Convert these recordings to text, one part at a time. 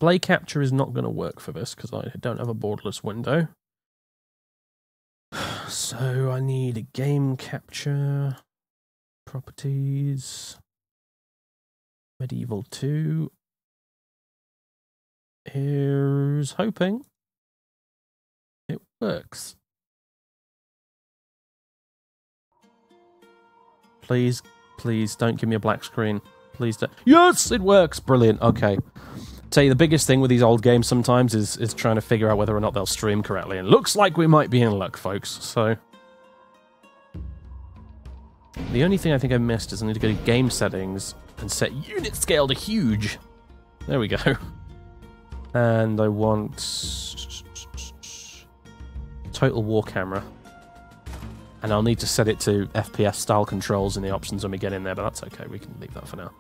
Display capture is not going to work for this because I don't have a borderless window. So I need a game capture, properties, Medieval 2. Here's hoping it works. Please, please don't give me a black screen. Please don't. Yes, it works. Brilliant. Okay. Tell you the biggest thing with these old games sometimes is trying to figure out whether or not they'll stream correctly. And looks like we might be in luck, folks. So the only thing I think I missed is I need to go to game settings and set unit scale to huge. There we go. And I want total war camera. And I'll need to set it to FPS style controls in the options when we get in there, but that's okay, we can leave that for now.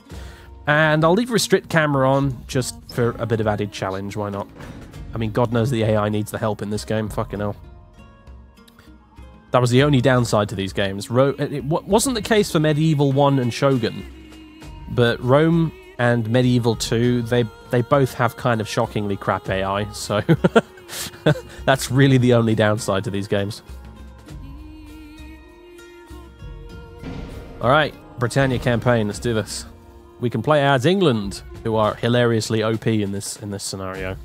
And I'll leave restrict camera on just for a bit of added challenge, why not? I mean, God knows the AI needs the help in this game, fucking hell. That was the only downside to these games. It wasn't the case for Medieval 1 and Shogun, but Rome and Medieval 2, they both have kind of shockingly crap AI, so that's really the only downside to these games. Alright, Britannia campaign, let's do this. We can play as England, who are hilariously OP in this scenario.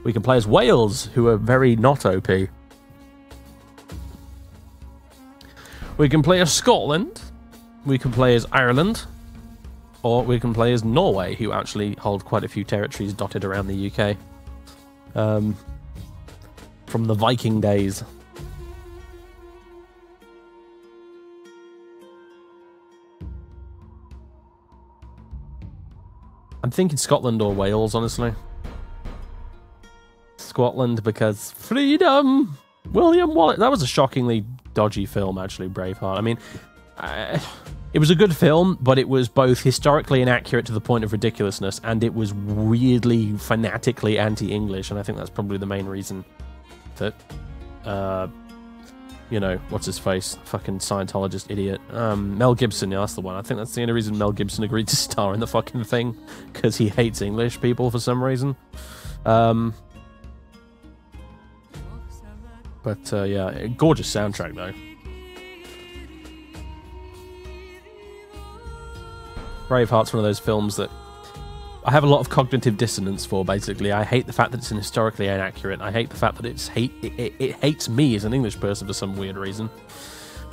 We can play as Wales, who are very not OP. We can play as Scotland, we can play as Ireland, or we can play as Norway, who actually hold quite a few territories dotted around the UK. From the Viking days. I'm thinking Scotland or Wales, honestly. Scotland because freedom! William Wallace. That was a shockingly dodgy film, actually, Braveheart. I mean, it was a good film, but it was both historically inaccurate to the point of ridiculousness, and it was weirdly, fanatically anti-English, and I think that's probably the main reason that, you know, what's his face? Fucking Scientologist idiot. Mel Gibson, yeah, that's the one. I think that's the only reason Mel Gibson agreed to star in the fucking thing, because he hates English people for some reason. But, yeah, gorgeous soundtrack, though. Braveheart's one of those films that I have a lot of cognitive dissonance for, basically. I hate the fact that it's historically inaccurate. I hate the fact that it hates me as an English person for some weird reason.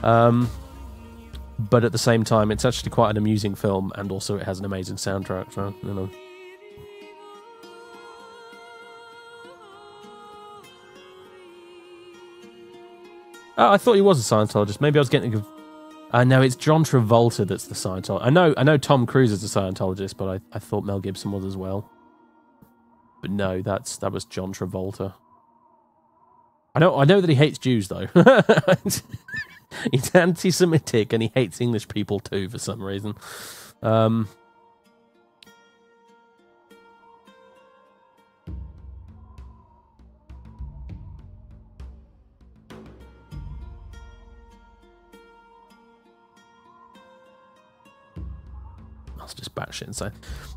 But at the same time, it's actually quite an amusing film, and also it has an amazing soundtrack, so, you know. Oh, I thought he was a Scientologist. Maybe I was getting... no, it's John Travolta that's the Scientologist. I know Tom Cruise is a Scientologist, but I thought Mel Gibson was as well. But no, that was John Travolta. I know that he hates Jews, though. He's anti-Semitic, and he hates English people, too, for some reason. That's just batshit insane.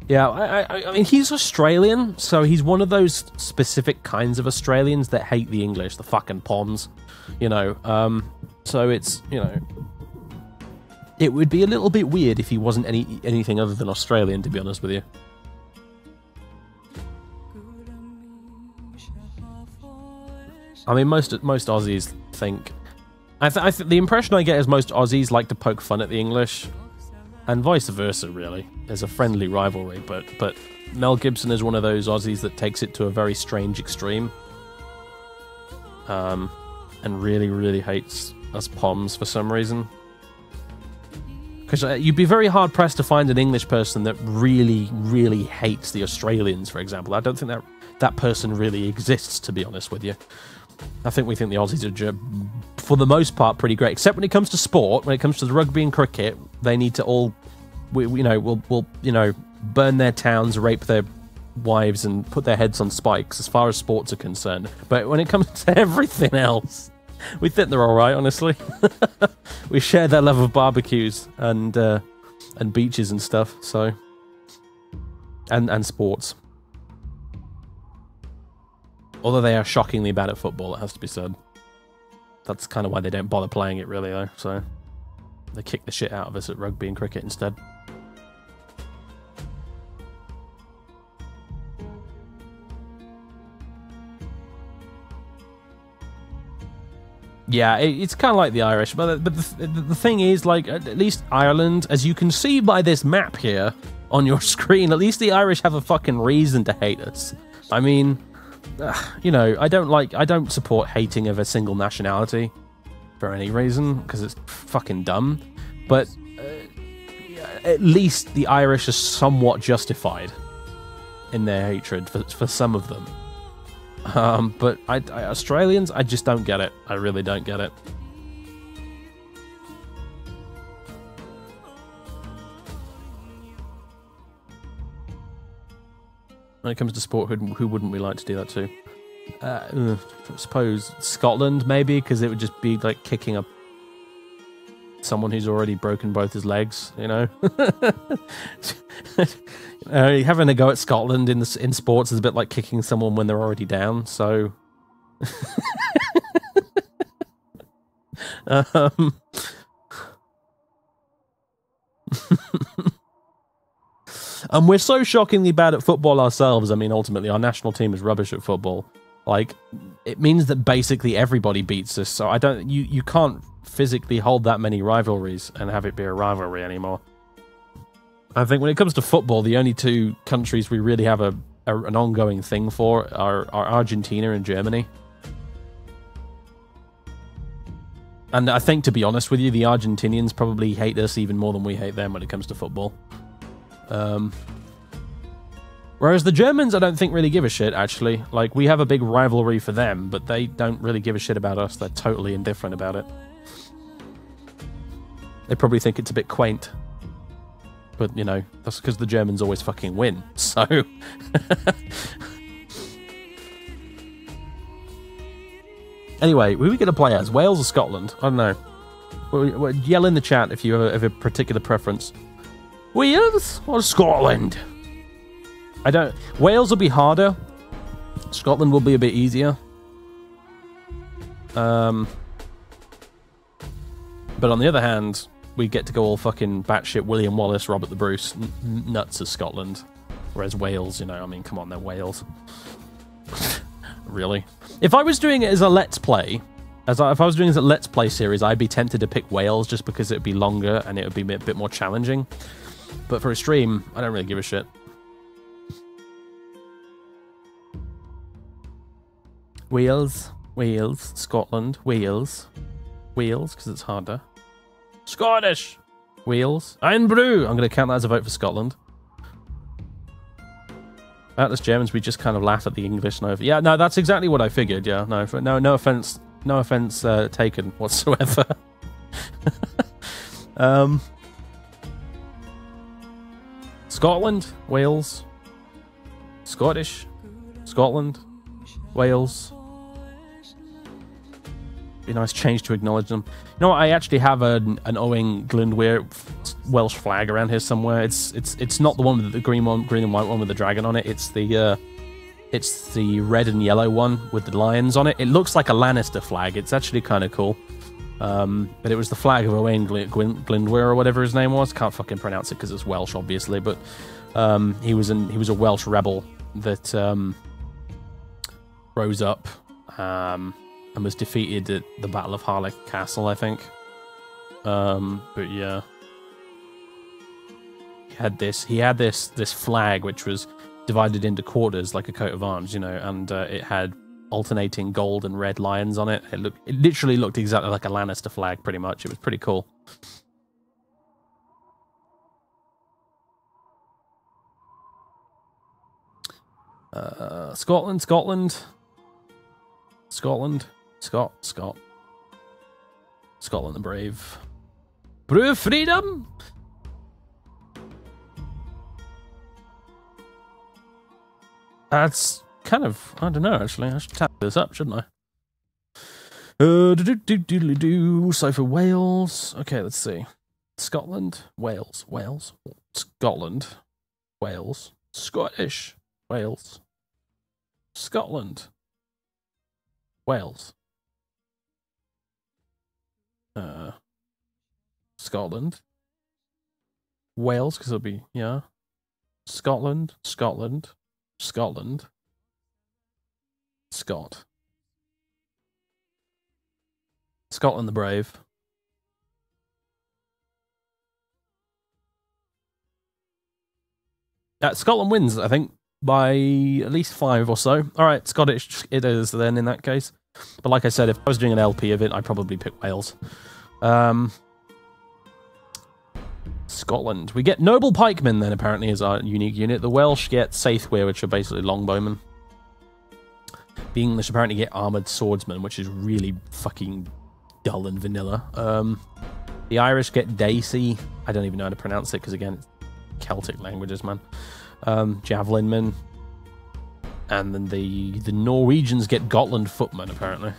Yeah, I mean, he's Australian, so he's one of those specific kinds of Australians that hate the English, the fucking Poms, you know. So it's, you know, it would be a little bit weird if he wasn't anything other than Australian, to be honest with you. I mean, most Aussies think... the impression I get is most Aussies like to poke fun at the English, and vice versa, really. There's a friendly rivalry, but Mel Gibson is one of those Aussies that takes it to a very strange extreme. And really, really hates us Poms for some reason. Because you'd be very hard-pressed to find an English person that really, really hates the Australians, for example. I don't think that person really exists, to be honest with you. I think we think the Aussies are, for the most part, pretty great. Except when it comes to sport, when it comes to the rugby and cricket, they need to all, we'll burn their towns, rape their wives, and put their heads on spikes, as far as sports are concerned. But when it comes to everything else, we think they're all right, honestly. We share their love of barbecues and beaches and stuff. So, and sports. Although they are shockingly bad at football, it has to be said. That's kind of why they don't bother playing it, really, though. So they kick the shit out of us at rugby and cricket instead. Yeah, it's kind of like the Irish, but the thing is, like, at least Ireland, as you can see by this map here on your screen, at least the Irish have a fucking reason to hate us. I mean, you know, I don't support hating of a single nationality for any reason, because it's fucking dumb, but at least the Irish are somewhat justified in their hatred for some of them. But Australians, I just don't get it. I really don't get it. When it comes to sport, who wouldn't we like to do that to? I suppose Scotland, maybe, because it would just be like kicking up someone who's already broken both his legs, you know? Having a go at Scotland in sports is a bit like kicking someone when they're already down, so... And we're so shockingly bad at football ourselves. I mean, ultimately, our national team is rubbish at football. Like, it means that basically everybody beats us, so you can't physically hold that many rivalries and have it be a rivalry anymore. I think when it comes to football, the only two countries we really have an ongoing thing for are Argentina and Germany. And I think, to be honest with you, the Argentinians probably hate us even more than we hate them when it comes to football. Whereas the Germans, I don't think really give a shit, actually. Like, we have a big rivalry for them, but they don't really give a shit about us. They're totally indifferent about it. They probably think it's a bit quaint. But, you know, that's because the Germans always fucking win, so... Anyway, who are we going to play as? Wales or Scotland? I don't know. Yell in the chat if you have a particular preference. Wales or Scotland? I don't... Wales will be harder. Scotland will be a bit easier. But on the other hand, we get to go all fucking batshit William Wallace, Robert the Bruce, nuts as Scotland. Whereas Wales, you know, I mean, come on, they're Wales. Really? If I was doing it as a Let's Play, if I was doing it as a Let's Play series, I'd be tempted to pick Wales just because it would be longer and it would be a bit more challenging. But for a stream, I don't really give a shit. Wales, Scotland, Wales, because it's harder. Scottish, Wales, and Brew. I'm going to count that as a vote for Scotland. Atlas Germans, we just kind of laugh at the English. No, yeah, no, that's exactly what I figured. Yeah, no offense taken whatsoever. Scotland, Wales, Scottish, Scotland, Wales. Be a nice change to acknowledge them. You know what? I actually have an Owen Glyndwr Welsh flag around here somewhere. It's not the one with the green and white one with the dragon on it. It's the red and yellow one with the lions on it. It looks like a Lannister flag. It's actually kind of cool. But it was the flag of Owen Glyndwr or whatever his name was. Can't fucking pronounce it because it's Welsh, obviously. But he was a Welsh rebel that rose up and was defeated at the Battle of Harlech Castle, I think. But yeah, he had this flag which was divided into quarters like a coat of arms, you know, and it had alternating gold and red lions on it. It literally looked exactly like a Lannister flag, pretty much. It was pretty cool. Scotland, Scotland the Brave. Brew of Freedom! That's kind of... I don't know, actually. I should tap this up, shouldn't I? So for Wales... Okay, let's see. Scotland, Wales, Scotland, Wales, Scottish, Wales, Scotland, Wales. Scotland. Wales, because it'll be, yeah. Scotland, Scotland, Scotland, Scott. Scotland the Brave. Scotland wins, I think, by at least 5 or so. Alright, Scottish it is then in that case. But like I said, if I was doing an LP of it, I'd probably pick Wales. Scotland. We get Noble Pikemen then, apparently, as our unique unit. The Welsh get Saithway, which are basically longbowmen. The English apparently get Armoured Swordsmen, which is really fucking dull and vanilla. The Irish get Daisy. I don't even know how to pronounce it, because again, it's Celtic languages, man. Javelinmen. And then the Norwegians get Gotland Footmen, apparently.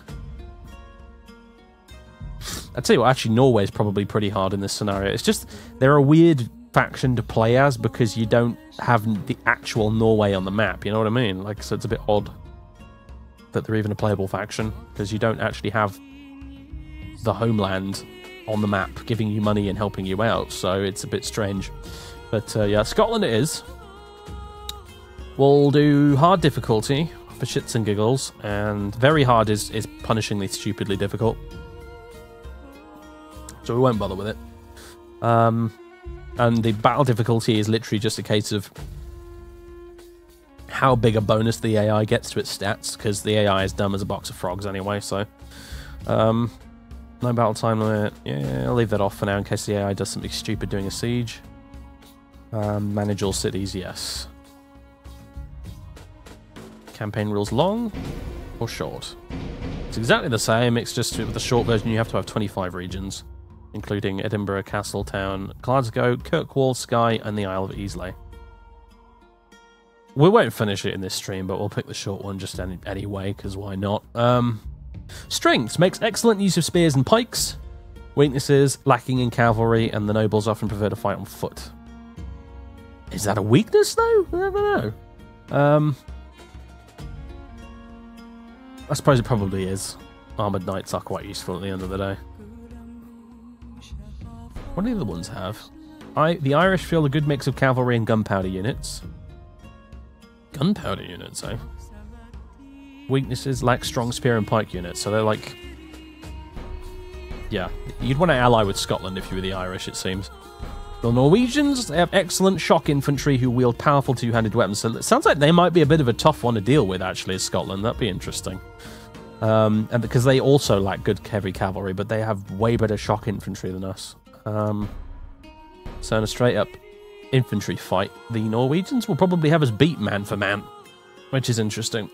I'd tell you what, actually, Norway's probably pretty hard in this scenario. It's just, they're a weird faction to play as because you don't have the actual Norway on the map, you know what I mean? Like, so it's a bit odd that they're even a playable faction, because you don't actually have the homeland on the map giving you money and helping you out, so it's a bit strange. But, yeah, Scotland it is. We'll do hard difficulty for shits and giggles, and very hard is punishingly stupidly difficult. So we won't bother with it. And the battle difficulty is literally just a case of how big a bonus the AI gets to its stats, because the AI is dumb as a box of frogs anyway, so... no battle time limit. Yeah, I'll leave that off for now in case the AI does something stupid during a siege. Manage all cities, yes. Campaign rules long or short? It's exactly the same, it's just with the short version you have to have 25 regions, including Edinburgh, Castletown, Glasgow, Kirkwall, Skye, and the Isle of Easley. We won't finish it in this stream, but we'll pick the short one just anyway, because why not? Strengths. Makes excellent use of spears and pikes. Weaknesses. Lacking in cavalry, and the nobles often prefer to fight on foot. Is that a weakness, though? I don't know. I suppose it probably is. Armoured knights are quite useful at the end of the day. What do the other ones have? The Irish field a good mix of cavalry and gunpowder units. Gunpowder units, eh? Weaknesses, lack strong spear and pike units, so they're like... Yeah, you'd want to ally with Scotland if you were the Irish, it seems. The Norwegians, they have excellent shock infantry who wield powerful two-handed weapons, so it sounds like they might be a bit of a tough one to deal with, actually, as Scotland. That'd be interesting. And because they also lack good heavy cavalry, but they have way better shock infantry than us. So in a straight-up infantry fight, the Norwegians will probably have us beat man for man, which is interesting.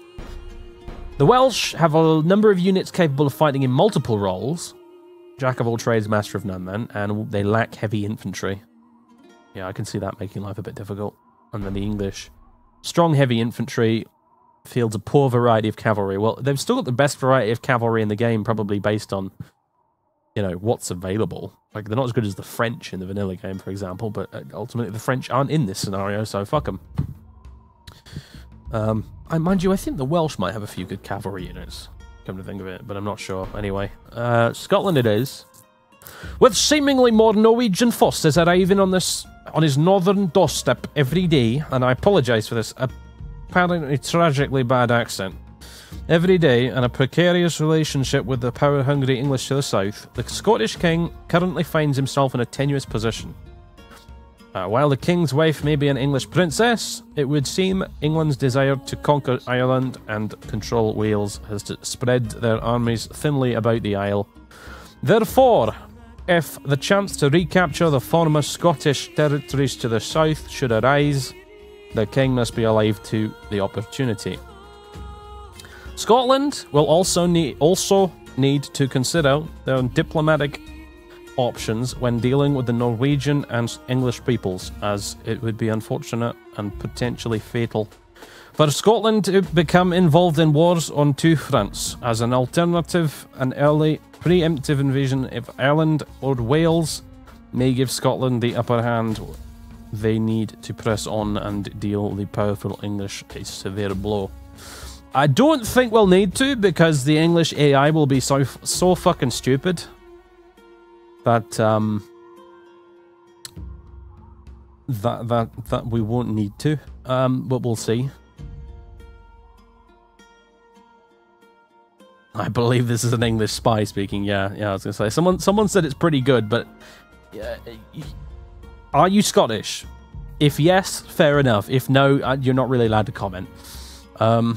The Welsh have a number of units capable of fighting in multiple roles. Jack of all trades, master of none, then, and they lack heavy infantry. Yeah, I can see that making life a bit difficult. And then the English. Strong heavy infantry, fields a poor variety of cavalry. Well, they've still got the best variety of cavalry in the game, probably based on, you know, what's available. Like, they're not as good as the French in the vanilla game, for example, but ultimately the French aren't in this scenario, so fuck them. Mind you, I think the Welsh might have a few good cavalry units, come to think of it, but I'm not sure. Anyway, Scotland it is. With seemingly more Norwegian forces arriving on his northern doorstep every day, and I apologise for this apparently tragically bad accent, every day, and a precarious relationship with the power-hungry English to the south, the Scottish king currently finds himself in a tenuous position. While the king's wife may be an English princess, it would seem England's desire to conquer Ireland and control Wales has spread their armies thinly about the Isle. Therefore, if the chance to recapture the former Scottish territories to the south should arise, the king must be alive to the opportunity. Scotland will also need to consider their diplomatic options when dealing with the Norwegian and English peoples, as it would be unfortunate and potentially fatal for Scotland to become involved in wars on two fronts. As an alternative, an early preemptive invasion of Ireland or Wales may give Scotland the upper hand. They need to press on and deal the powerful English a severe blow. I don't think we'll need to, because the English AI will be so fucking stupid that that we won't need to. But we'll see. I believe this is an English spy speaking. Yeah, I was gonna say someone said it's pretty good, but are you Scottish? If yes, fair enough. If no, you're not really allowed to comment. I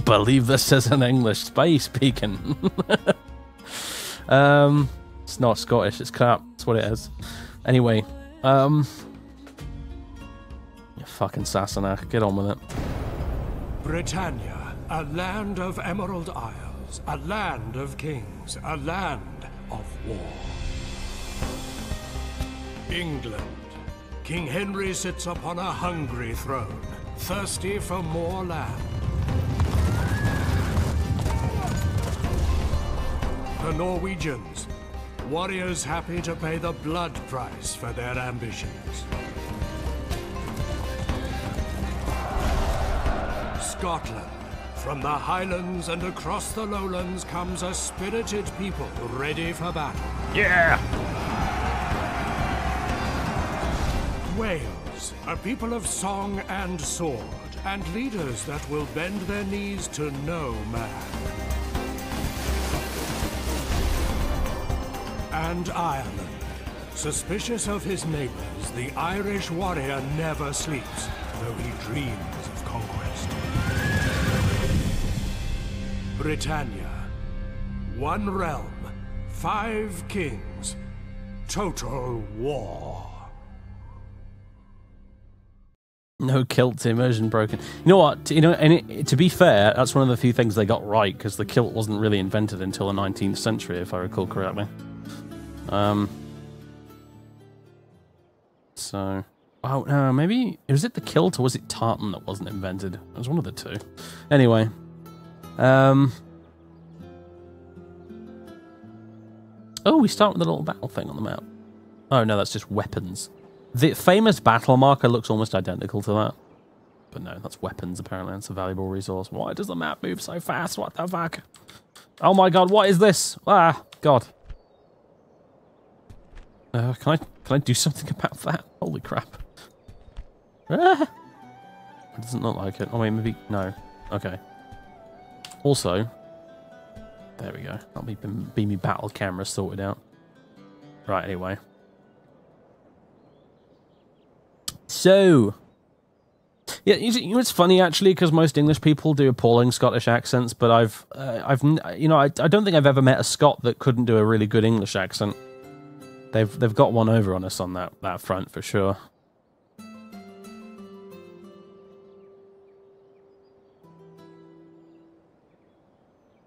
believe this is an English spy speaking. It's not Scottish, it's crap. That's what it is. Anyway, you fucking Sassenach, get on with it. Britannia, a land of emerald isles, a land of kings, a land of war. England. King Henry sits upon a hungry throne, thirsty for more land. The Norwegians, warriors happy to pay the blood price for their ambitions. Scotland. From the Highlands and across the Lowlands comes a spirited people ready for battle. Yeah! Wales, a people of song and sword, and leaders that will bend their knees to no man. And Ireland. Suspicious of his neighbors, the Irish warrior never sleeps, though he dreams of conquest. Britannia. One realm, 5 kings, total war. No kilt, immersion broken. You know what? To be fair, that's one of the few things they got right, because the kilt wasn't really invented until the 19th century, if I recall correctly. So, oh no, maybe was it the kilt or was it tartan that wasn't invented? It was one of the two. Anyway, oh, we start with a little battle thing on the map. Oh no, that's just weapons. The famous battle marker looks almost identical to that. But no, that's weapons, apparently. That's a valuable resource. Why does the map move so fast? What the fuck? Oh my god, what is this? Ah, god. Can I do something about that? Holy crap. Ah! It doesn't look like it. Oh wait, maybe... No. Okay. Also... There we go. That'll be me battle camera sorted out. Right, anyway. So, yeah, you know, it's funny actually, because most English people do appalling Scottish accents, but I don't think I've ever met a Scot that couldn't do a really good English accent. They've got one over on us on that front for sure.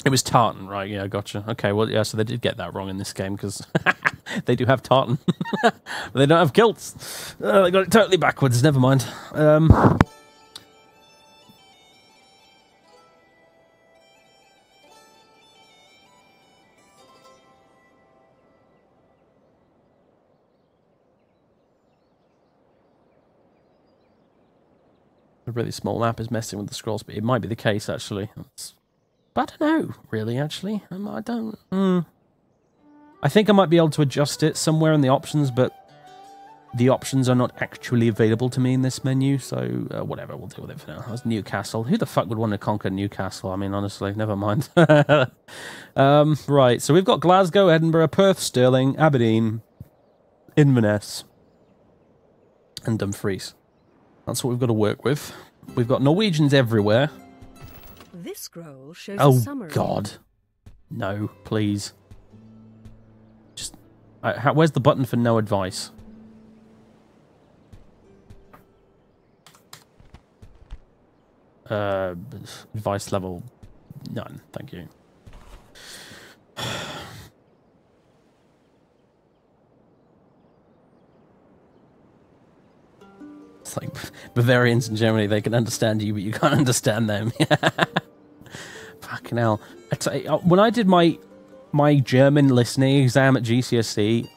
It was tartan, right? Yeah, gotcha. Okay, well, yeah, so they did get that wrong in this game, because they do have tartan. But they don't have kilts. They got it totally backwards, never mind. A really small map is messing with the scrolls, but it might be the case, actually. But I don't know, really, actually. I don't... I think I might be able to adjust it somewhere in the options, but the options are not actually available to me in this menu, so whatever, we'll deal with it for now. That's Newcastle. Who the fuck would want to conquer Newcastle? I mean, honestly, never mind. Right, so we've got Glasgow, Edinburgh, Perth, Stirling, Aberdeen, Inverness, and Dumfries. That's what we've got to work with. We've got Norwegians everywhere. This scroll shows a summary. Oh, God. No, please. Just... where's the button for no advice? Advice level... none, thank you. It's like Bavarians in Germany, they can understand you, but you can't understand them. Fucking hell. When I did my German listening exam at GCSE,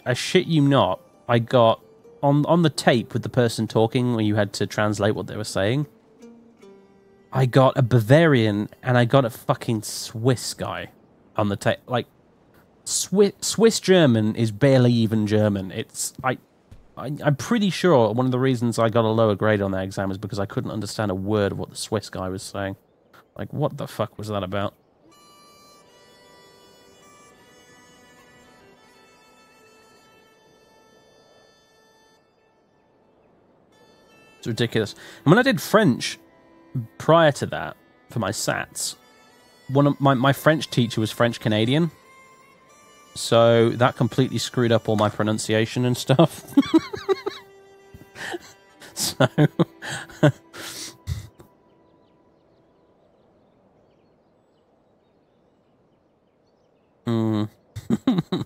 I shit you not, I got on the tape with the person talking, where you had to translate what they were saying, I got a Bavarian and I got a fucking Swiss guy on the tape. Like, Swiss German is barely even German. I'm pretty sure one of the reasons I got a lower grade on that exam is because I couldn't understand a word of what the Swiss guy was saying. Like, what the fuck was that about? It's ridiculous. And when I did French prior to that, for my SATs, one of my French teacher was French Canadian. So that completely screwed up all my pronunciation and stuff. So...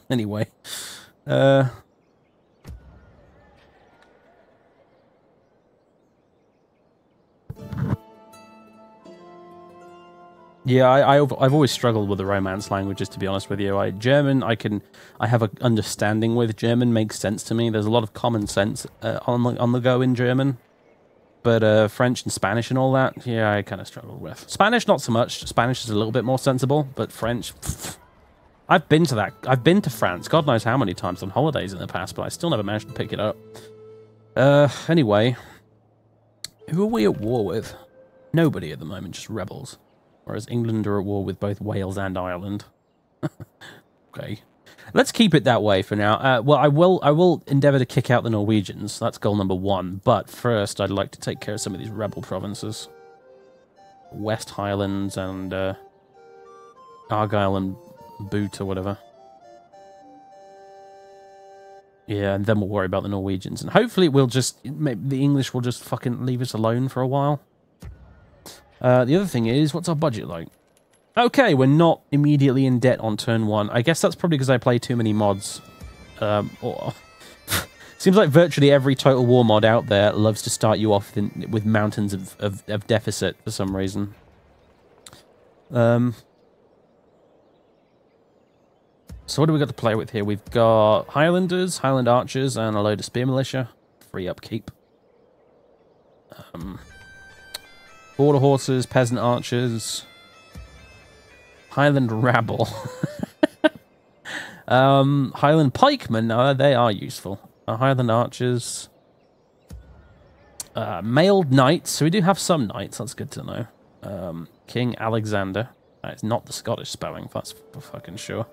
Anyway. Yeah, I've always struggled with the Romance languages, to be honest with you. German, I have an understanding with. German makes sense to me. There's a lot of common sense on the go in German. But French and Spanish and all that, yeah, I kind of struggled with. Spanish, not so much. Spanish is a little bit more sensible, but French... I've been to that. I've been to France, God knows how many times on holidays in the past, but I still never managed to pick it up. Anyway. Who are we at war with? Nobody at the moment, just rebels. Whereas England are at war with both Wales and Ireland. Okay. Let's keep it that way for now. Well, I will endeavour to kick out the Norwegians. That's goal number 1. But first, I'd like to take care of some of these rebel provinces. West Highlands and Argyll and Boot or whatever. Yeah, and then we'll worry about the Norwegians. And hopefully the English will just fucking leave us alone for a while. The other thing is, what's our budget like? Okay, we're not immediately in debt on turn 1. I guess that's probably because I play too many mods. Seems like virtually every Total War mod out there loves to start you off with mountains of deficit for some reason. So what do we got to play with here? We've got Highlanders, Highland Archers, and a load of Spear Militia. Free upkeep. Border Horses, Peasant Archers, Highland Rabble. Highland Pikemen, they are useful. Highland Archers. Mailed Knights, so we do have some Knights, that's good to know. King Alexander. It's not the Scottish spelling, that's for fucking sure.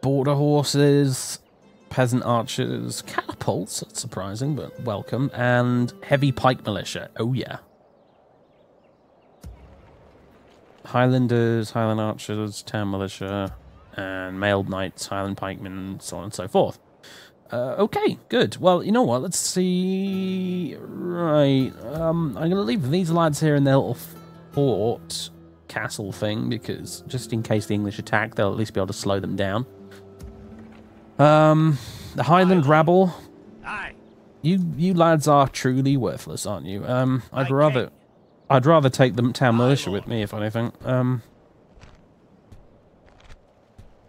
Border Horses, Peasant Archers, Catapults, that's surprising, but welcome, and Heavy Pike Militia, oh yeah. Highlanders, Highland Archers, Town Militia, and Mailed Knights, Highland Pikemen, so on and so forth. Okay, good. Well, you know what, let's see... Right, I'm going to leave these lads here in their little fort... castle thing, because just in case the English attack, they'll at least be able to slow them down. The Highland Rabble. You lads are truly worthless, aren't you? I'd rather take the town militia with me, if anything.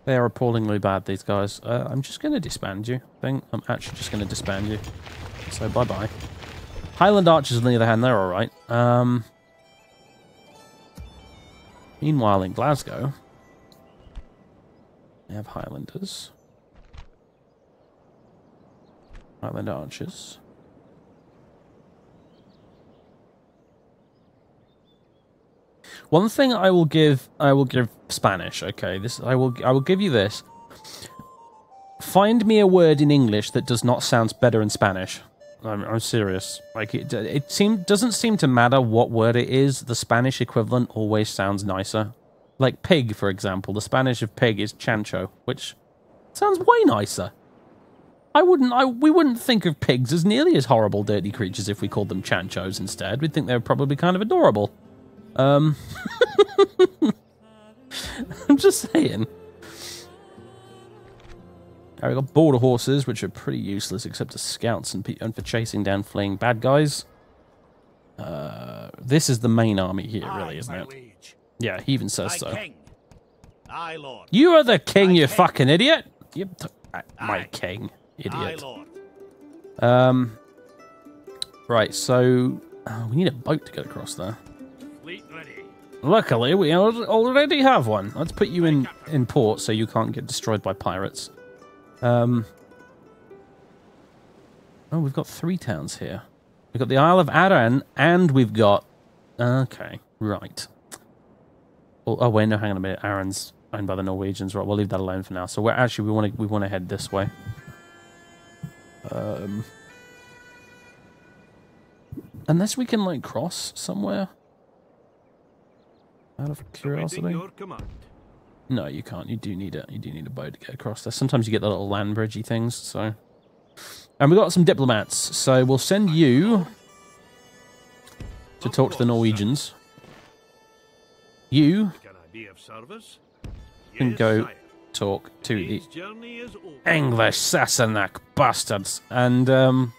They are appallingly bad, these guys. I'm just going to disband you, I think. I'm actually just going to disband you. So, bye-bye. Highland Archers, on the other hand, they're alright. Meanwhile, in Glasgow, we have Highlanders. Highland Archers. One thing I will give Spanish, okay? I will give you this. Find me a word in English that does not sound better in Spanish. I'm serious. Like doesn't seem to matter what word it is. The Spanish equivalent always sounds nicer. Like pig, for example. The Spanish of pig is chancho, which sounds way nicer. We wouldn't think of pigs as nearly as horrible, dirty creatures if we called them chanchos instead. We'd think they were probably kind of adorable. I'm just saying. We've got Border Horses, which are pretty useless except as scouts and for chasing down fleeing bad guys. This is the main army here, really, isn't it? Yeah, he even says so. You are the king, you fucking idiot! my king, idiot. Lord. Right, so we need a boat to get across there. Fleet ready. Luckily, we already have one. Let's put you in port so you can't get destroyed by pirates. Oh, we've got 3 towns here. We've got the Isle of Arran, and we've got... Okay, right. Oh, wait, no, hang on a minute. Arran's owned by the Norwegians. Right, we'll leave that alone for now. So we want to head this way. Unless we can, like, cross somewhere. Out of curiosity. No, you can't. You do need a boat to get across there. Sometimes you get the little land bridgey things, so... And we've got some diplomats, so we'll send you to talk to the Norwegians. You can go talk to the English Sassenach bastards. And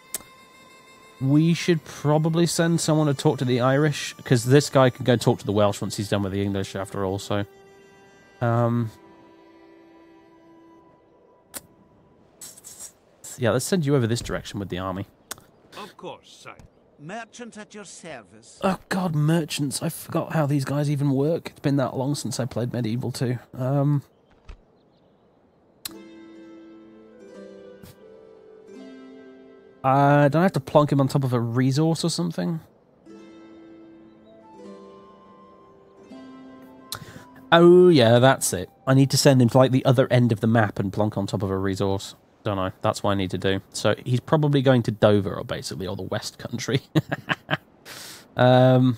we should probably send someone to talk to the Irish, because this guy can go talk to the Welsh once he's done with the English after all, so... Yeah, let's send you over this direction with the army. Of course, sire. Merchant at your service. Oh god, merchants. I forgot how these guys even work. It's been that long since I played Medieval 2. Don't I have to plonk him on top of a resource or something? Oh yeah, that's it. I need to send him to like the other end of the map and plonk on top of a resource. Don't know. That's what I need to do. So he's probably going to Dover, or basically, or the West Country. Yeah,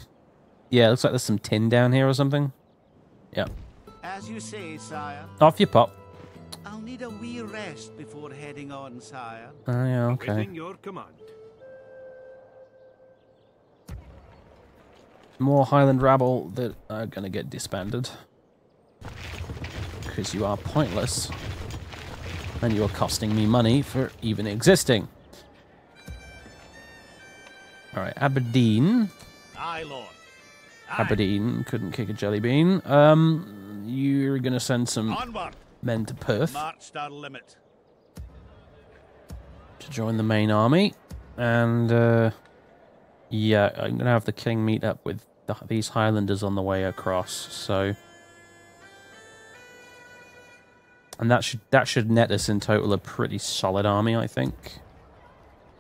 looks like there's some tin down here or something. Yeah. As you say, sire. Off you pop. I'll need a wee rest before heading on, sire. Oh yeah, okay. Awaiting your command. More Highland rabble that are going to get disbanded. Because you are pointless. And you're costing me money for even existing. Alright, Aberdeen. Aye, Lord. Aberdeen couldn't kick a jelly bean. You're going to send some men to Perth. Marched our limit. To join the main army. And, yeah, I'm going to have the king meet up with these Highlanders on the way across, so... And that should net us in total a pretty solid army, I think.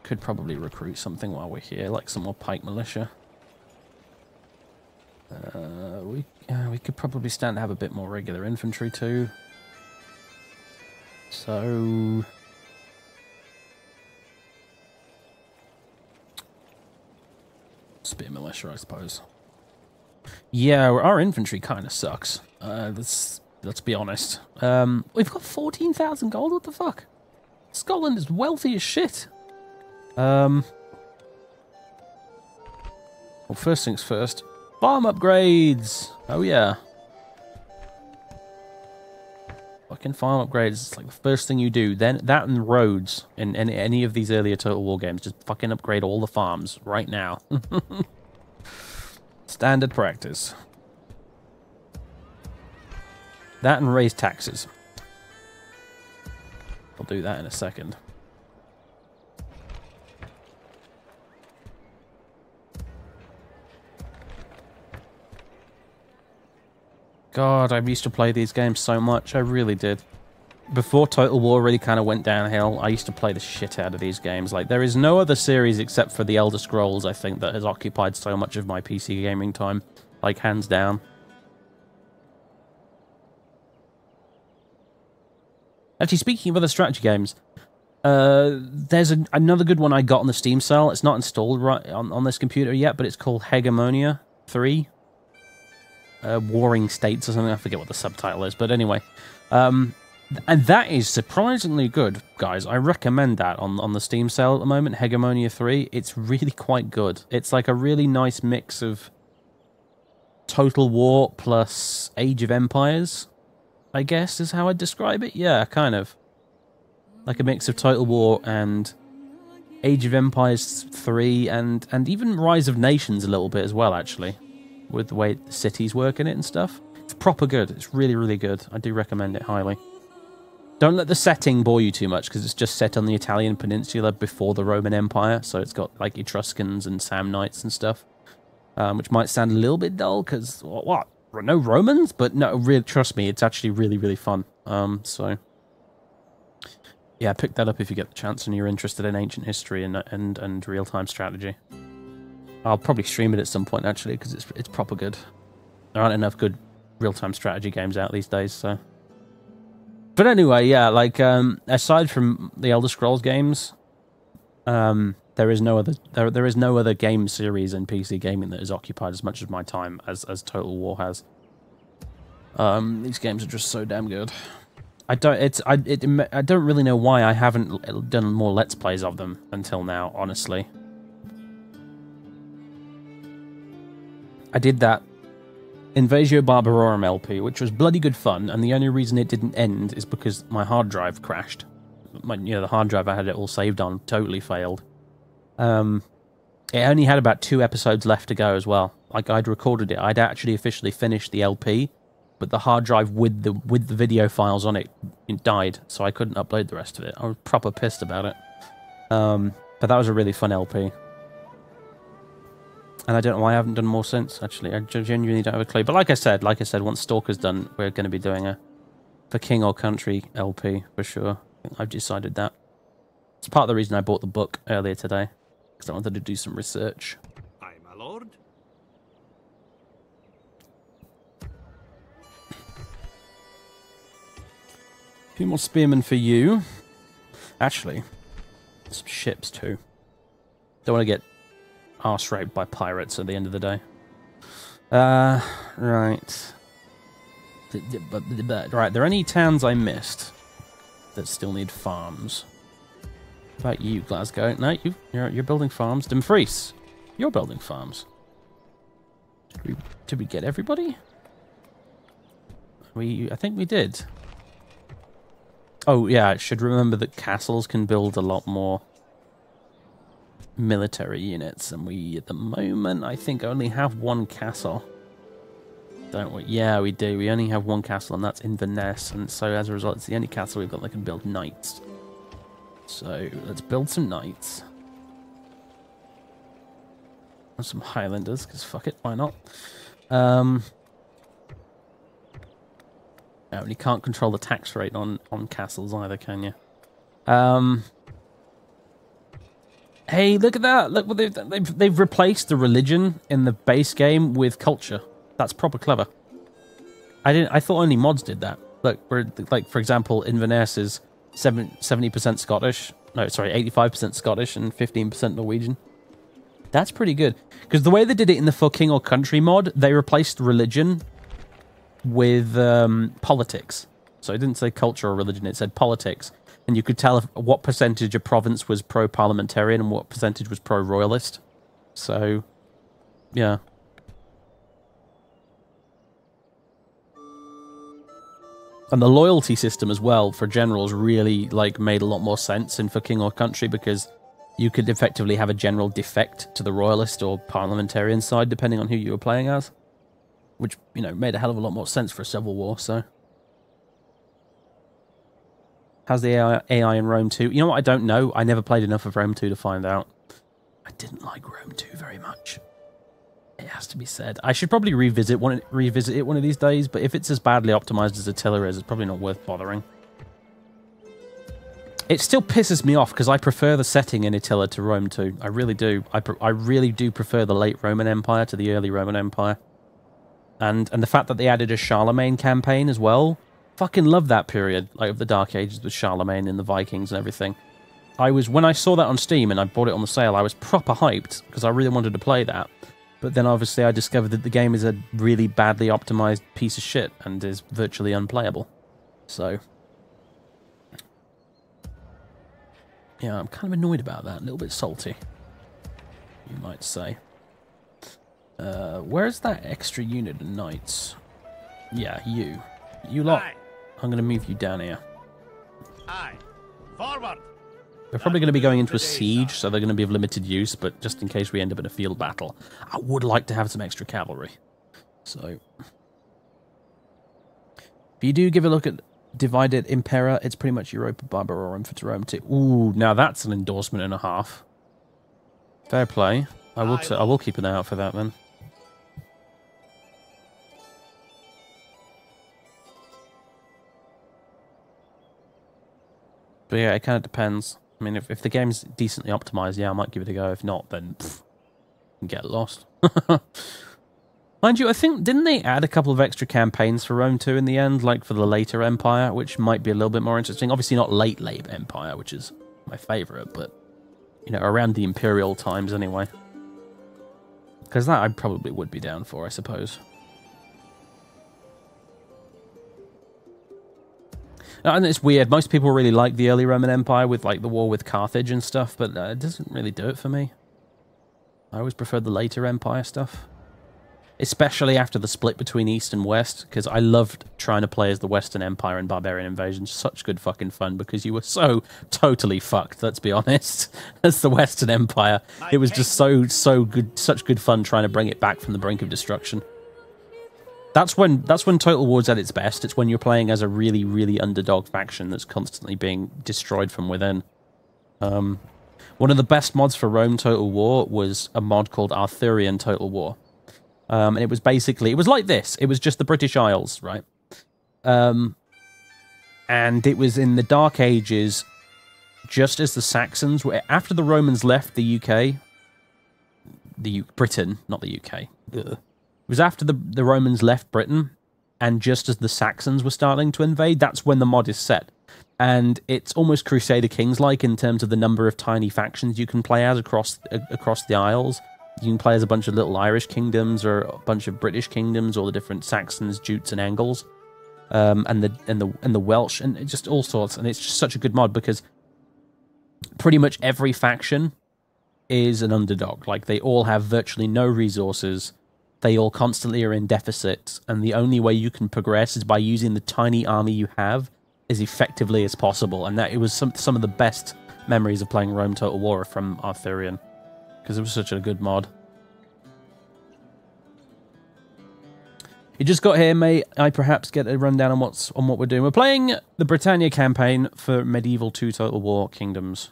Could probably recruit something while we're here, like some more pike militia. We could probably stand to have a bit more regular infantry too. So... Spear militia, I suppose. Yeah, our infantry kind of sucks. Let's be honest. We've got 14,000 gold? What the fuck? Scotland is wealthy as shit. Well, first things first. Farm upgrades! Oh, yeah. Fucking farm upgrades. It's like the first thing you do. Then that and roads in any of these earlier Total War games. Just fucking upgrade all the farms right now. Standard practice. That and raise taxes. I'll do that in a second. God, I used to play these games so much. I really did. Before Total War really kind of went downhill, I used to play the shit out of these games. Like, there is no other series except for The Elder Scrolls, I think, that has occupied so much of my PC gaming time. Like, hands down. Actually, speaking of other strategy games, there's another good one I got on the Steam sale. It's not installed right on this computer yet, but it's called Hegemonia 3. Warring States or something. I forget what the subtitle is, but anyway. And that is surprisingly good, guys. I recommend that on the Steam sale at the moment, Hegemonia 3. It's really quite good. It's like a really nice mix of Total War plus Age of Empires, I guess is how I'd describe it. Yeah, kind of. Like a mix of Total War and Age of Empires 3 and even Rise of Nations a little bit as well, actually. With the way the cities work in it and stuff. It's proper good. It's really, really good. I do recommend it highly. Don't let the setting bore you too much, because it's just set on the Italian peninsula before the Roman Empire, so it's got like Etruscans and Samnites and stuff, which might sound a little bit dull, because, what? No Romans? But no, really, trust me, it's actually really, really fun. So, yeah, pick that up if you get the chance and you're interested in ancient history and real-time strategy. I'll probably stream it at some point, actually, because it's proper good. There aren't enough good real-time strategy games out these days, so... But anyway, yeah, like, aside from the Elder Scrolls games, there is no other game series in PC gaming that has occupied as much of my time as Total War has. These games are just so damn good. I don't really know why I haven't done more Let's Plays of them until now, honestly. I did that Invatio Barbarorum LP, which was bloody good fun, and the only reason it didn't end is because my hard drive crashed. The hard drive I had it all saved on totally failed. It only had about 2 episodes left to go as well. Like, I'd recorded it. I'd actually officially finished the LP, but the hard drive with the video files on it died, so I couldn't upload the rest of it. I was proper pissed about it. But that was a really fun LP. And I don't know why I haven't done more since, actually. I genuinely don't have a clue. But like I said, once Stalker's done, we're going to be doing a For King or Country LP, for sure. I've decided that. It's part of the reason I bought the book earlier today, because I wanted to do some research. Aye, my lord. A few more spearmen for you. Actually, some ships too. Don't want to get arse raped by pirates at the end of the day. Right. Right, there are any towns I missed that still need farms? What about you, Glasgow? No, you're building farms. Dumfries, you're building farms. Did we get everybody? I think we did. Oh yeah, I should remember that castles can build a lot more military units, and we, at the moment, I think only have 1 castle. Don't we? Yeah, we do. We only have 1 castle, and that's Inverness, and so as a result, it's the only castle we've got that can build knights. So, let's build some knights. And some Highlanders, because fuck it, why not? And you can't control the tax rate on castles either, can you? Hey, look at that! Look what they've replaced the religion in the base game with culture. That's proper clever. I thought only mods did that. Look, like for example, Inverness is 70% Scottish. No, sorry, 85% Scottish and 15% Norwegian. That's pretty good. Because the way they did it in the For King or Country mod, they replaced religion with politics. So it didn't say culture or religion, it said politics. And you could tell what percentage of province was pro-parliamentarian and what percentage was pro-royalist. So, yeah. And the loyalty system as well for generals really made a lot more sense in For King or Country, because you could effectively have a general defect to the royalist or parliamentarian side depending on who you were playing as. Which, made a hell of a lot more sense for a civil war, so... How's the AI in Rome 2? You know what, I don't know. I never played enough of Rome 2 to find out. I didn't like Rome 2 very much. It has to be said. I should probably revisit it one of these days, but if it's as badly optimized as Attila is, it's probably not worth bothering. It still pisses me off, because I prefer the setting in Attila to Rome 2. I really do. I really do prefer the late Roman Empire to the early Roman Empire. And the fact that they added a Charlemagne campaign as well... Fucking love that period, of the Dark Ages with Charlemagne and the Vikings and everything. When I saw that on Steam and I bought it on the sale, I was proper hyped, because I really wanted to play that. But then obviously I discovered that the game is a really badly optimized piece of shit and is virtually unplayable. So... yeah, I'm kind of annoyed about that, a little bit salty, you might say. Where's that extra unit of knights? Yeah, you. You lot. Aye. I'm going to move you down here. Aye. Forward. They're probably going to be going into a siege, so they're going to be of limited use, but just in case we end up in a field battle, I would like to have some extra cavalry. So, if you do give a look at Divided Impera, it's pretty much Europa Barbarorum for Rome too. Ooh, now that's an endorsement and a half. Fair play. I will keep an eye out for that then. But yeah, it kind of depends. I mean, if the game's decently optimized, yeah, I might give it a go. If not, then get lost. Mind you, I think, didn't they add a couple of extra campaigns for Rome 2 in the end, like for the later Empire, which might be a little bit more interesting? Obviously not late Empire, which is my favourite, but, you know, around the Imperial times anyway. Because that I probably would be down for, I suppose. And it's weird, most people really like the early Roman Empire with, like, the war with Carthage and stuff, but it doesn't really do it for me. I always preferred the later Empire stuff. Especially after the split between East and West, because I loved trying to play as the Western Empire in Barbarian Invasion. Such good fucking fun, because you were so totally fucked, let's be honest, as the Western Empire. It was just so good, such good fun trying to bring it back from the brink of destruction. That's when Total War's at its best. It's when you're playing as a really, really underdog faction that's constantly being destroyed from within. One of the best mods for Rome Total War was a mod called Arthurian Total War. And it was basically, it was like this. It was just the British Isles, right? And it was in the Dark Ages, just as the Saxons were, after the Romans left the UK, Britain, not the UK. Ugh. It was after the Romans left Britain, and just as the Saxons were starting to invade, that's when the mod is set. And it's almost Crusader Kings-like in terms of the number of tiny factions you can play as across the Isles. You can play as a bunch of little Irish kingdoms, or a bunch of British kingdoms, or the different Saxons, Jutes, and Angles, and the Welsh, and just all sorts. And it's just such a good mod because pretty much every faction is an underdog. Like, they all have virtually no resources. They all constantly are in deficit, and the only way you can progress is by using the tiny army you have as effectively as possible. And that it was some of the best memories of playing Rome Total War from Arthurian, because it was such a good mod. You just got here, mate. I perhaps get a rundown on what we're doing. We're playing the Britannia campaign for Medieval 2 Total War Kingdoms.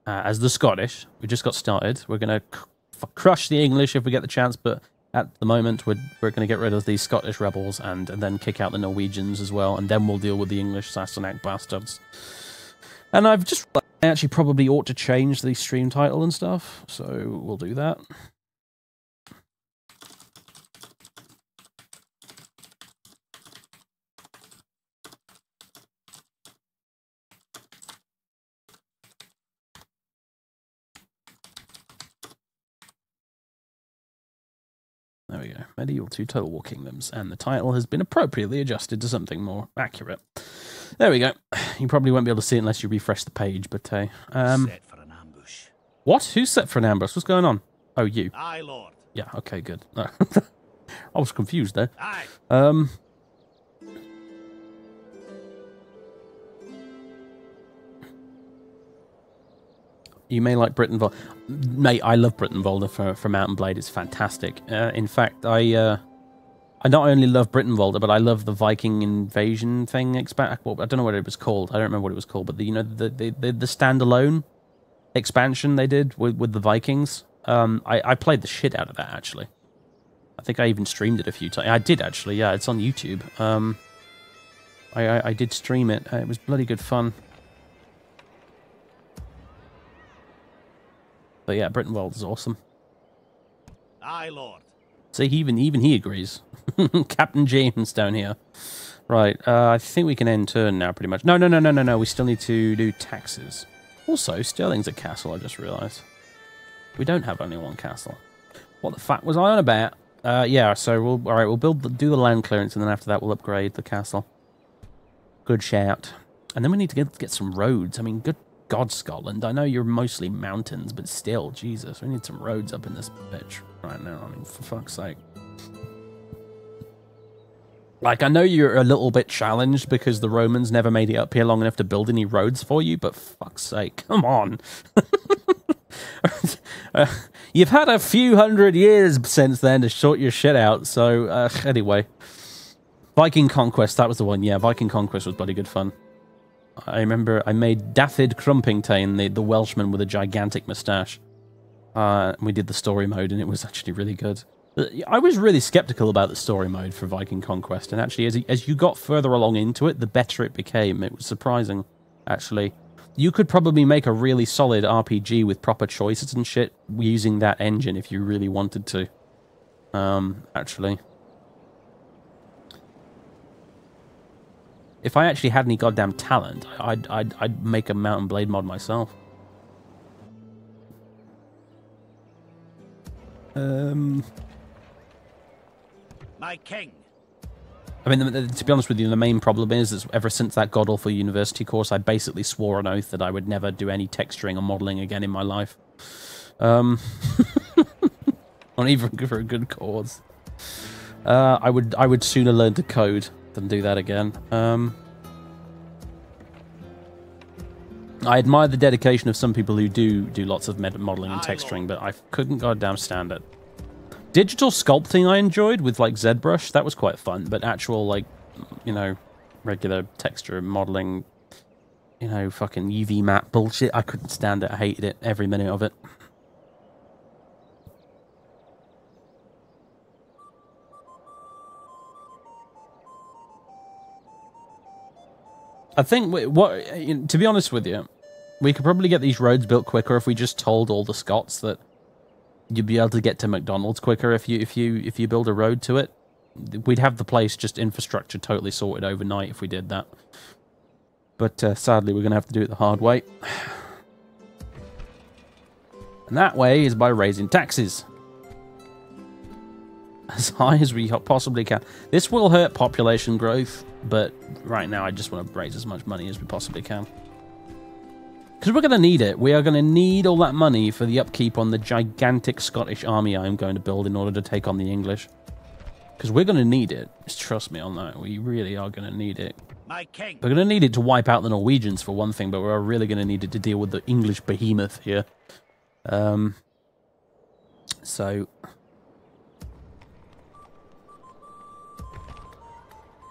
As the Scottish, we just got started. We're going to crush the English if we get the chance, but at the moment we're going to get rid of these Scottish rebels and then kick out the Norwegians as well, and then we'll deal with the English Sassenach bastards. And I actually probably ought to change the stream title and stuff, so we'll do that. There we go. Medieval 2 Total War Kingdoms, and the title has been appropriately adjusted to something more accurate. There we go. You probably won't be able to see it unless you refresh the page, but hey. Set for an ambush. What? Who's set for an ambush? What's going on? Oh, you. Aye, Lord. Yeah, okay, good. I was confused there. Aye. You may like Britain. Mate, I love Brittenvolder for Mount and Blade. It's fantastic. In fact, I not only love Brittenvolder, but I love the Viking invasion thing. Well, I don't know what it was called. I don't remember what it was called, but the standalone expansion they did with the Vikings. I played the shit out of that, actually. I think I even streamed it a few times. I did, actually. Yeah, it's on YouTube. I did stream it. It was bloody good fun. But yeah, Brittenvold is awesome. Aye, Lord. See, even he agrees. Captain James down here. Right, I think we can end turn now, pretty much. No. We still need to do taxes. Also, Stirling's a castle, I just realised. We don't have only one castle. What the fuck was I on about? Yeah, so we'll do the land clearance, and then after that we'll upgrade the castle. Good shout. And then we need to get some roads. I mean, good God, Scotland. I know you're mostly mountains, but still, Jesus, we need some roads up in this bitch right now. I mean, for fuck's sake. Like, I know you're a little bit challenged because the Romans never made it up here long enough to build any roads for you, but fuck's sake, come on. You've had a few hundred years since then to sort your shit out, so anyway. Viking Conquest, that was the one. Yeah, Viking Conquest was bloody good fun. I remember I made Dafydd Crumpingtane, the Welshman with a gigantic moustache. We did the story mode, and it was actually really good. I was really skeptical about the story mode for Viking Conquest, and actually, as you got further along into it, the better it became. It was surprising, actually. You could probably make a really solid RPG with proper choices and shit using that engine if you really wanted to. Actually. If I actually had any goddamn talent, I'd make a Mountain Blade mod myself. My king. I mean, to be honest with you, the main problem is ever since that god-awful university course, I basically swore an oath that I would never do any texturing or modelling again in my life. Not even for a good cause. I would sooner learn to code than do that again. I admire the dedication of some people who do lots of modelling and texturing, but I couldn't goddamn stand it. Digital sculpting I enjoyed with, like, ZBrush. That was quite fun, but actual, like, you know, regular texture modeling, you know, fucking UV map bullshit, I couldn't stand it. I hated it, every minute of it. I think, to be honest with you, we could probably get these roads built quicker if we just told all the Scots that you'd be able to get to McDonald's quicker if you build a road to it. We'd have the place just infrastructure totally sorted overnight if we did that. But sadly, we're going to have to do it the hard way. And that way is by raising taxes. As high as we possibly can. This will hurt population growth, but right now I just want to raise as much money as we possibly can. Because we're going to need it. We are going to need all that money for the upkeep on the gigantic Scottish army I'm going to build in order to take on the English. Because we're going to need it. Just trust me on that. We really are going to need it. My king. We're going to need it to wipe out the Norwegians for one thing, but we're really going to need it to deal with the English behemoth here. So...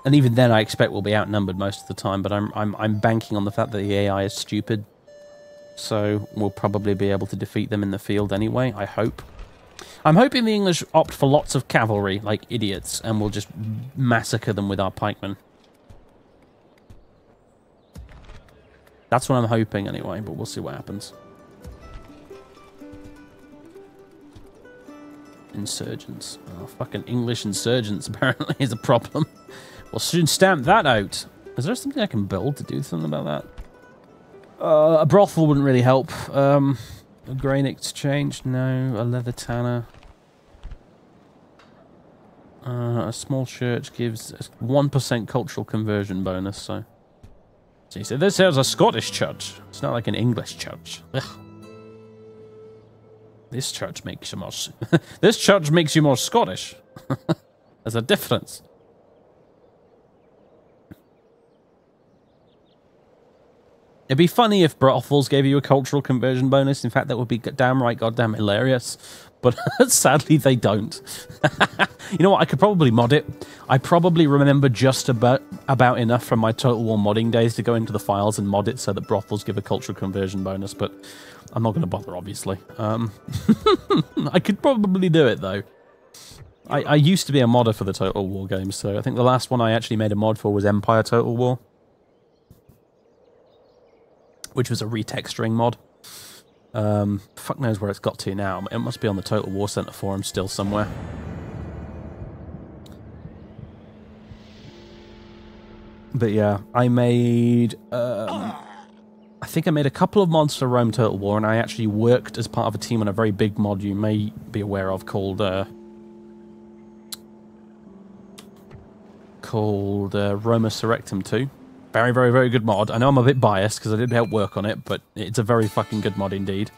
And even then, I expect we'll be outnumbered most of the time, but I'm banking on the fact that the AI is stupid. So we'll probably be able to defeat them in the field anyway, I hope. I'm hoping the English opt for lots of cavalry, like idiots, and we'll just massacre them with our pikemen. That's what I'm hoping anyway, but we'll see what happens. Insurgents. Oh, fucking English insurgents apparently is a problem. We'll soon stamp that out. Is there something I can build to do something about that? A brothel wouldn't really help. A grain exchange? No. A leather tanner? A small church gives a 1% cultural conversion bonus, so... See, so this here's a Scottish church. It's not like an English church. Ugh. This church makes you more... this church makes you more Scottish. There's a difference. It'd be funny if brothels gave you a cultural conversion bonus. In fact, that would be downright goddamn hilarious. But sadly, they don't. You know what? I could probably mod it. I probably remember just about enough from my Total War modding days to go into the files and mod it so that brothels give a cultural conversion bonus. But I'm not going to bother, obviously. I could probably do it, though. I used to be a modder for the Total War games, so I think the last one I actually made a mod for was Empire Total War, which was a retexturing mod. Fuck knows where it's got to now. It must be on the Total War Center forum still somewhere. But yeah, I made... I think I made a couple of mods for Rome Total War, and I actually worked as part of a team on a very big mod you may be aware of called Roma Surrectum 2. Very, very, very good mod. I know I'm a bit biased because I did help work on it, but it's a very fucking good mod indeed.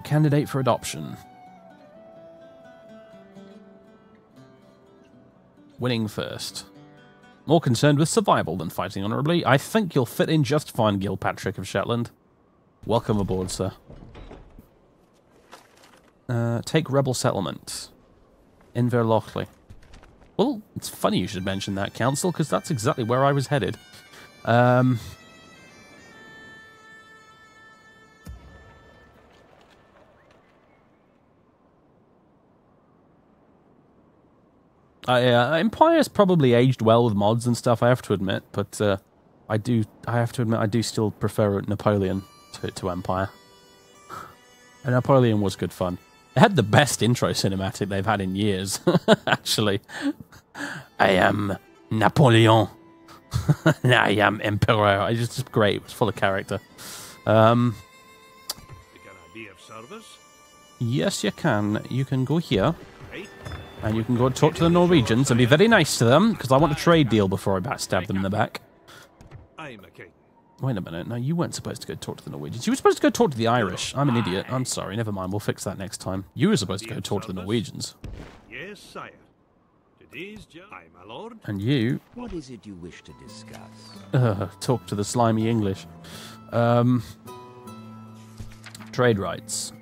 Candidate for adoption. Winning first. More concerned with survival than fighting honourably. I think you'll fit in just fine, Gilpatrick of Shetland. Welcome aboard, sir. Take rebel settlement. Inverlochley. Well, it's funny you should mention that, Council, because that's exactly where I was headed. Empire's probably aged well with mods and stuff, I have to admit, but I have to admit I do still prefer Napoleon to Empire. And Napoleon was good fun. It had the best intro cinematic they've had in years, actually. I am Napoleon. I am Emperor. It's just great. It was full of character. Can I be of service? Yes, you can. You can go here. And you can go talk to the Norwegians and be very nice to them, because I want a trade deal before I backstab them in the back. I'm a king. Wait a minute. No, you weren't supposed to go talk to the Norwegians. You were supposed to go talk to the Irish. I'm an idiot. I'm sorry. Never mind. We'll fix that next time. You were supposed to go talk to the Norwegians. Yes, sire. Today's my lord. And you... What is it you wish to discuss? Talk to the slimy English. Trade rights.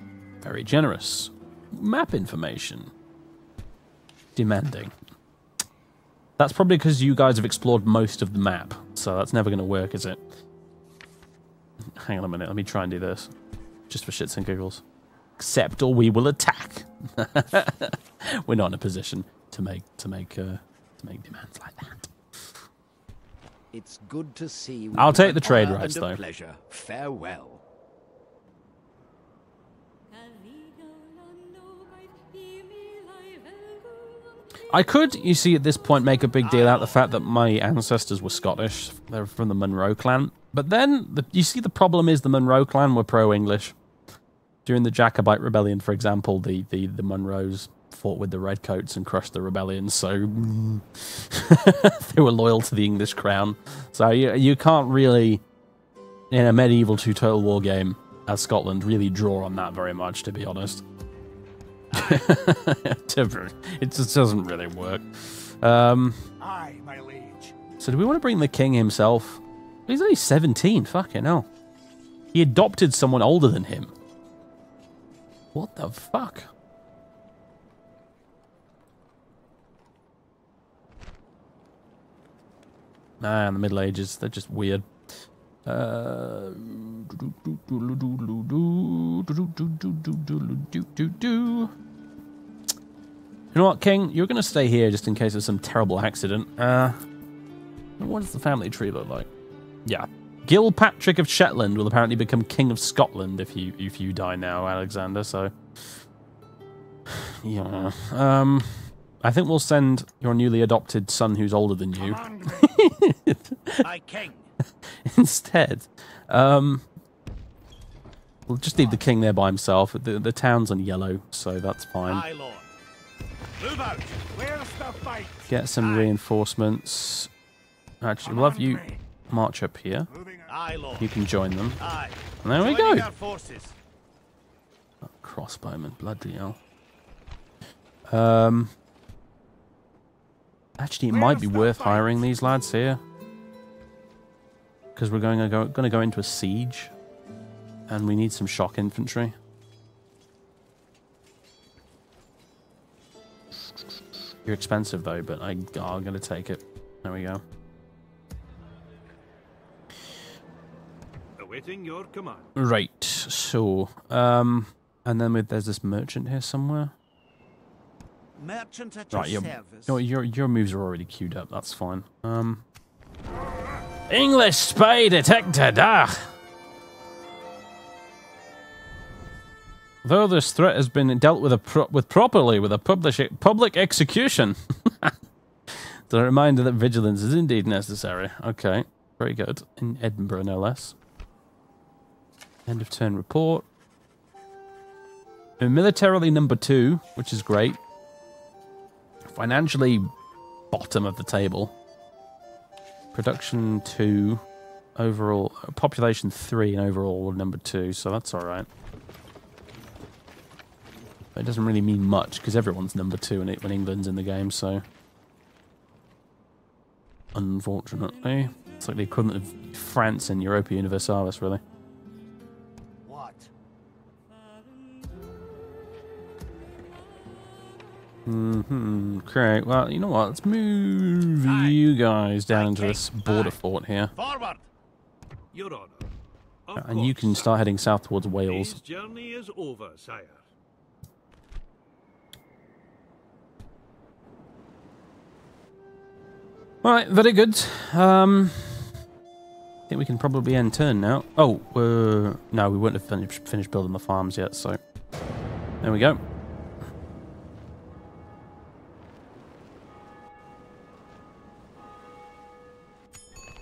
Very generous. Map information. Demanding. That's probably because you guys have explored most of the map, so that's never going to work, is it? Hang on a minute, let me try and do this. Just for shits and giggles. Accept or we will attack. We're not in a position to make demands like that. It's good to see. I'll take the trade rights, though. Pleasure. Farewell. I could, you see, at this point, make a big deal out of the fact that my ancestors were Scottish. They're from the Monroe clan. But then, you see, the problem is the Monroe clan were pro-English. During the Jacobite rebellion, for example, the Monroes fought with the Redcoats and crushed the rebellion, so they were loyal to the English crown. So you can't really, in a medieval 2 Total War game, as Scotland, really draw on that very much, to be honest. It just doesn't really work. Aye, my liege. So do we want to bring the king himself? He's only 17, fucking hell. He adopted someone older than him. What the fuck? Nah, in the Middle Ages, they're just weird. You know what, King? You're going to stay here just in case of some terrible accident. What does the family tree look like? Yeah. Gilpatrick of Shetland will apparently become King of Scotland if you die now, Alexander, so... Yeah. I think we'll send your newly adopted son who's older than you. My king. Instead. We'll just leave the king there by himself. The town's on yellow, so that's fine. My lord. Move out. Where's the fight? Get some reinforcements. Actually, we'll have you march up here. Aye, lord. You can join them. Aye. And there we Joining go. our forces. Oh, crossbowman, bloody hell. Actually, it might be worth hiring these lads here. Because we're going to go into a siege. And we need some shock infantry. You're expensive though, but I'm going to take it. There we go. Awaiting your command. Right, so, and then there's this merchant here somewhere. Merchant at your service. Your moves are already queued up. That's fine. English spy detected. Though this threat has been dealt with properly with a public execution. It's a reminder that vigilance is indeed necessary. Okay, very good. In Edinburgh, no less. End of turn report. We're militarily number 2, which is great. Financially, bottom of the table. Production 2, overall population 3, and overall number 2. So that's all right. It doesn't really mean much because everyone's number 2 when England's in the game. So, unfortunately, it's like the equivalent of France in Europa Universalis, really. What? Okay, well, you know what? Let's move you guys down into this border fort here. Forward! Your Honor. And you can start heading south towards Wales. His journey is over, sire. Alright, very good. I think we can probably end turn now. Oh, no, we wouldn't have finished building the farms yet, so... There we go.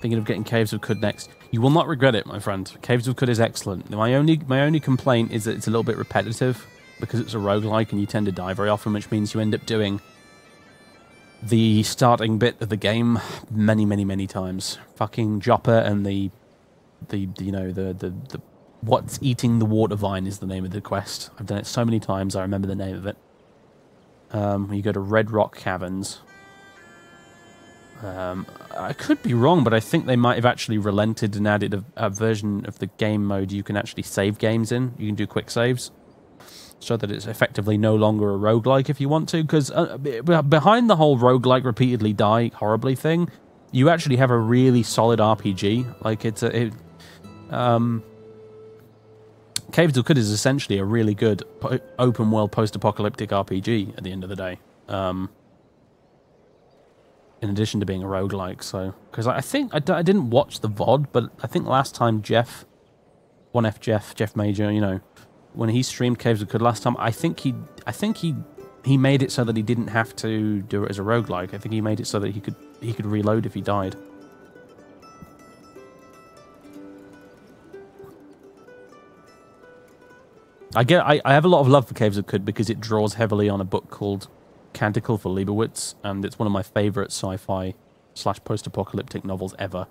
Thinking of getting Caves of Cud next. You will not regret it, my friend. Caves of Cud is excellent. My only complaint is that it's a little bit repetitive, because it's a roguelike and you tend to die very often, which means you end up doing the starting bit of the game many times. Fucking Jopper and the what's eating the water vine is the name of the quest. I've done it so many times I remember the name of it. You go to Red Rock Caverns. I could be wrong, but I think they might have actually relented and added a version of the game mode you can actually save games in. You can do quick saves, so that it's effectively no longer a roguelike if you want to, because behind the whole roguelike repeatedly die horribly thing, you actually have a really solid RPG. Like, Caves of Cud is essentially a really good open-world post-apocalyptic RPG at the end of the day. In addition to being a roguelike, so... Because I think... I didn't watch the VOD, but I think last time Jeff Major, you know, when he streamed Caves of Cud last time, I think he made it so that he didn't have to do it as a roguelike. I think he made it so that he could reload if he died. I have a lot of love for Caves of Cud because it draws heavily on a book called Canticle for Leibowitz, and it's one of my favourite sci-fi / post-apocalyptic novels ever.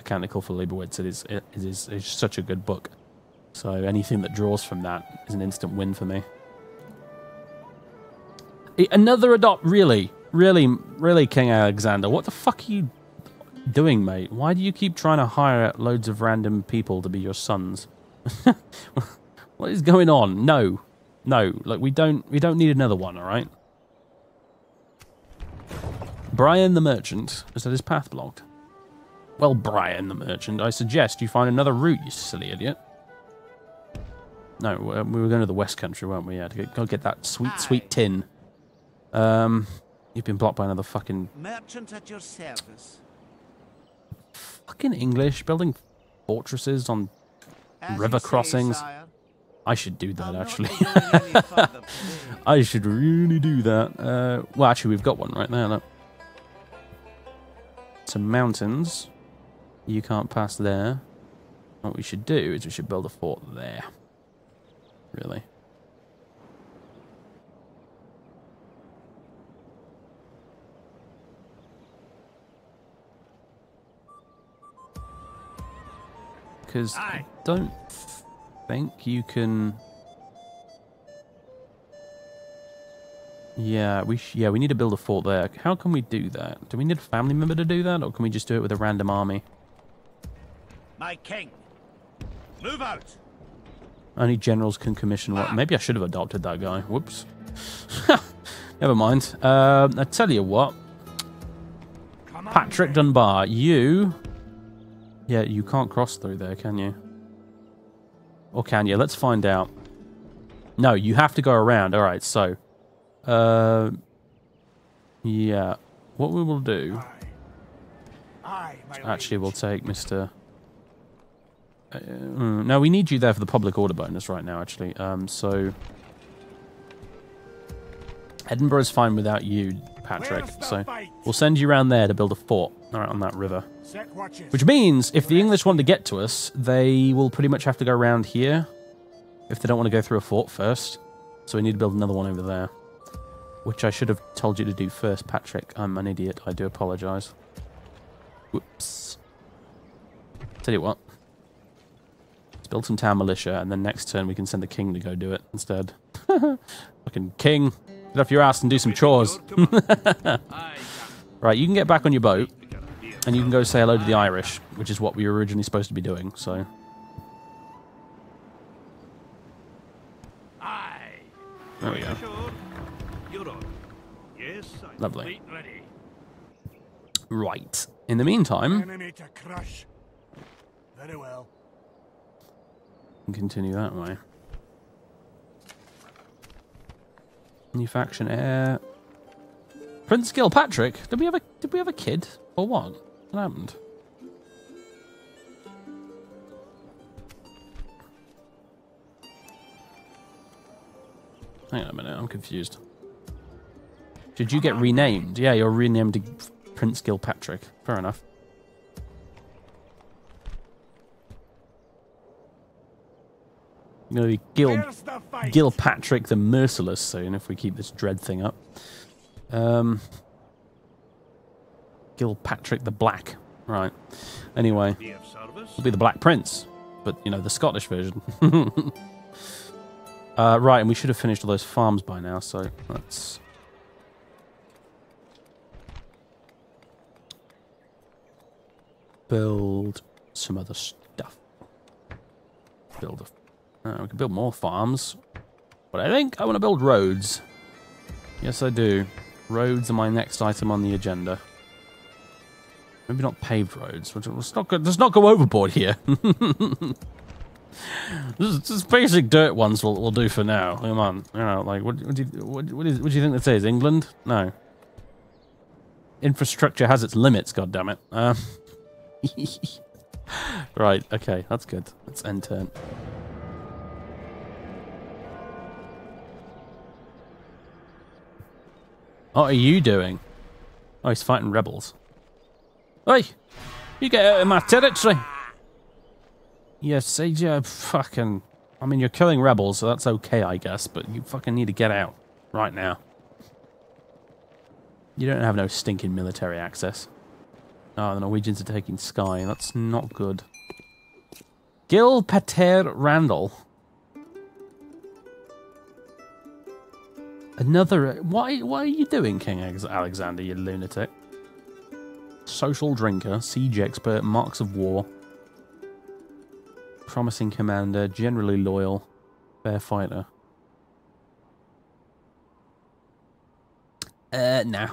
Canticle for Leibowitz. It is such a good book. So anything that draws from that is an instant win for me. Another adopt, really, King Alexander. What the fuck are you doing, mate? Why do you keep trying to hire loads of random people to be your sons? What is going on? No, like we don't need another one, all right? Brian the Merchant has had his path blocked. Well, Brian the Merchant, I suggest you find another route, you silly idiot. No, we were going to the West Country, weren't we? Yeah, to go get that sweet tin. You've been blocked by another fucking... Merchant at your service. Fucking English, building fortresses on river crossings. Sire. I should do that, actually. I should really do that. Well, actually, we've got one right there, look. Some mountains. You can't pass there. What we should do is we should build a fort there. Really. Because I don't think you can... Yeah, we need to build a fort there. How can we do that? Do we need a family member to do that, or can we just do it with a random army? My king, move out. Only generals can commission what? Maybe I should have adopted that guy. Whoops. Never mind. I tell you what. Patrick Dunbar, you... Yeah, you can't cross through there, can you? Or can you? Let's find out. No, you have to go around. All right, so... yeah. What we will do... Actually, we'll take Mr... no, we need you there for the public order bonus right now, actually. So... Edinburgh's fine without you, Patrick. So we'll send you around there to build a fort right on that river. Which means if the English want to get to us, they will pretty much have to go around here if they don't want to go through a fort first. So we need to build another one over there. Which I should have told you to do first, Patrick. I'm an idiot. I do apologise. Whoops. Tell you what. Let's build some town militia, and then next turn we can send the king to go do it instead. Fucking king. Get off your ass and do some chores. Right, you can get back on your boat, and you can go say hello to the Irish, which is what we were originally supposed to be doing, so... There we go. Yes, Lovely. ready. Right. In the meantime, Enemy to crush. Very well. we can continue that way. New faction heir. Prince Gilpatrick. Did we have a kid or what? What happened? Hang on a minute, I'm confused. Did you get renamed? Yeah, you're renamed to Prince Gilpatrick. Fair enough. You're going to be Gilpatrick the Merciless soon if we keep this dread thing up. Gilpatrick the Black. Right. Anyway, it'll be the Black Prince, but, you know, the Scottish version. Right, and we should have finished all those farms by now, so let's... build some other stuff. We can build more farms, but I think I want to build roads. Yes, I do. Roads are my next item on the agenda. Maybe not paved roads. Let's not go overboard here. Just basic dirt ones will do for now. Come on, you know, like what do you think this is? England? No. Infrastructure has its limits. God damn it. Right. Okay, that's good. Let's end turn. What are you doing? Oh, he's fighting rebels. Hey, you get out of my territory. Yes, you fucking... I mean, you're killing rebels, so that's okay, I guess, but you fucking need to get out right now. You don't have no stinking military access. Oh, the Norwegians are taking Skye. That's not good. Gil Pater Randall. Another... What are you doing, King Alexander, you lunatic? Social drinker, siege expert, marks of war. Promising commander, generally loyal, fair fighter. Nah.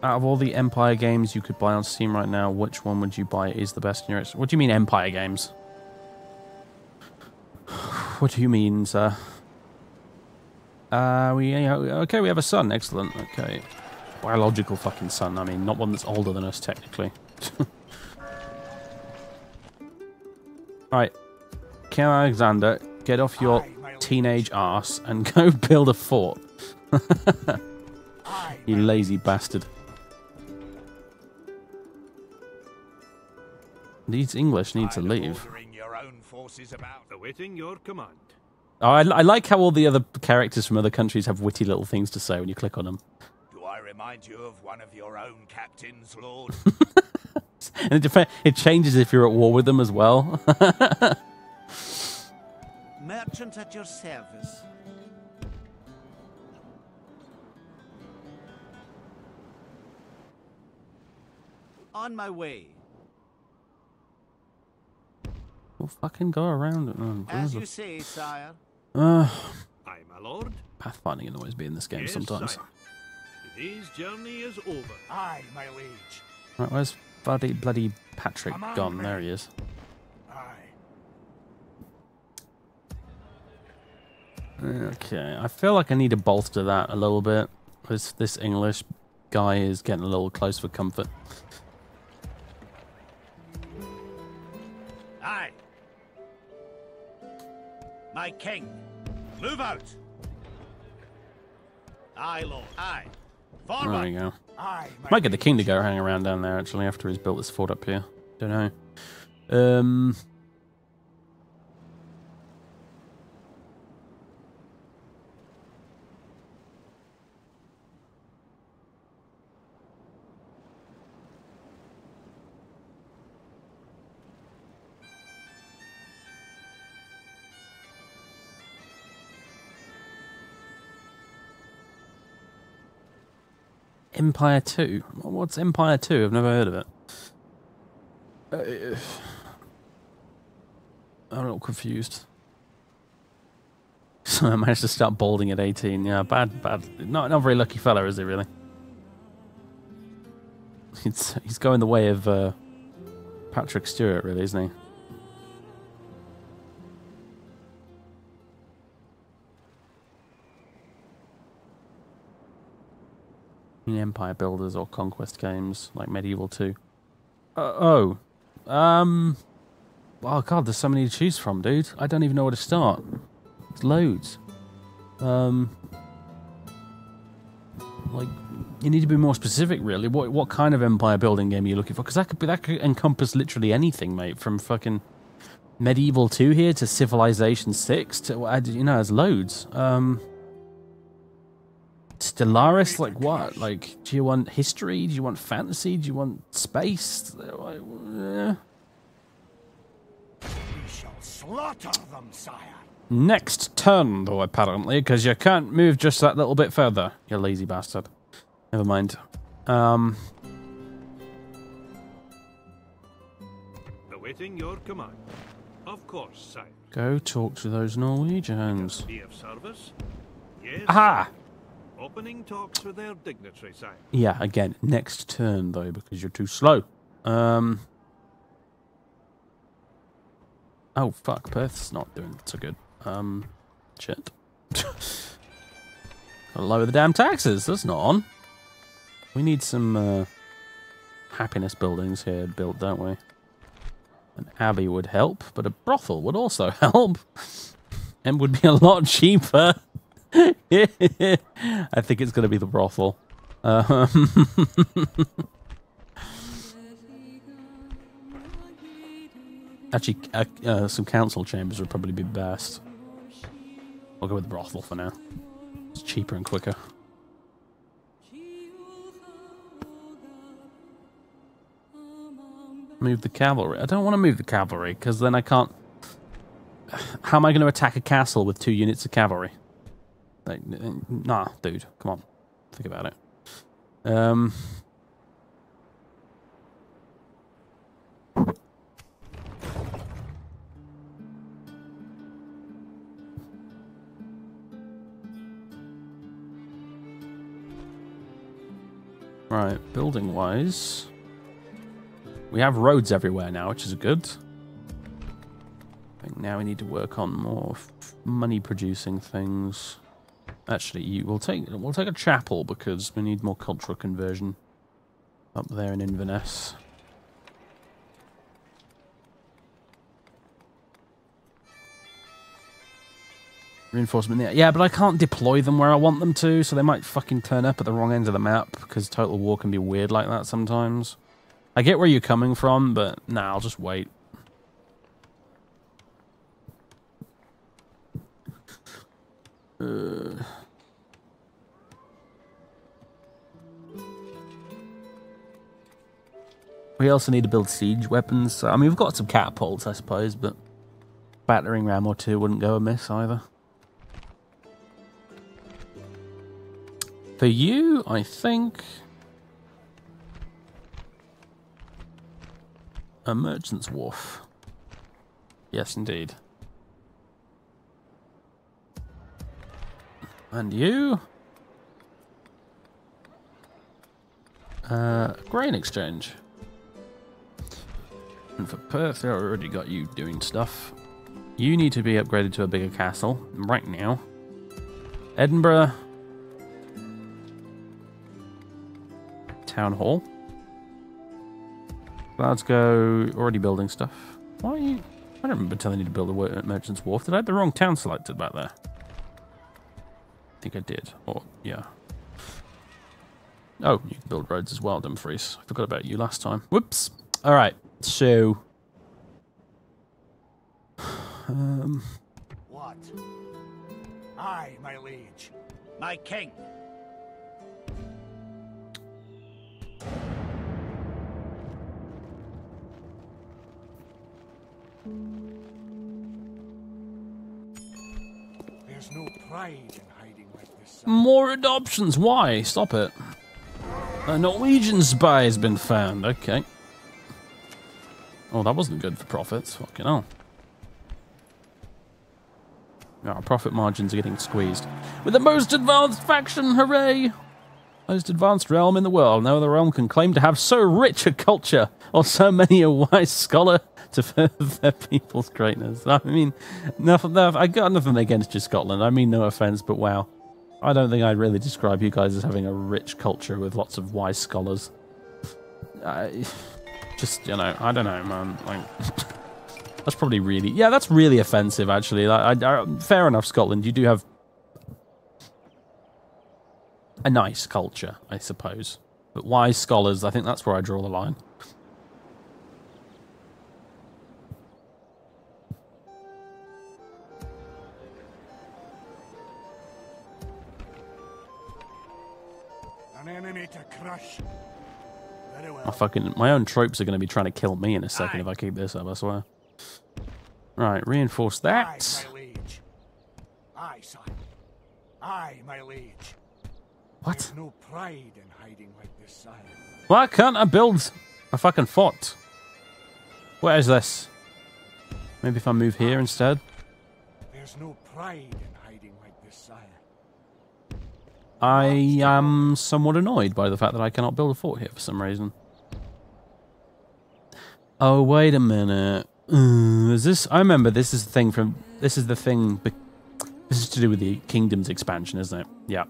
Out of all the Empire games you could buy on Steam right now, which one would you buy is the best in your... What do you mean Empire games? What do you mean, sir? Okay, we have a son. Excellent. Okay. Biological fucking son. I mean, not one that's older than us, technically. Alright. King Alexander, get off your teenage arse and go build a fort. You lazy bastard. Needs English, need to leave. Awaiting your command. Oh, I like how all the other characters from other countries have witty little things to say when you click on them. Do I remind you of one of your own captains, Lord? And it changes if you're at war with them as well. Merchant at your service. On my way. We'll fucking go around it. Oh, as you say, sire. Aye, my lord. Pathfinding annoys me in this game sometimes. Sire. Today's journey is over. Aye, my liege. Right, where's bloody Patrick gone? There he is. Aye. Okay, I feel like I need to bolster that a little bit. This English guy is getting a little close for comfort. Aye. My king. Move out. Aye, Lord. Aye. Forward. There we go. Aye, Might get the king to go hang around down there, actually, after he's built this fort up here. Don't know. Empire 2? What's Empire 2? I've never heard of it. I'm a little confused. So I managed to start balding at 18. Yeah, bad. Not a very lucky fella, is he, really? He's going the way of Patrick Stewart, really, isn't he? In Empire Builders or Conquest games, like Medieval 2. Oh, God, there's so many to choose from, dude. I don't even know where to start. There's loads. Like, you need to be more specific, really. What kind of empire building game are you looking for? Because that could encompass literally anything, mate. From fucking Medieval 2 here to Civilization 6 to, you know, there's loads. Stellaris, like what? Like, do you want history? Do you want fantasy? Do you want space? We shall slaughter them, sire. Next turn, though, apparently, because you can't move just that little bit further. You lazy bastard. Never mind. Awaiting your command. Of course, sire. Go talk to those Norwegians. Be of service? Yes. Aha! Opening talks with their dignitary, sire. Yeah, again, next turn, though, because you're too slow. Oh, fuck, Perth's not doing so good. Shit. Gotta lower the damn taxes, that's not on. We need some, happiness buildings here built, don't we? An abbey would help, but a brothel would also help. And would be a lot cheaper. I think it's going to be the brothel. Actually, some council chambers would probably be best. I'll go with the brothel for now. It's cheaper and quicker. Move the cavalry. I don't want to move the cavalry, because then I can't... How am I going to attack a castle with 2 units of cavalry? Like, nah, dude. Come on. Think about it. Right, building-wise... We have roads everywhere now, which is good. I think now we need to work on more money-producing things. Actually, we'll take a chapel because we need more cultural conversion up there in Inverness. Reinforcement there. Yeah, but I can't deploy them where I want them to, so they might fucking turn up at the wrong end of the map because Total War can be weird like that sometimes. I get where you're coming from, but nah, I'll just wait. We also need to build siege weapons. So, I mean, we've got some catapults, I suppose, but battering ram or 2 wouldn't go amiss either. For you, I think... A merchant's wharf. Yes, indeed. And you? Grain exchange. And for Perth, I already got you doing stuff. You need to be upgraded to a bigger castle right now. Edinburgh. Town hall. Glasgow, already building stuff. Why are you... I don't remember telling you to build a merchant's wharf. Did I have the wrong town selected back there? I think I did. Or, yeah. Oh, you can build roads as well, Dumfries. I forgot about you last time. Whoops. Alright, so... What? Aye, my liege. My king. There's no pride in hiding like this. More adoptions. Why? Stop it. A Norwegian spy has been found. Okay. Oh, that wasn't good for profits. Fucking hell. Yeah, our profit margins are getting squeezed. With the most advanced faction, hooray! Most advanced realm in the world. No other realm can claim to have so rich a culture, or so many a wise scholar to further their people's greatness. I mean, I got nothing against you, Scotland. I mean, no offense, but wow. I don't think I'd really describe you guys as having a rich culture with lots of wise scholars. Just, you know, I don't know, man. Like, that's probably really... Yeah, that's really offensive, actually. Fair enough, Scotland. You do have a nice culture, I suppose. But wise scholars, I think that's where I draw the line. An enemy to crush. Very well. My own tropes are going to be trying to kill me in a second if I keep this up, I swear. Right, reinforce that. Aye, my liege. Aye, son. Aye, my liege. What? There's no pride in hiding like this, sire. Why can't I build a fucking fort? Where is this? Maybe if I move here instead? There's no pride in hiding like this, sire. I am somewhat annoyed by the fact that I cannot build a fort here for some reason. Oh, wait a minute. Is this... I remember this is the thing from... This is the thing... This is to do with the Kingdom's expansion, isn't it? Yeah.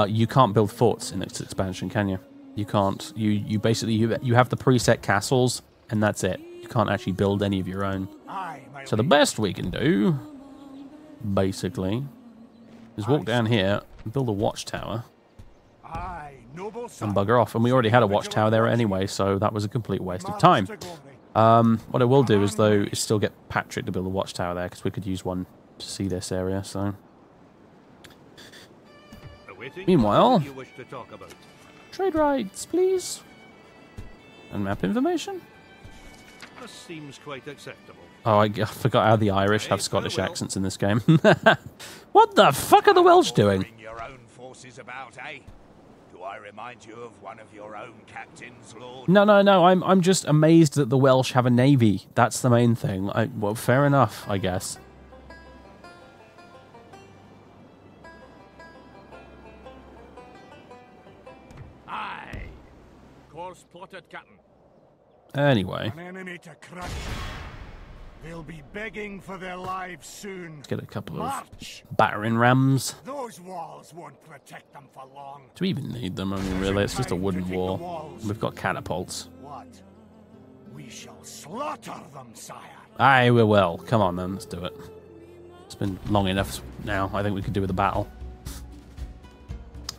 You can't build forts in this expansion, can you? You can't. You basically... You have the preset castles, and that's it. You can't actually build any of your own. So the best we can do, basically, is walk down here and build a watchtower and bugger off. And we already had a watchtower there anyway, so that was a complete waste of time. What I will do is, though, is still get Patrick to build a watchtower there, because we could use one to see this area, so... Meanwhile, trade rights, please. And map information. This seems quite acceptable. Oh, I forgot how the Irish have Scottish accents in this game. What the fuck are the Welsh doing? Bring your own forces about, eh? Do I remind you of one of your own captains, Lord? No. I'm just amazed that the Welsh have a navy. That's the main thing. Well, fair enough, I guess. Aye. Course plotted, Captain. Anyway. An enemy to crush. They'll be begging for their lives soon. Let's get a couple of March. battering rams. Those walls won't protect them for long. Do we even need them? I mean, really, it's just a wooden wall. We've got catapults. What? We shall slaughter them, sire. Aye, we will. Come on, then. Let's do it. It's been long enough now. I think we could do with a battle.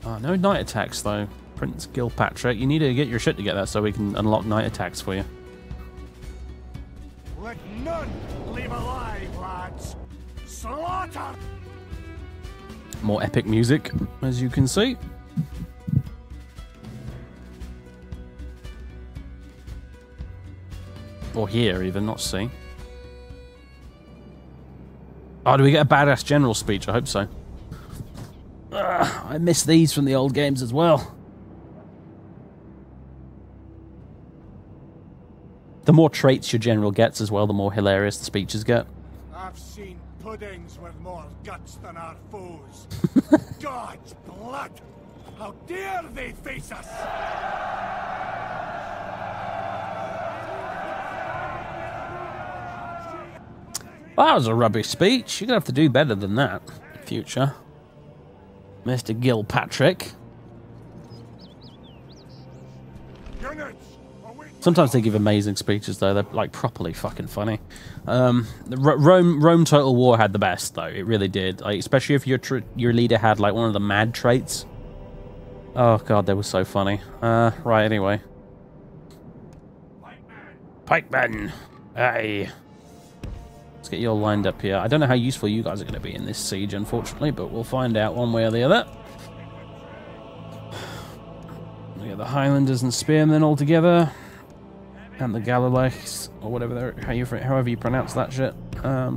No night attacks, though. Prince Gilpatrick, you need to get your shit together so we can unlock night attacks for you. Let none leave alive, lads. Slaughter! More epic music, as you can see. Or hear, even, not see. Oh, do we get a badass general speech? I hope so. I miss these from the old games as well. The more traits your general gets as well, the more hilarious the speeches get. I've seen puddings with more guts than our foes. God's blood! How dare they face us! Well, that was a rubbish speech. You're going to have to do better than that in future. Mr. Gilpatrick. Sometimes they give amazing speeches, though. They're, like, properly fucking funny. Rome Total War had the best, though. It really did. Like, especially if your leader had, like, one of the mad traits. Oh, God, they were so funny. Right, anyway. Pikemen! Hey! Let's get you all lined up here. I don't know how useful you guys are going to be in this siege, unfortunately, but we'll find out one way or the other. We got the Highlanders and Spearmen all together. And the Galileans, or whatever, however you pronounce that shit. Have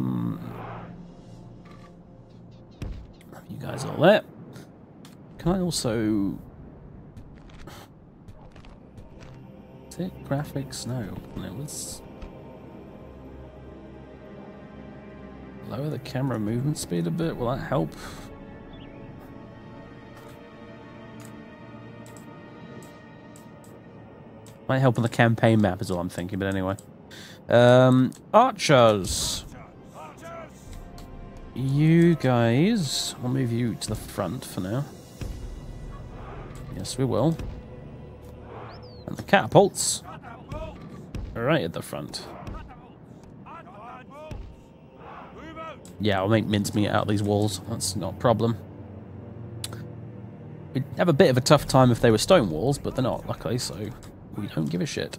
you guys all there? Can I also... Is it graphics? No. Let's Lower the camera movement speed a bit. Will that help? Might help on the campaign map is all I'm thinking, but anyway. Archers. You guys, I'll move you to the front for now. Yes, we will. And the catapults are right at the front. Yeah, I'll make mincemeat out of these walls. That's not a problem. We'd have a bit of a tough time if they were stone walls, but they're not, luckily, so we don't give a shit.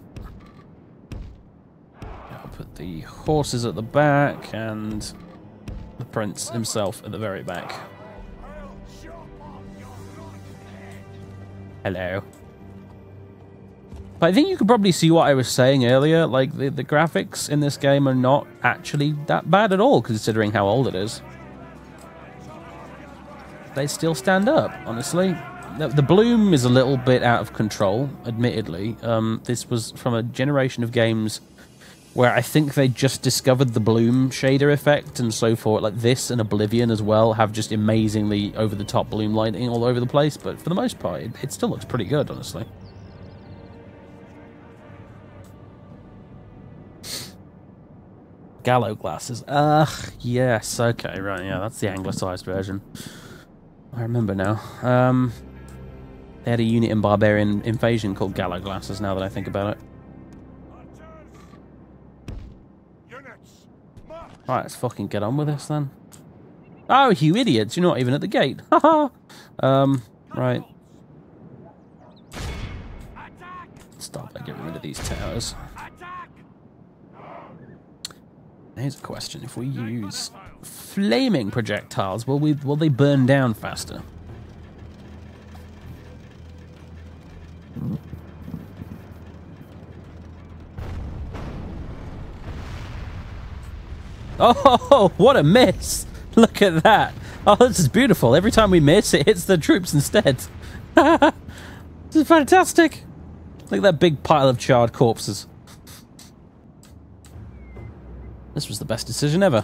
I'll put the horses at the back and the prince himself at the very back. Hello. But I think you could probably see what I was saying earlier. Like, the graphics in this game are not actually that bad at all, considering how old it is. They still stand up, honestly. The bloom is a little bit out of control, admittedly. This was from a generation of games where I think they just discovered the bloom shader effect and so forth. Like this and Oblivion as well have just amazingly over-the-top bloom lighting all over the place. But for the most part, it still looks pretty good, honestly. Gallo glasses. Ugh, yes, okay, right, yeah, that's the anglicized version. I remember now. They had a unit in Barbarian Invasion called Gallo glasses, now that I think about it. Alright, let's fucking get on with this then. Oh, you idiots, you're not even at the gate. Haha! Right. Start by getting rid of these towers. Here's a question: if we use flaming projectiles, will they burn down faster? Oh, what a miss! Look at that! Oh, this is beautiful. Every time we miss, it hits the troops instead. This is fantastic! Look at that big pile of charred corpses. This was the best decision ever.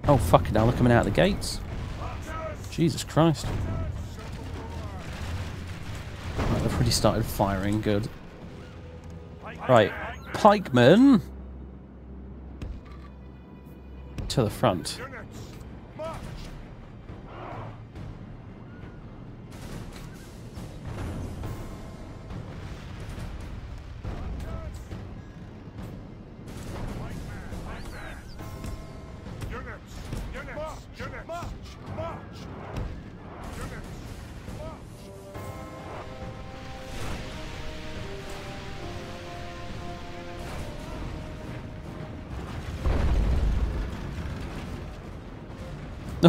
Oh, fucking hell, they're coming out of the gates. Jesus Christ. Right, they've already started firing, good. Right, pikemen to the front.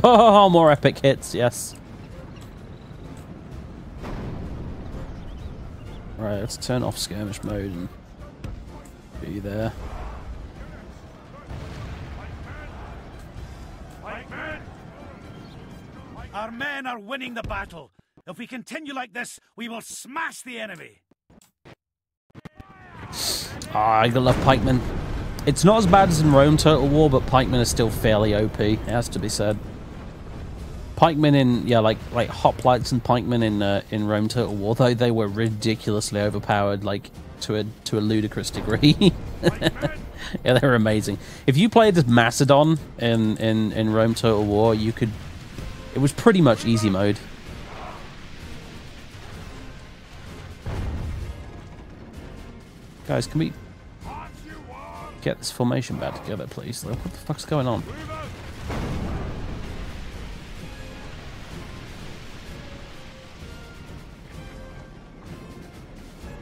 Oh, more epic hits, yes. Right, let's turn off skirmish mode and be there. Our men are winning the battle. If we continue like this, we will smash the enemy. Ah, I love pikemen. It's not as bad as in Rome Total War, but pikemen are still fairly OP. It has to be said. Pikemen in, yeah, like hoplites and pikemen in Rome Total War, though they were ridiculously overpowered, like to a ludicrous degree. Yeah, they were amazing. If you played as Macedon in Rome Total War, you could. It was pretty much easy mode. Guys, can we get this formation back together, please? What the fuck's going on?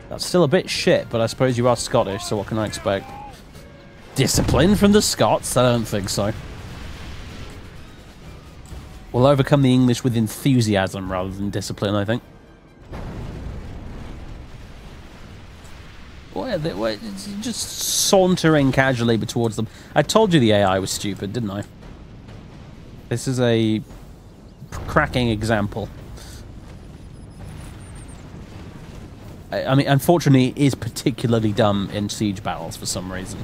That's still a bit shit, but I suppose you are Scottish, so what can I expect? Discipline from the Scots? I don't think so. We'll overcome the English with enthusiasm rather than discipline, I think. We're just sauntering casually towards them. I told you the AI was stupid, didn't I? This is a cracking example. I mean, unfortunately, it is particularly dumb in siege battles for some reason.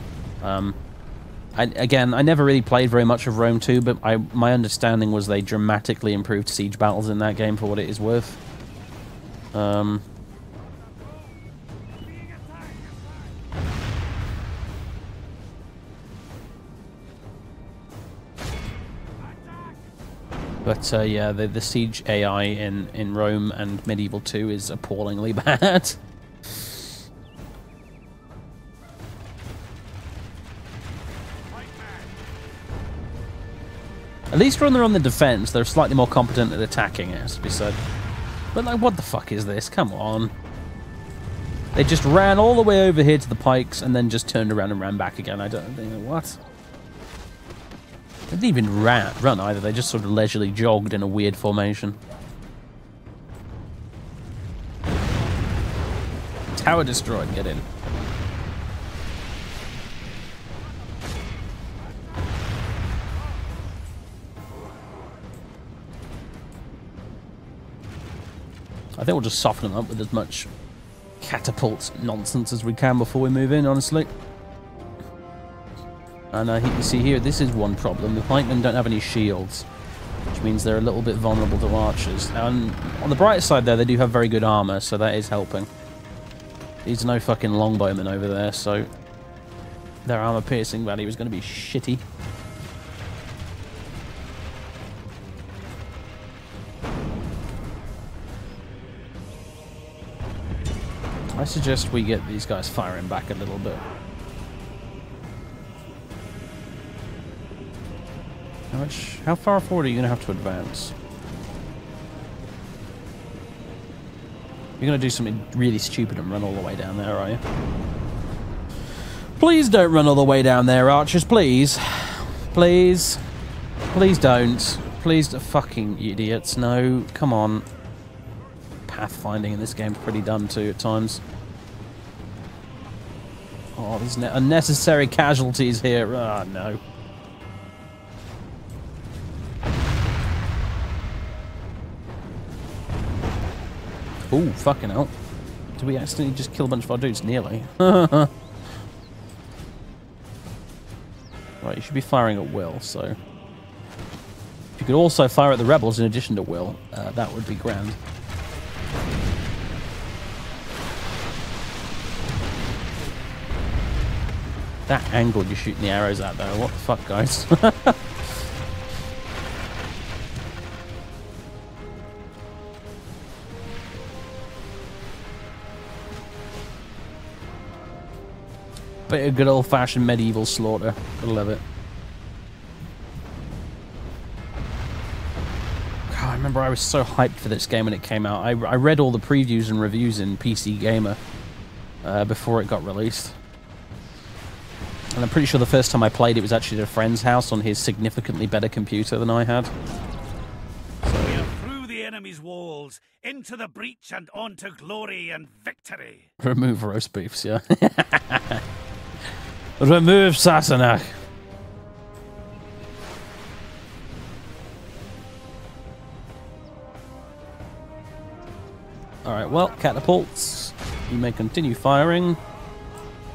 Again, I never really played very much of Rome 2, but my understanding was they dramatically improved siege battles in that game for what it is worth. But yeah, the siege AI in Rome and Medieval 2 is appallingly bad. At least when they're on the defense, they're slightly more competent at attacking, it has to be said. But like, what the fuck is this? Come on. They just ran all the way over here to the pikes and then just turned around and ran back again. I don't know what. They didn't even run either. They just sort of leisurely jogged in a weird formation. Tower destroyed. Get in. I think we'll just soften them up with as much catapult nonsense as we can before we move in, honestly. And you can see here, this is one problem. The pikemen don't have any shields, which means they're a little bit vulnerable to archers. And on the bright side there, they do have very good armor, so that is helping. These are no fucking longbowmen over there, so their armor piercing value is going to be shitty. I suggest we get these guys firing back a little bit. How far forward are you going to have to advance? You're going to do something really stupid and run all the way down there, are you? Please don't run all the way down there, archers, please. Please. Please don't. Please, fucking idiots. No, come on. Pathfinding in this game's pretty dumb too at times. Oh, there's unnecessary casualties here. Ah, no. Ooh, fucking hell. Did we accidentally just kill a bunch of our dudes? Nearly. Right, you should be firing at will, so... If you could also fire at the rebels in addition to will, that would be grand. That angle you're shooting the arrows at, though. What the fuck, guys? Bit of good old-fashioned medieval slaughter. I love it. God, I remember I was so hyped for this game when it came out. I read all the previews and reviews in PC Gamer before it got released. And I'm pretty sure the first time I played it was actually at a friend's house on his significantly better computer than I had. We are through the enemy's walls, into the breach and on to glory and victory. Remove roast beefs, yeah. Remove Sassenach. Alright, well, catapults. You may continue firing.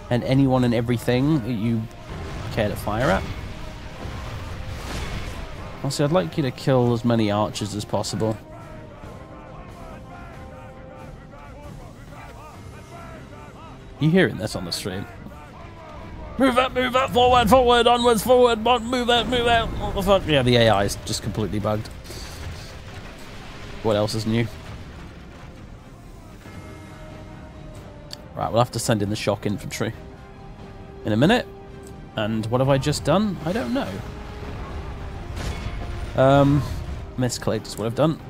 And anyone and everything that you care to fire at. Also, I'd like you to kill as many archers as possible. You hearing this on the stream? Move up, forward, forward, onwards, forward, move out, what the fuck? Yeah, the AI is just completely bugged. What else is new? Right, we'll have to send in the shock infantry in a minute. And what have I just done? I don't know. Misclicked is what I've done.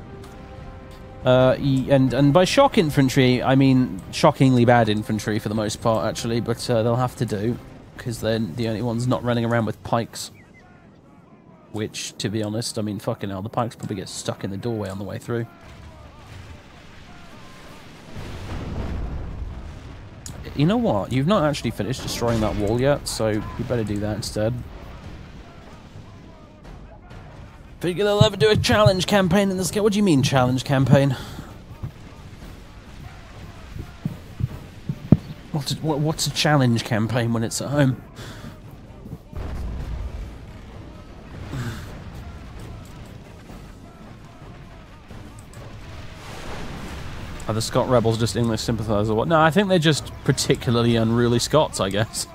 And by shock infantry, I mean shockingly bad infantry for the most part, actually, but they'll have to do, because they're the only ones not running around with pikes. Which, to be honest, I mean, fucking hell, the pikes probably get stuck in the doorway on the way through. You know what? You've not actually finished destroying that wall yet, so you better do that instead. Figure they'll ever do a challenge campaign in this game. What do you mean, challenge campaign? What's a challenge campaign when it's at home? Are the Scot rebels just English sympathisers or what? No, I think they're just particularly unruly Scots, I guess.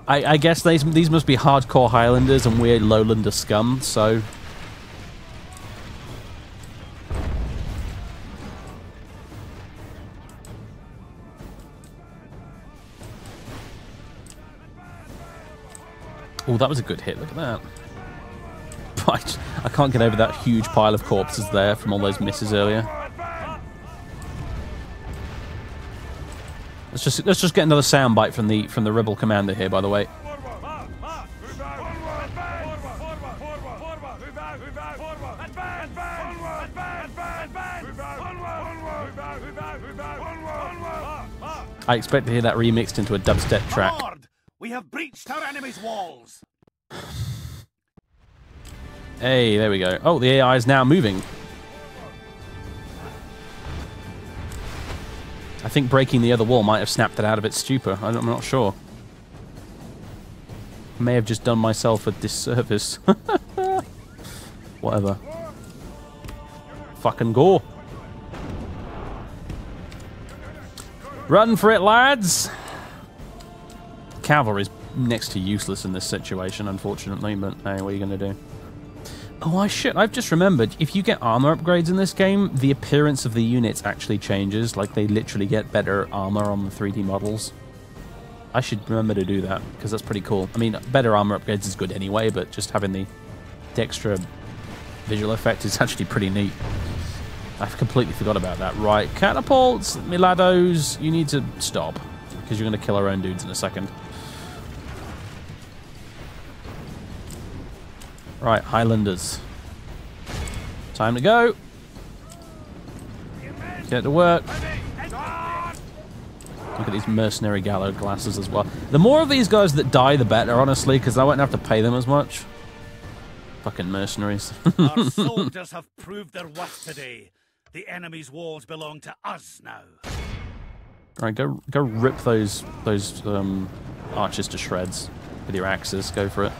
I guess these must be hardcore Highlanders and we're Lowlander scum, so... Oh, that was a good hit, look at that. Right, I can't get over that huge pile of corpses there from all those misses earlier. Let's just get another soundbite from the rebel commander here, by the way. I expect to hear that remixed into a dubstep track. Lord, we have breached our enemy's walls. Hey, there we go. Oh, the AI is now moving. I think breaking the other wall might have snapped it out of its stupor. I'm not sure. May have just done myself a disservice. Whatever. Fucking go. Run for it, lads! Cavalry's next to useless in this situation, unfortunately, but hey, what are you going to do? Oh, shit, I've just remembered, if you get armor upgrades in this game, the appearance of the units actually changes. Like, they literally get better armor on the 3D models. I should remember to do that, because that's pretty cool. I mean, better armor upgrades is good anyway, but just having the extra visual effect is actually pretty neat. I've completely forgot about that. Right, catapults, milados, you need to stop, because you're going to kill our own dudes in a second. Right, Highlanders. Time to go. Get to work. Look at these mercenary gallows glasses as well. The more of these guys that die, the better, honestly, because I won't have to pay them as much. Fucking mercenaries. Our soldiers have proved their worth today. The enemy's walls belong to us now. Right, go rip those archers to shreds with your axes. Go for it.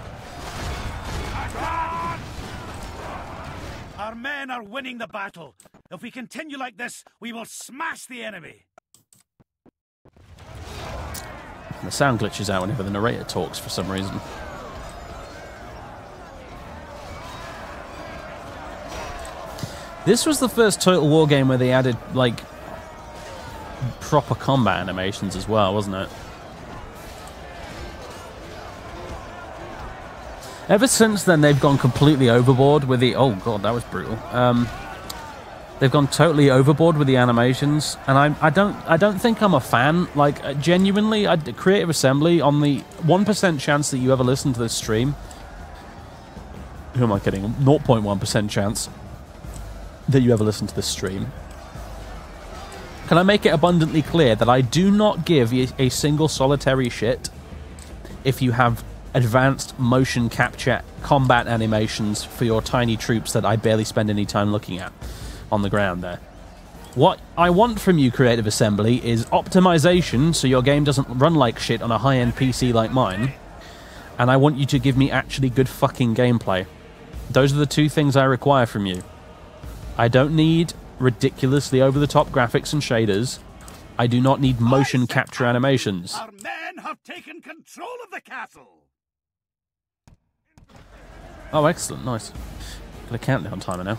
Our men are winning the battle. If we continue like this, we will smash the enemy. The sound glitches out whenever the narrator talks for some reason. This was the first Total War game where they added, like, proper combat animations as well, wasn't it? Ever since then, they've gone completely overboard with the... Oh, God, that was brutal. They've gone totally overboard with the animations, and I don't think I'm a fan. Like, genuinely, Creative Assembly, on the 1% chance that you ever listen to this stream... Who am I kidding? 0.1% chance that you ever listen to this stream. Can I make it abundantly clear that I do not give a single solitary shit if you have advanced motion capture combat animations for your tiny troops that I barely spend any time looking at on the ground there. What I want from you, Creative Assembly, is optimization so your game doesn't run like shit on a high-end PC like mine, and I want you to give me actually good fucking gameplay. Those are the two things I require from you. I don't need ridiculously over-the-top graphics and shaders. I do not need motion capture animations. Our men have taken control of the castle. Oh, excellent, nice. Got a countdown timer now.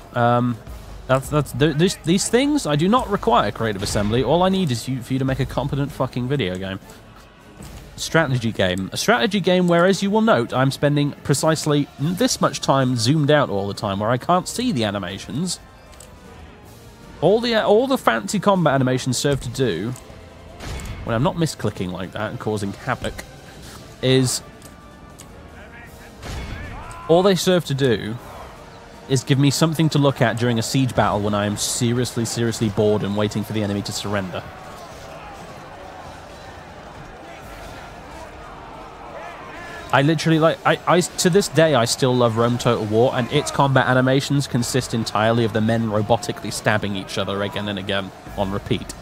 These things I do not require, Creative Assembly. All I need is for you to make a competent fucking video game. Strategy game. A strategy game where, as you will note, I'm spending precisely this much time zoomed out all the time, where I can't see the animations. All the fancy combat animations serve to do, when I'm not misclicking like that and causing havoc, is... All they serve to do is give me something to look at during a siege battle when I am seriously, seriously bored and waiting for the enemy to surrender. I literally, like, I to this day, I still love Rome Total War, and its combat animations consist entirely of the men robotically stabbing each other again and again on repeat.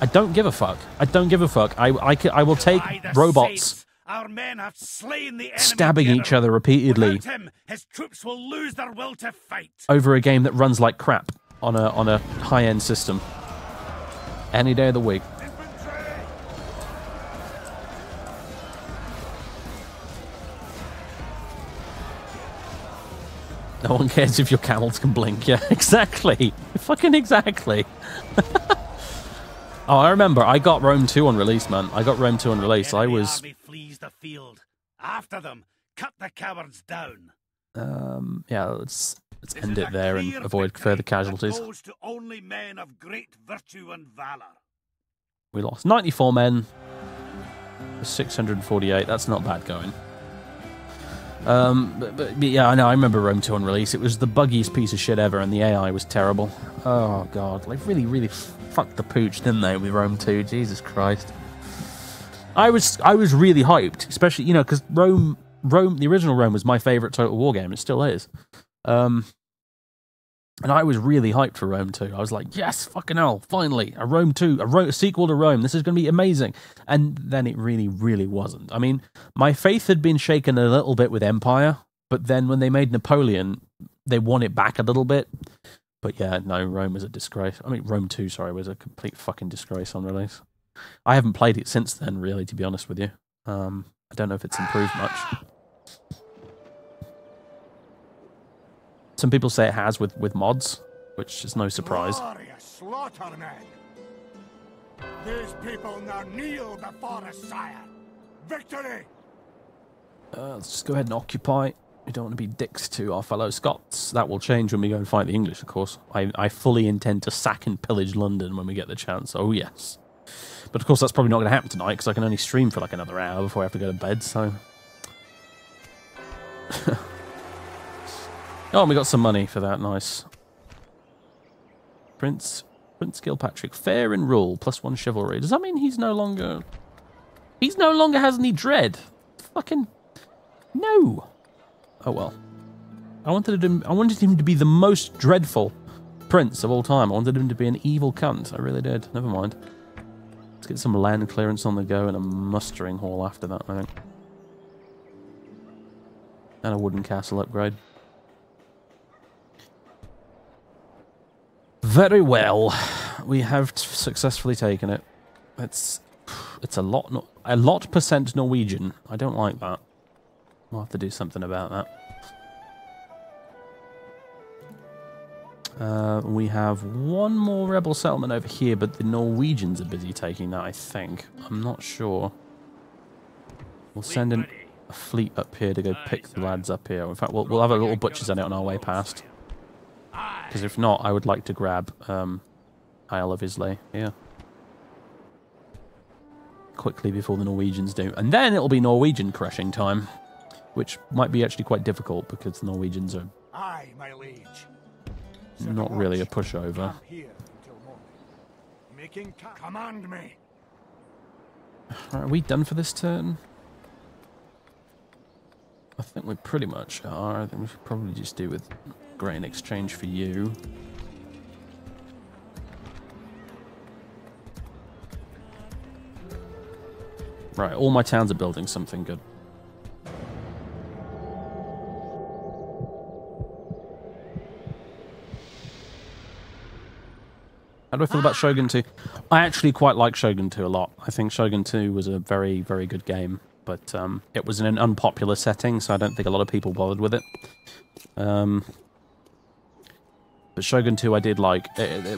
I don't give a fuck. I don't give a fuck. I will take robots... Our men have slain the enemy stabbing each other repeatedly. Without him, his troops will lose their will to fight. Over a game that runs like crap on a high-end system. Any day of the week. No one cares if your camels can blink. Yeah, exactly. Fucking exactly. Oh, I remember. I got Rome 2 on release, man. I got Rome 2 on release. I was... flees the field. After them. Cut the cowards down. Yeah, let's end it there and avoid further casualties. Goes to only men of great virtue and valor. We lost 94 men. 648. That's not bad going. But yeah, I know. I remember Rome 2 on release. It was the buggiest piece of shit ever, and the AI was terrible. Oh god, like really fucked the pooch, didn't they, with Rome 2? Jesus Christ. I was really hyped, especially because Rome, the original Rome was my favorite Total War game. It still is. And I was really hyped for Rome 2. I was like, yes, fucking hell, finally, a Rome 2, a sequel to Rome. This is going to be amazing. And then it really, really wasn't. I mean, my faith had been shaken a little bit with Empire, but then when they made Napoleon, they won it back a little bit. But yeah, no, Rome was a disgrace. I mean, Rome 2, sorry, was a complete fucking disgrace on release. I haven't played it since then, really, to be honest with you. I don't know if it's improved much. Some people say it has with mods, which is no surprise. Glorious slaughter, men. These people now kneel before us, sire. Victory! Let's just go ahead and occupy. We don't want to be dicks to our fellow Scots. That will change when we go and fight the English, of course. I fully intend to sack and pillage London when we get the chance. Oh, yes. But, of course, that's probably not going to happen tonight, because I can only stream for like another hour before I have to go to bed, so... Oh, we got some money for that. Nice. Prince Gilpatrick. Fair in rule. +1 chivalry. Does that mean he's no longer... He's no longer has any dread? Fucking... No. Oh, well. I wanted him to be the most dreadful prince of all time. I wanted him to be an evil cunt. I really did. Never mind. Let's get some land clearance on the go and a mustering hall after that, I think. And a wooden castle upgrade. Very well, we have successfully taken it. It's a lot percent Norwegian. I don't like that. We'll have to do something about that. We have one more rebel settlement over here, but the Norwegians are busy taking that, I think. I'm not sure. We'll send in a fleet up here to go pick the lads up here. In fact, we'll have a little butcher's in it on our way past. Because if not, I would like to grab Isle of Islay here. Quickly before the Norwegians do. And then it'll be Norwegian crushing time. Which might be actually quite difficult because the Norwegians are my liege. not really a pushover. Command me. Right, are we done for this turn? I think we pretty much are. I think we should probably just do with grain exchange for you. Right, all my towns are building something good. How do I feel about Shogun 2? I actually quite like Shogun 2 a lot. I think Shogun 2 was a very, very good game. But it was in an unpopular setting, so I don't think a lot of people bothered with it. But Shogun 2 I did like.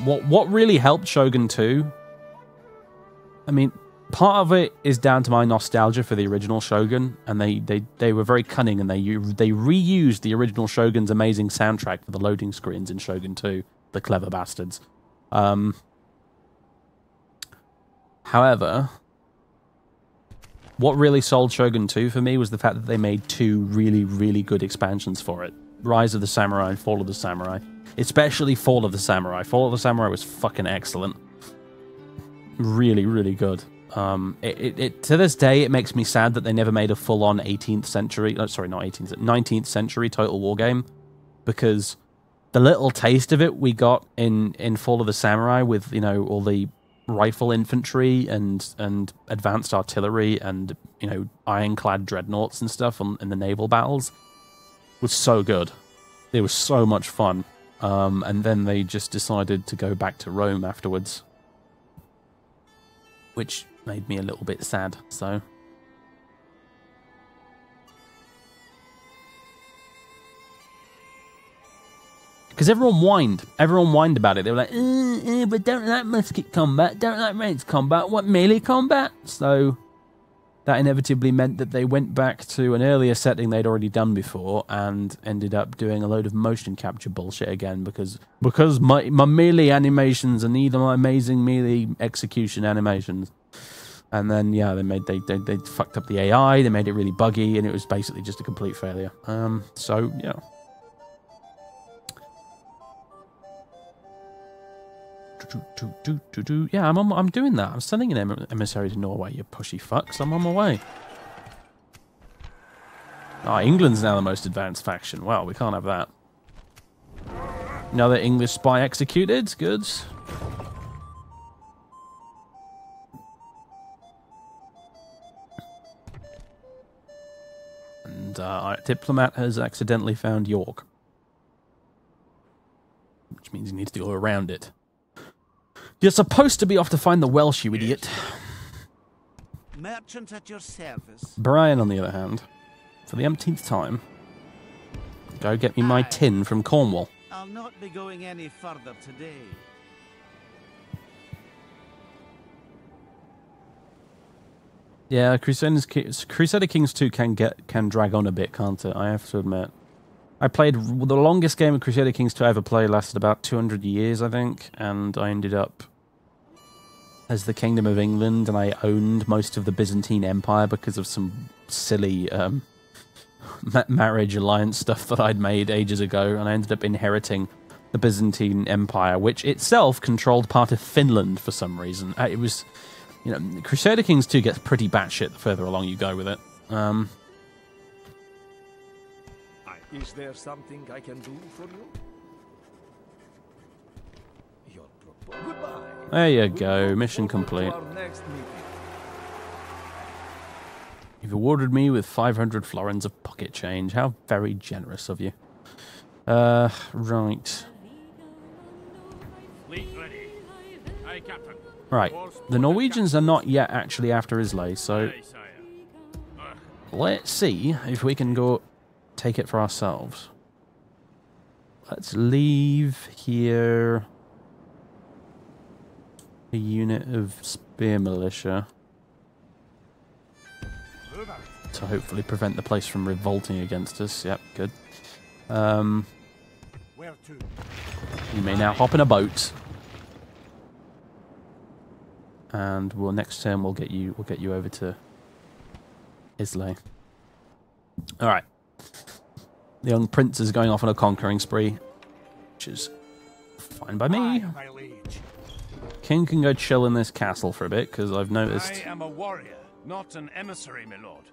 What really helped Shogun 2... I mean, part of it is down to my nostalgia for the original Shogun, and they were very cunning, and they reused the original Shogun's amazing soundtrack for the loading screens in Shogun 2. The clever bastards. However... what really sold Shogun 2 for me was the fact that they made two really, really good expansions for it. Rise of the Samurai and Fall of the Samurai. Especially Fall of the Samurai. Fall of the Samurai was fucking excellent. Really, really good. To this day, it makes me sad that they never made a full-on 18th century... Oh, sorry, not 18th, 19th century Total War game. Because the little taste of it we got in Fall of the Samurai with, you know, all the rifle infantry and advanced artillery and, you know, ironclad dreadnoughts and stuff in the naval battles was so good. It was so much fun. And then they just decided to go back to Rome afterwards, which made me a little bit sad. So, because everyone whined about it. They were like, but don't like musket combat, don't like ranged combat, what melee combat? So that inevitably meant that they went back to an earlier setting they'd already done before and ended up doing a load of motion capture bullshit again because my melee animations are neither my amazing melee execution animations. And then yeah, they fucked up the AI, they made it really buggy, and it was basically just a complete failure. So yeah. Yeah, I'm doing that. I'm sending an emissary to Norway, you pushy fucks. I'm on my way. Ah, England's now the most advanced faction. Wow, we can't have that. Another English spy executed. Good. And our diplomat has accidentally found York. Which means he needs to go around it. You're supposed to be off to find the Welsh, you idiot. Merchant at your service. Brian, on the other hand, for the umpteenth time, go get me my tin from Cornwall. I'll not be going any further today. Yeah, Crusader Kings 2 can drag on a bit, can't it? I have to admit. I played the longest game of Crusader Kings 2 I ever played lasted about 200 years, I think, and I ended up as the Kingdom of England, and I owned most of the Byzantine Empire because of some silly marriage alliance stuff that I'd made ages ago, and I ended up inheriting the Byzantine Empire, which itself controlled part of Finland for some reason. It was, you know, Crusader Kings 2 gets pretty batshit the further along you go with it. Is there something I can do for you? Goodbye. There you go, mission complete. You've awarded me with 500 florins of pocket change. How very generous of you. Right. Right. The Norwegians are not yet actually after Islay, so let's see if we can go take it for ourselves. Let's leave here a unit of spear militia to hopefully prevent the place from revolting against us. Yep, good. You may now hop in a boat, and next turn we'll get you over to Islay. All right. The young prince is going off on a conquering spree, which is fine by me. King can go chill in this castle for a bit, because I've noticed... I am a warrior, not an emissary, my lord.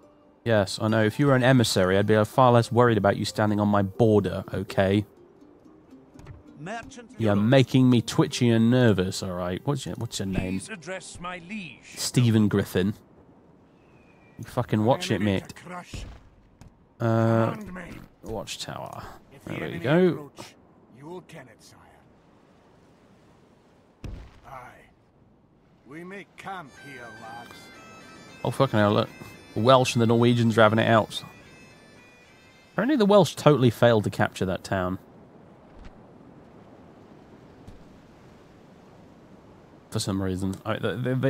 Yes, I know. If you were an emissary, I'd be far less worried about you standing on my border, okay? You're making me twitchy and nervous, alright? What's your name? Please address my liege. Stephen Griffin. You fucking watch it, mate. Watchtower. There we go. You will ken it, sire. Aye. We make camp here, lads. Oh, fucking hell, look. The Welsh and the Norwegians are having it out. Apparently the Welsh totally failed to capture that town. For some reason. I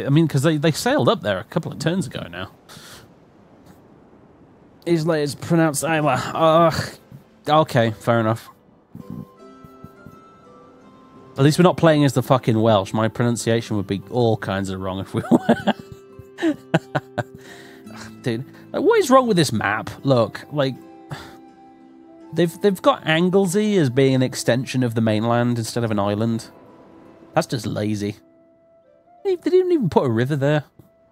mean, because they sailed up there a couple of turns ago now. Islay is pronounced Isla. Okay, fair enough. At least we're not playing as the fucking Welsh. My pronunciation would be all kinds of wrong if we were. Dude, like, what is wrong with this map? Look, like, they've got Anglesey as being an extension of the mainland instead of an island. That's just lazy. They didn't even put a river there.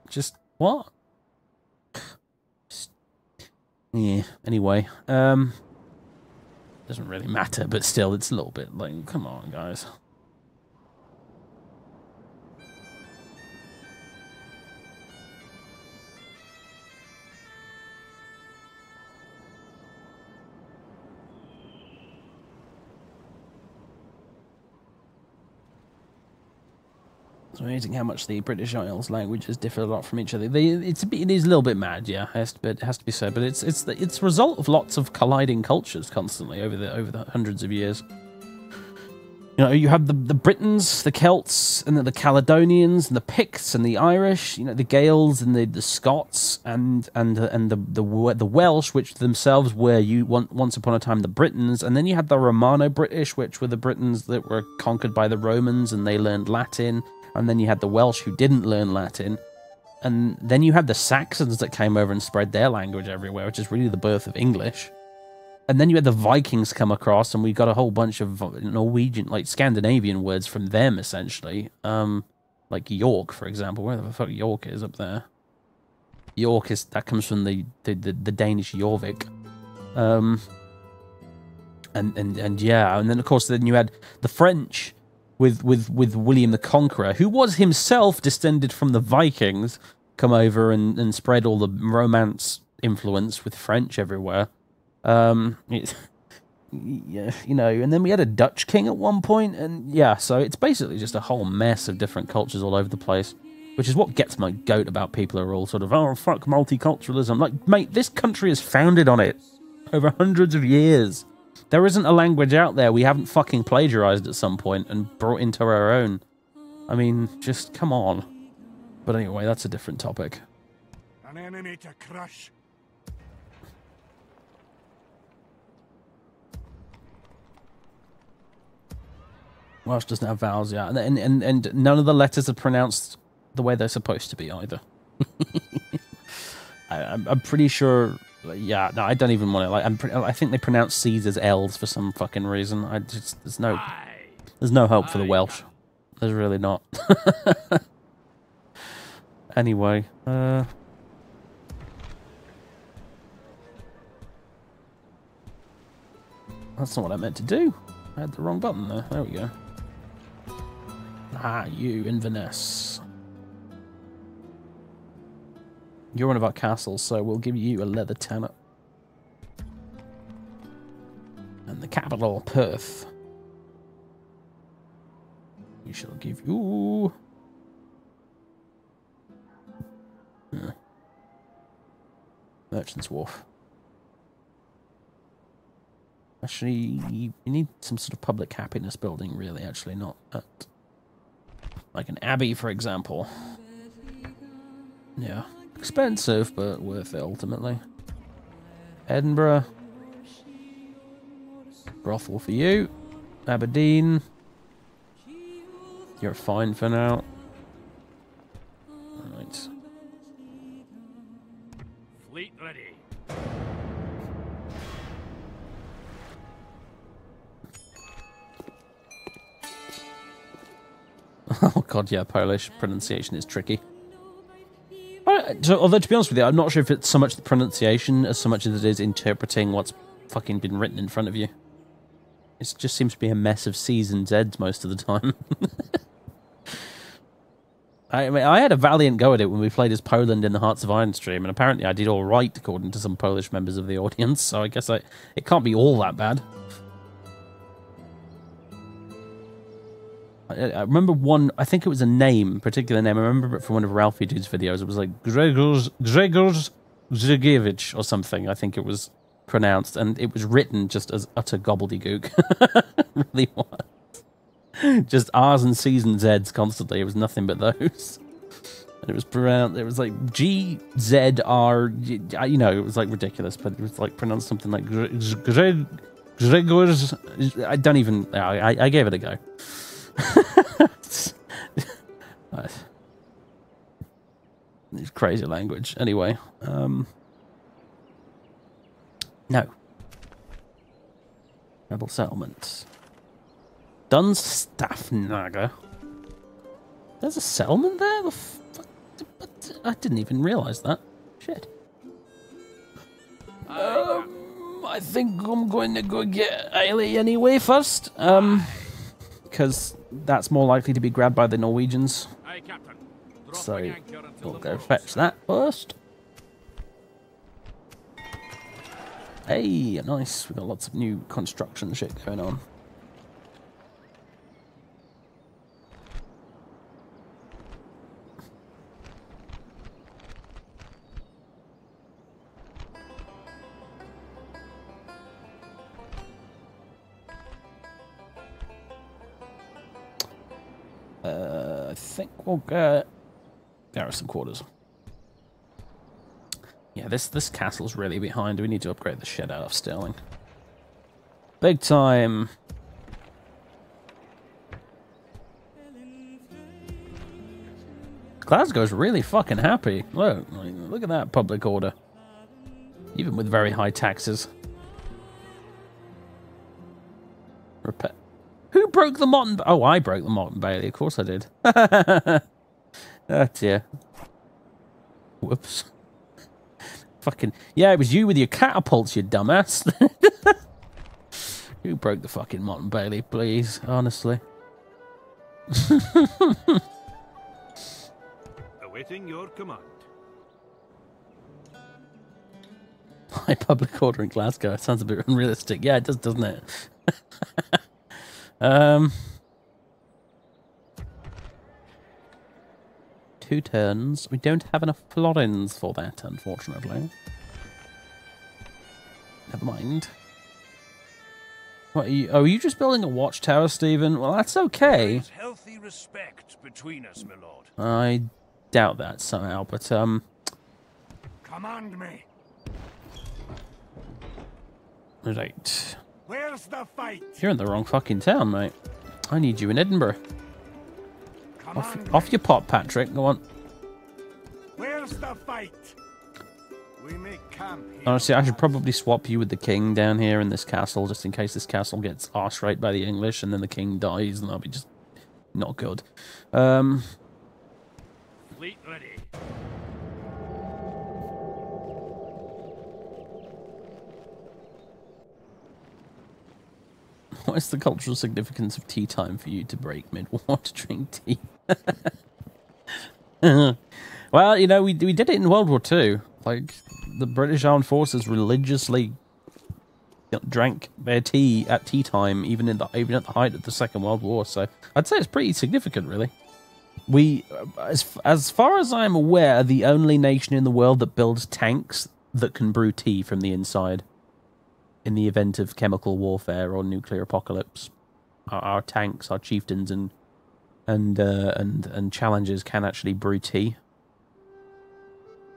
Just what? Yeah. Anyway, doesn't really matter, but still, it's a little bit like, come on, guys. amazing how much the British Isles languages differ a lot from each other. It is a little bit mad, yeah. It has to be said, but it's a result of lots of colliding cultures constantly over the hundreds of years. You know, you have the Britons, the Celts, and the Caledonians, and the Picts, and the Irish. You know, the Gaels and the Scots, and the Welsh, which themselves were once upon a time the Britons, and then you had the Romano-British, which were the Britons that were conquered by the Romans, and they learned Latin. And then you had the Welsh who didn't learn Latin, and then you had the Saxons that came over and spread their language everywhere, which is really the birth of English. And then you had the Vikings come across, and we got a whole bunch of Norwegian, like Scandinavian words from them, essentially. Like York, for example. Where the fuck York is up there? York that comes from the Danish Jorvik. And yeah, and then of course then you had the French with William the Conqueror, who was himself descended from the Vikings, come over and spread all the Romance influence with French everywhere. Yeah, you know, and then we had a Dutch king at one point, and yeah, so it's basically just a whole mess of different cultures all over the place, which is what gets my goat about people who are all sort of, oh, fuck multiculturalism. Like, mate, this country is founded on it over hundreds of years. There isn't a language out there we haven't fucking plagiarized at some point and brought into our own. I mean, just come on. But anyway, that's a different topic. An enemy to crush. Welsh doesn't have vowels, yeah. And none of the letters are pronounced the way they're supposed to be, either. I'm pretty sure... Yeah, no, I don't even want to... Like, I think they pronounce C's as L's for some fucking reason. There's no hope for the Welsh. There's really not. Anyway, that's not what I meant to do. I had the wrong button there. There we go. Ah, you, Inverness. You're one of our castles, so we'll give you a leather tanner. And the capital, Perth. We shall give you... Merchant's Wharf. Actually, you need some sort of public happiness building, really, actually, not at... Like an abbey, for example. Yeah. Expensive, but worth it, ultimately. Edinburgh. Brothel for you. Aberdeen. You're fine for now. Alright. Fleet ready. Oh god, yeah, Polish pronunciation is tricky. Although, to be honest with you, I'm not sure if it's so much the pronunciation as so much as it is interpreting what's fucking been written in front of you. It just seems to be a mess of C's and Z's most of the time. I mean, I had a valiant go at it when we played as Poland in the Hearts of Iron stream, and apparently I did all right according to some Polish members of the audience, so I guess it can't be all that bad. I remember one, I think it was a name, particular name. I remember it from one of Ralphie Dude's videos. It was like Grzegorz Grzegiewicz or something, I think it was pronounced. And it was written just as utter gobbledygook. It really was. Just R's and C's and Z's constantly. It was nothing but those. And it was pronounced, it was like G-Z-R, you know, it was like ridiculous, but it was like pronounced something like Grzegorz. I don't even, I gave it a go. It's crazy language. Anyway, no. Rebel settlements. Dunstaffnagger. There's a settlement there? The fuck? I didn't even realise that. Shit. I think I'm going to go get Ailey anyway first. Because that's more likely to be grabbed by the Norwegians. Aye, Captain. So we'll go fetch that first. Hey, nice. We've got lots of new construction shit going on. I think we'll get garrison quarters. Yeah, this castle's really behind. We need to upgrade the shit out of Stirling. Big time. Glasgow's really fucking happy. Look at that public order. Even with very high taxes. Repair. Who broke the Motte and... Oh, I broke the Motte and Bailey. Of course I did. Oh, dear. Whoops. Fucking... Yeah, it was you with your catapults, you dumbass. Who broke the fucking Motte and Bailey, please? Honestly. Awaiting your command. High public order in Glasgow. It sounds a bit unrealistic. Yeah, it does, doesn't it? 2 turns. We don't have enough florins for that, unfortunately. Never mind. What are you, oh, are you just building a watchtower, Stephen? Well, that's okay. There's healthy respect between us, my lord. I doubt that somehow, but Command me. Right. Where's the fight? You're in the wrong fucking town, mate. I need you in Edinburgh. Command Off your pot, Patrick. Go on. Where's the fight? We make camp here. Honestly, I should probably swap you with the king down here in this castle, just in case this castle gets arse raped by the English, and then the king dies, and that'll be just not good. Fleet ready. What is the cultural significance of tea time for you to break mid-war to drink tea? Well, you know, we did it in World War II. Like, the British Armed Forces religiously drank their tea at tea time, even at the height of the Second World War. So I'd say it's pretty significant, really. We, as far as I'm aware, the only nation in the world that builds tanks that can brew tea from the inside. In the event of chemical warfare or nuclear apocalypse, our tanks, our chieftains, and challengers can actually brew tea.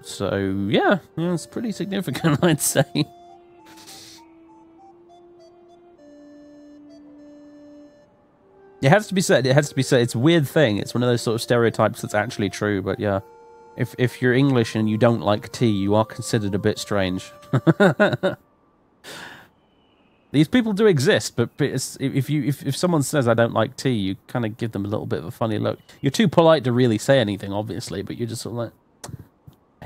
So yeah, it's pretty significant, I'd say. It has to be said. It has to be said. It's a weird thing. It's one of those sort of stereotypes that's actually true. But yeah, if you're English and you don't like tea, you are considered a bit strange. These people do exist, but if someone says I don't like tea, you kind of give them a little bit of a funny look. You're too polite to really say anything, obviously, but you're just sort of like,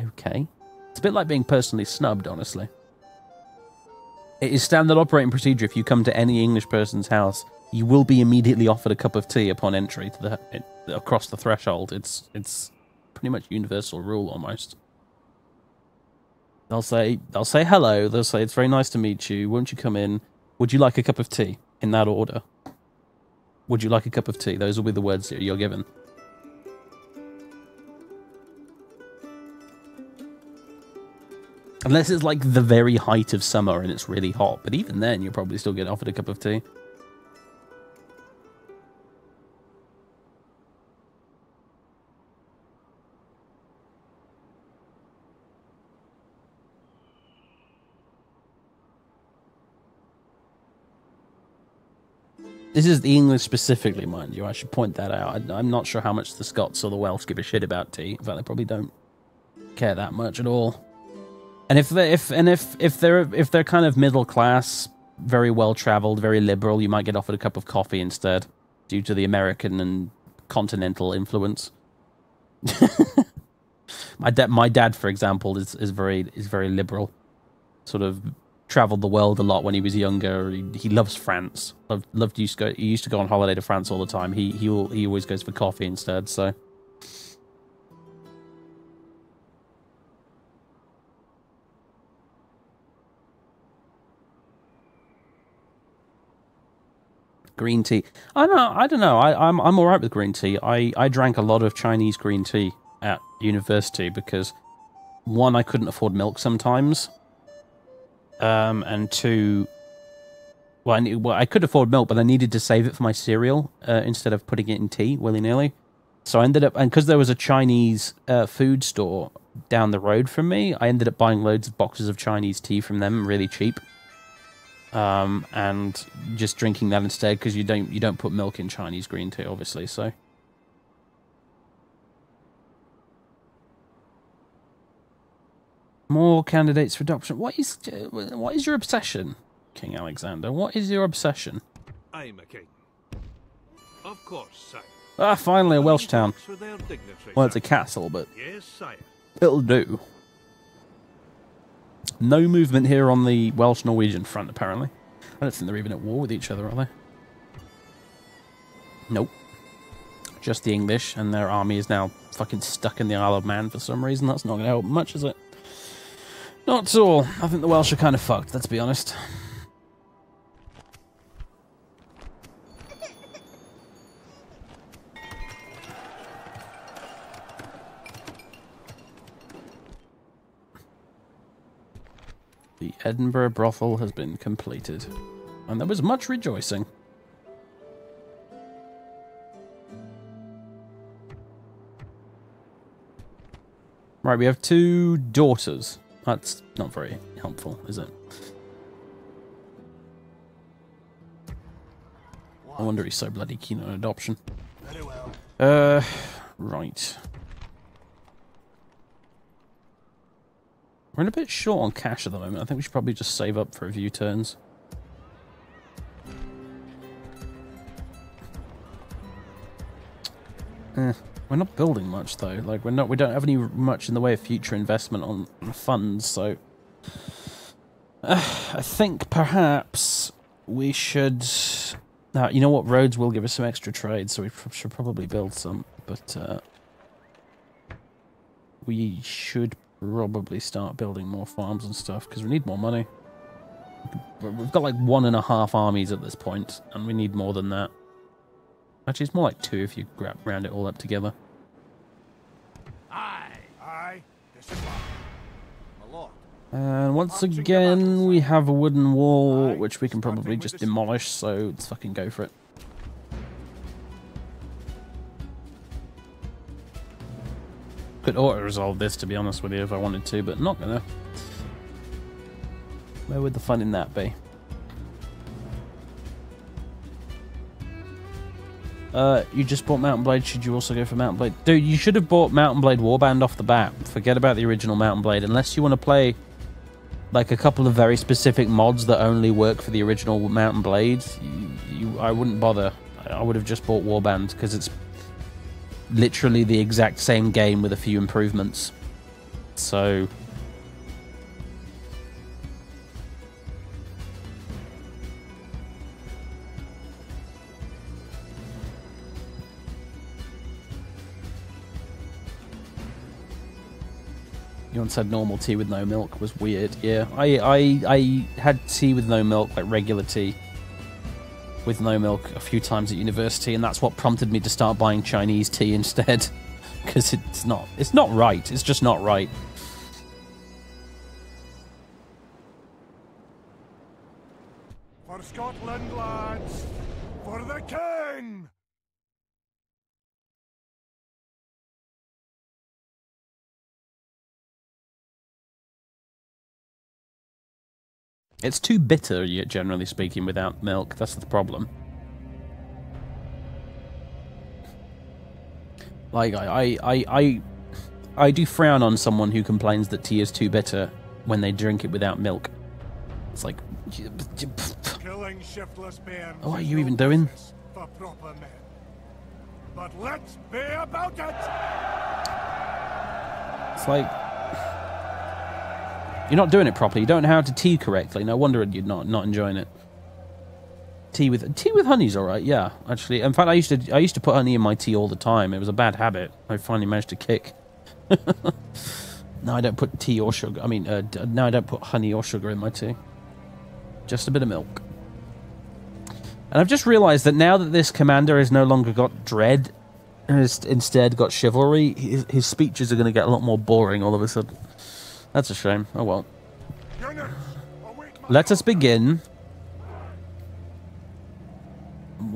okay. It's a bit like being personally snubbed, honestly. It is standard operating procedure. If you come to any English person's house, you will be immediately offered a cup of tea upon entry to across the threshold. It's pretty much universal rule almost. They'll say hello. They'll say it's very nice to meet you. Won't you come in? Would you like a cup of tea? In that order. Would you like a cup of tea? Those will be the words that you're given. Unless it's like the very height of summer and it's really hot. But even then, you'll probably still get offered a cup of tea. This is the English specifically, mind you. I should point that out. I'm not sure how much the Scots or the Welsh give a shit about tea. In fact, they probably don't care that much at all. And if they're kind of middle class, very well traveled, very liberal, you might get offered a cup of coffee instead, due to the American and continental influence. My dad, for example, is very liberal. Sort of traveled the world a lot when he was younger. He loves France. He used to go on holiday to France all the time. He always goes for coffee instead. So green tea. I don't know. I'm all right with green tea. I drank a lot of Chinese green tea at university because, one, I couldn't afford milk sometimes. And two, well, I could afford milk, but I needed to save it for my cereal instead of putting it in tea willy-nilly. So I ended up, and because there was a Chinese food store down the road from me, I ended up buying loads of boxes of Chinese tea from them, really cheap. And just drinking that instead, because you don't put milk in Chinese green tea, obviously. So more candidates for adoption. What is your obsession, King Alexander? What is your obsession? I'm a king. Of course, sire. Ah, finally a Welsh town. For their dignitary, Well, it's a sire. castle, but Yes, sire. it'll do. No movement here on the Welsh-Norwegian front, apparently. I don't think they're even at war with each other, are they? Nope. Just the English, and their army is now fucking stuck in the Isle of Man for some reason. That's not going to help much, is it? Not at all. I think the Welsh are kind of fucked, let's be honest. The Edinburgh brothel has been completed, and there was much rejoicing. Right, we have 2 daughters. That's not very helpful, is it? I wonder he's so bloody keen on adoption. Very well. Right. We're a bit short on cash at the moment. I think we should probably just save up for a few turns. We're not building much though. Like we don't have any much in the way of future investment on funds. So I think perhaps we should. You know what? Roads will give us some extra trade, so we should probably build some. But we should probably start building more farms and stuff because we need more money. We've got like 1.5 armies at this point, and we need more than that. Actually, it's more like 2 if you round it all up together. Aye. This is my lord. And once again, we have a wooden wall, which we can probably just demolish, so let's fucking go for it. Could auto-resolve this, to be honest with you, if I wanted to, but not gonna. Where would the fun in that be? You just bought Mountain Blade. Should you also go for Mountain Blade? Dude, you should have bought Mountain Blade Warband off the bat. Forget about the original Mountain Blade. Unless you want to play like a couple of very specific mods that only work for the original Mountain Blades, I wouldn't bother. I would have just bought Warband because it's literally the exact same game with a few improvements. So you once had normal tea with no milk was weird. Yeah, I had tea with no milk, like regular tea with no milk, a few times at university, and that's what prompted me to start buying Chinese tea instead, because it's not right. It's just not right. For Scotland, lads! For the king! It's too bitter, generally speaking, without milk. That's the problem. Like, I do frown on someone who complains that tea is too bitter when they drink it without milk. It's like... Killing shiftless men. Oh, what are you even doing? For proper men. But let's be about it! It's like... You're not doing it properly. You don't know how to tea correctly. No wonder you're not enjoying it. Tea with honey's all right. Yeah, actually. In fact, I used to put honey in my tea all the time. It was a bad habit. I finally managed to kick. No, I don't put tea or sugar. I mean, no, I don't put honey or sugar in my tea. Just a bit of milk. And I've just realised that now that this commander has no longer got dread, and has instead got chivalry, his speeches are going to get a lot more boring all of a sudden. That's a shame. Oh well. Let us begin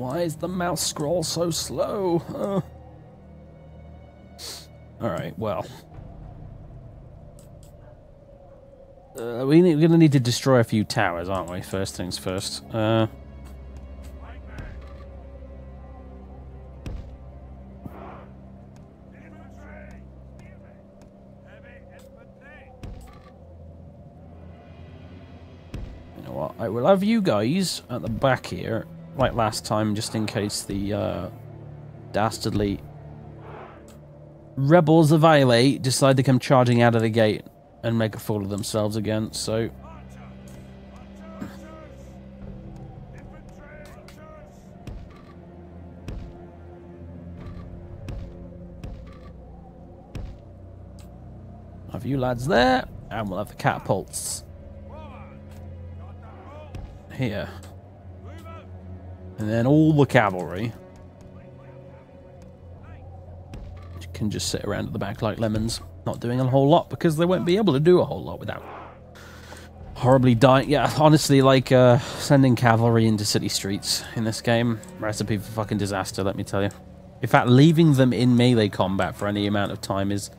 Why is the mouse scroll so slow? Alright, well. We're going to need to destroy a few towers, aren't we? First things first. I will have you guys at the back here, like last time, just in case the dastardly rebels of Islay decide to come charging out of the gate and make a fool of themselves again, so... Have you lads there, and we'll have the catapults here. And then all the cavalry can just sit around at the back like lemons, not doing a whole lot, because they won't be able to do a whole lot without horribly dying. Yeah, honestly, like, sending cavalry into city streets in this game, recipe for fucking disaster, let me tell you. In fact, leaving them in melee combat for any amount of time is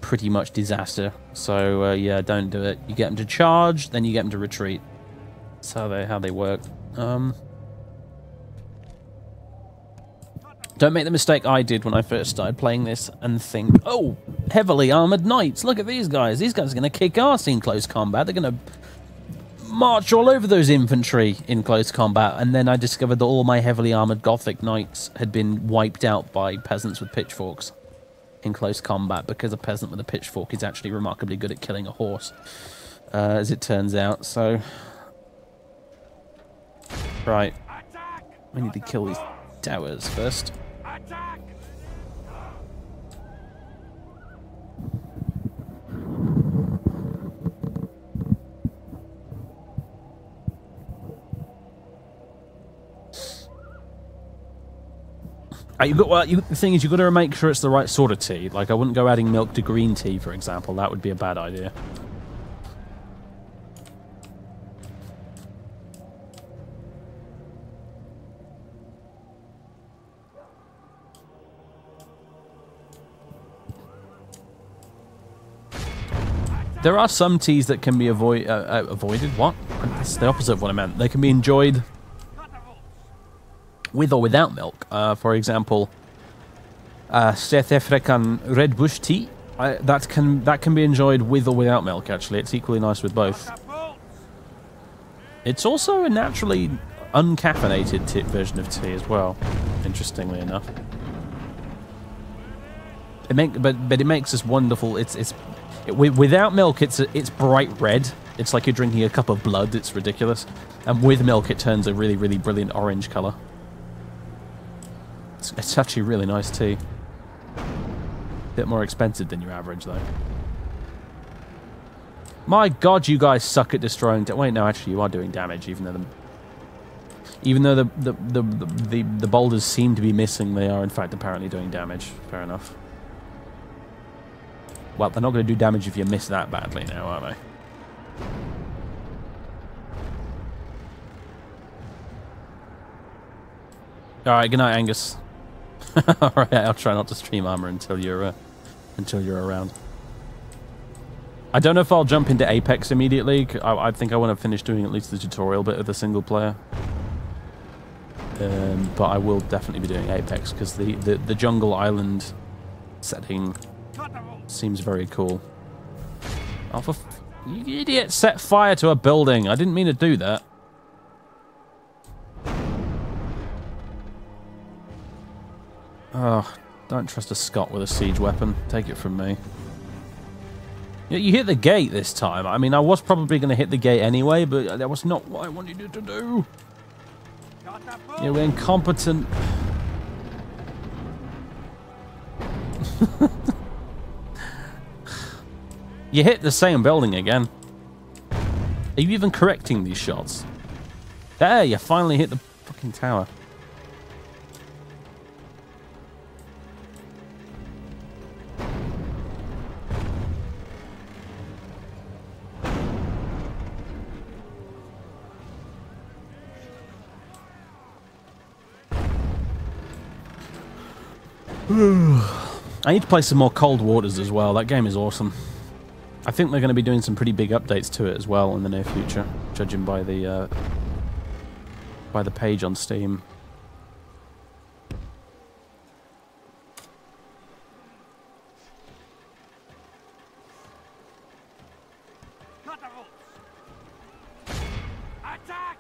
pretty much disaster. So, yeah, don't do it. You get them to charge, then you get them to retreat. That's how they work. Don't make the mistake I did when I first started playing this and think, oh, heavily armored knights, look at these guys. These guys are going to kick ass in close combat. They're going to march all over those infantry in close combat. And then I discovered that all my heavily armored Gothic knights had been wiped out by peasants with pitchforks in close combat, because a peasant with a pitchfork is actually remarkably good at killing a horse, as it turns out. So... Right, we need to kill these towers first. The thing is, you've got to make sure it's the right sort of tea. Like, I wouldn't go adding milk to green tea, for example. That would be a bad idea. There are some teas that can be avoided. What? That's the opposite of what I meant. They can be enjoyed with or without milk. For example, South African red bush tea. That can be enjoyed with or without milk. Actually, it's equally nice with both. It's also a naturally uncaffeinated version of tea as well. Interestingly enough, but it makes this wonderful. Without milk, it's bright red. It's like you're drinking a cup of blood. It's ridiculous. And with milk, it turns a really, really brilliant orange color. It's actually really nice tea. Bit more expensive than your average, though. My God, you guys suck at destroying. Wait, no, actually, you are doing damage, even though the boulders seem to be missing. They are, in fact, apparently doing damage. Fair enough. Well, they're not going to do damage if you miss that badly now, are they? Alright, good night, Angus. Alright, I'll try not to stream armor until you're around. I don't know if I'll jump into Apex immediately. I think I want to finish doing at least the tutorial bit of the single player. But I will definitely be doing Apex, because the jungle island setting seems very cool. Oh, you idiot! Set fire to a building! I didn't mean to do that. Oh, don't trust a Scot with a siege weapon. Take it from me. You hit the gate this time. I mean, I was probably going to hit the gate anyway, but that was not what I wanted you to do. You're incompetent. You hit the same building again. Are you even correcting these shots? There, you finally hit the fucking tower. I need to play some more Cold Waters as well. That game is awesome. I think they're going to be doing some pretty big updates to it as well in the near future, judging by the page on Steam. Attack!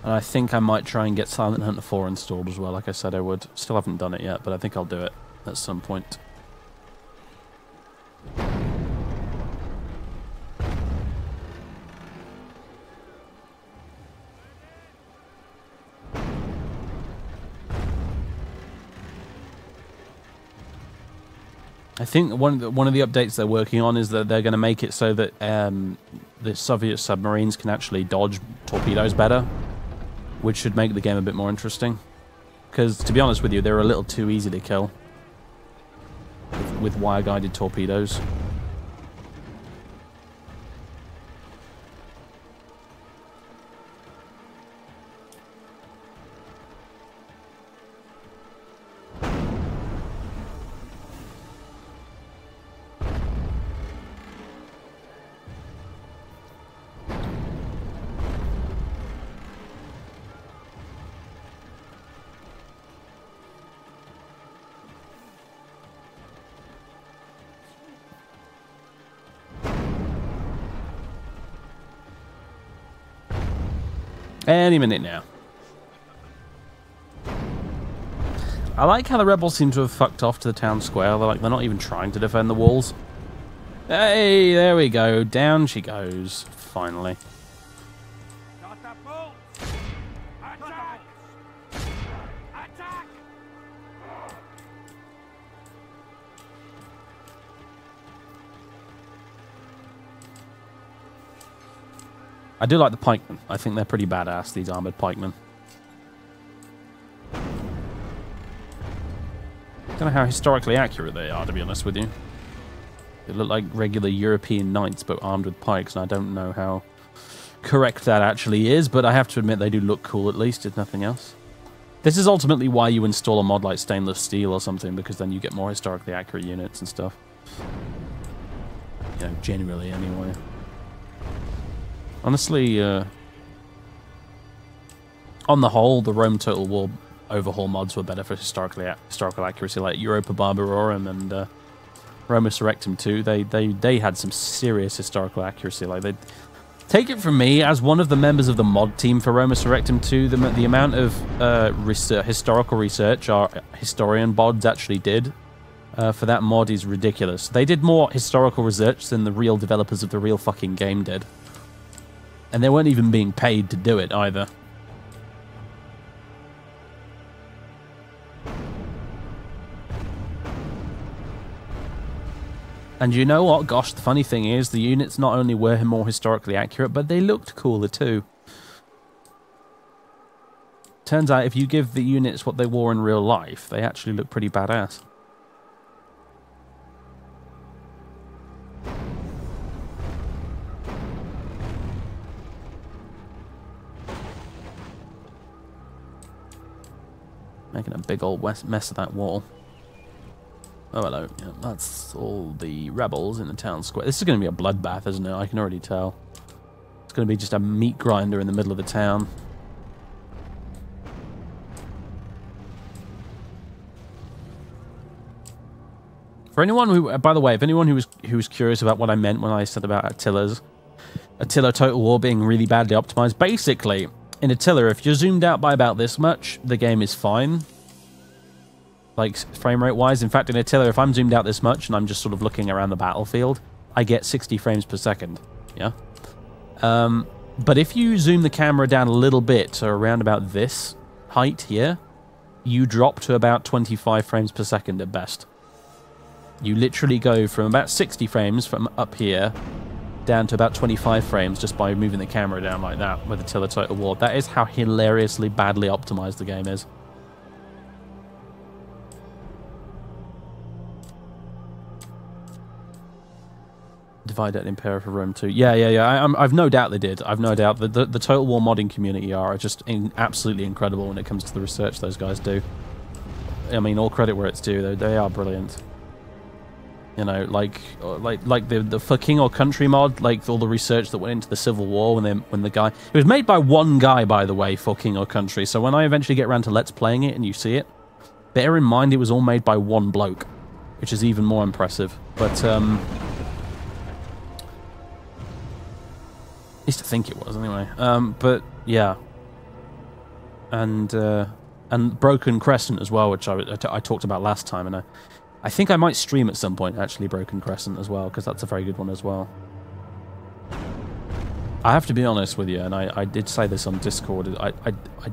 And I think I might try and get Silent Hunter 4 installed as well, like I said I would. Still haven't done it yet, but I think I'll do it at some point. I think one of the updates they're working on is that they're going to make it so that the Soviet submarines can actually dodge torpedoes better, which should make the game a bit more interesting. Because, to be honest with you, they're a little too easy to kill with wire-guided torpedoes. Any minute now. I like how the rebels seem to have fucked off to the town square. They're not even trying to defend the walls. Hey, there we go. Down she goes. Finally. Attack! Attack! I do like the pikemen. I think they're pretty badass, these armored pikemen. Don't know how historically accurate they are, to be honest with you. They look like regular European knights, but armed with pikes, and I don't know how correct that actually is, but I have to admit they do look cool, at least, if nothing else. This is ultimately why you install a mod like stainless steel or something, because then you get more historically accurate units and stuff. You know, generally, anyway. Honestly, on the whole, the Rome Total War overhaul mods were better for historical accuracy, like Europa Barbarorum and Roma Surrectum 2. They had some serious historical accuracy. Like, they take it from me, as one of the members of the mod team for Roma Surrectum 2, the amount of historical research our historian bods actually did for that mod is ridiculous. They did more historical research than the real developers of the real fucking game did. And they weren't even being paid to do it, either. And you know what? Gosh, the funny thing is, the units not only were more historically accurate, but they looked cooler too. Turns out if you give the units what they wore in real life, they actually look pretty badass. Making a big old mess of that wall. Oh, hello. Yeah, that's all the rebels in the town square. This is going to be a bloodbath, isn't it? I can already tell. It's going to be just a meat grinder in the middle of the town. For anyone who, by the way, if anyone who was curious about what I meant when I said about Attila Total War being really badly optimized, basically, in Attila, if you're zoomed out by about this much, the game is fine. Like, frame rate wise. In fact, in Attila, if I'm zoomed out this much and I'm just sort of looking around the battlefield, I get 60 frames per second. Yeah? But if you zoom the camera down a little bit, so around about this height here, you drop to about 25 frames per second at best. You literally go from about 60 frames from up here down to about 25 frames just by moving the camera down like that with Attila Total War. That is how hilariously badly optimized the game is. divided Impera for Rome too. Yeah. I've no doubt they did. I've no doubt that the Total War modding community are just absolutely incredible when it comes to the research those guys do. I mean, all credit where it's due. They are brilliant. You know, like the For King or Country mod, like all the research that went into the Civil War when the guy... It was made by one guy, by the way, For King or Country. So when I eventually get around to Let's Playing it and you see it, bear in mind it was all made by one bloke, which is even more impressive. But, at least I think it was, anyway. But, yeah. And Broken Crescent as well, which I talked about last time, and I think I might stream at some point, actually, Broken Crescent as well, because that's a very good one as well. I have to be honest with you, and I did say this on Discord, I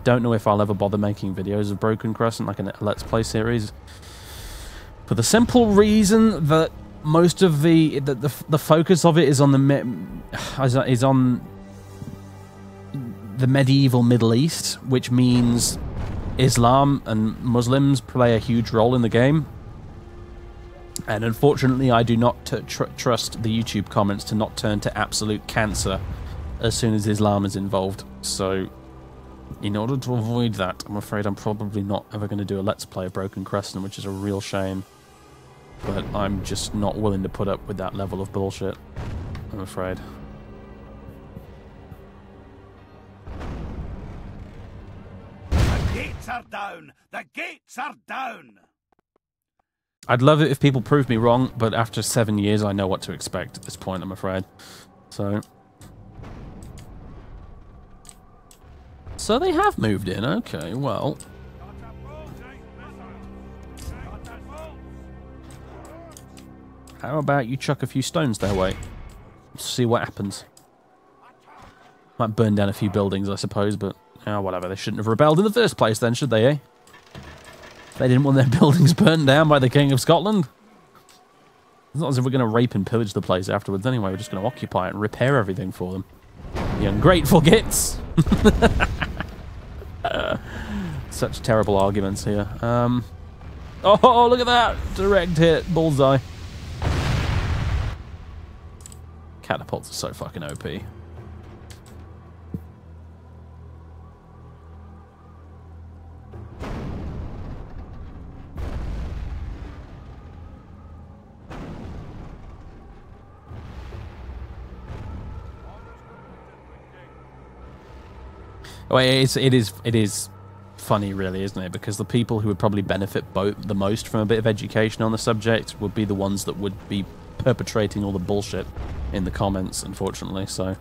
don't know if I'll ever bother making videos of Broken Crescent, like a Let's Play series, for the simple reason that most of the focus of it is on the medieval Middle East, which means Islam and Muslims play a huge role in the game. And unfortunately, I do not trust the YouTube comments to not turn to absolute cancer as soon as Islam is involved. So, in order to avoid that, I'm afraid I'm probably not ever going to do a Let's Play of Broken Crescent, which is a real shame. But I'm just not willing to put up with that level of bullshit, I'm afraid. The gates are down! The gates are down! I'd love it if people proved me wrong, but after 7 years, I know what to expect at this point, I'm afraid. So they have moved in. Okay, well. How about you chuck a few stones their way? See what happens. Might burn down a few buildings, I suppose, but whatever. They shouldn't have rebelled in the first place then, should they, eh? They didn't want their buildings burned down by the King of Scotland. It's not as if we're going to rape and pillage the place afterwards anyway. We're just going to occupy it and repair everything for them. The ungrateful gits! Such terrible arguments here. Oh, look at that! Direct hit. Bullseye. Catapults are so fucking OP. Well, it is funny, really, isn't it? Because the people who would probably benefit the most from a bit of education on the subject would be the ones that would be perpetrating all the bullshit in the comments, unfortunately, so...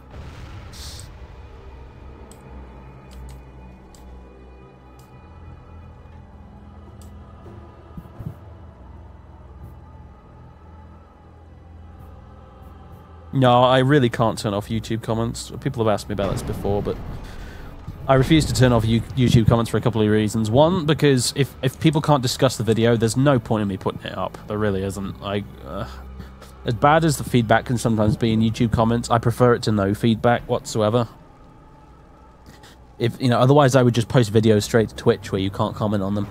No, I really can't turn off YouTube comments. People have asked me about this before, but I refuse to turn off YouTube comments for a couple of reasons. One, because if people can't discuss the video, there's no point in me putting it up. There really isn't. As bad as the feedback can sometimes be in YouTube comments, I prefer it to no feedback whatsoever. Otherwise I would just post videos straight to Twitch where you can't comment on them.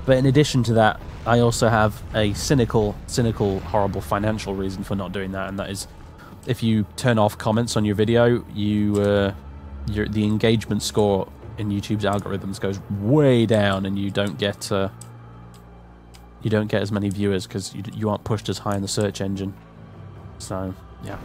But in addition to that, I also have a cynical, horrible financial reason for not doing that, and that is, if you turn off comments on your video, the engagement score in YouTube's algorithms goes way down, and you don't get as many viewers because you aren't pushed as high in the search engine. So yeah.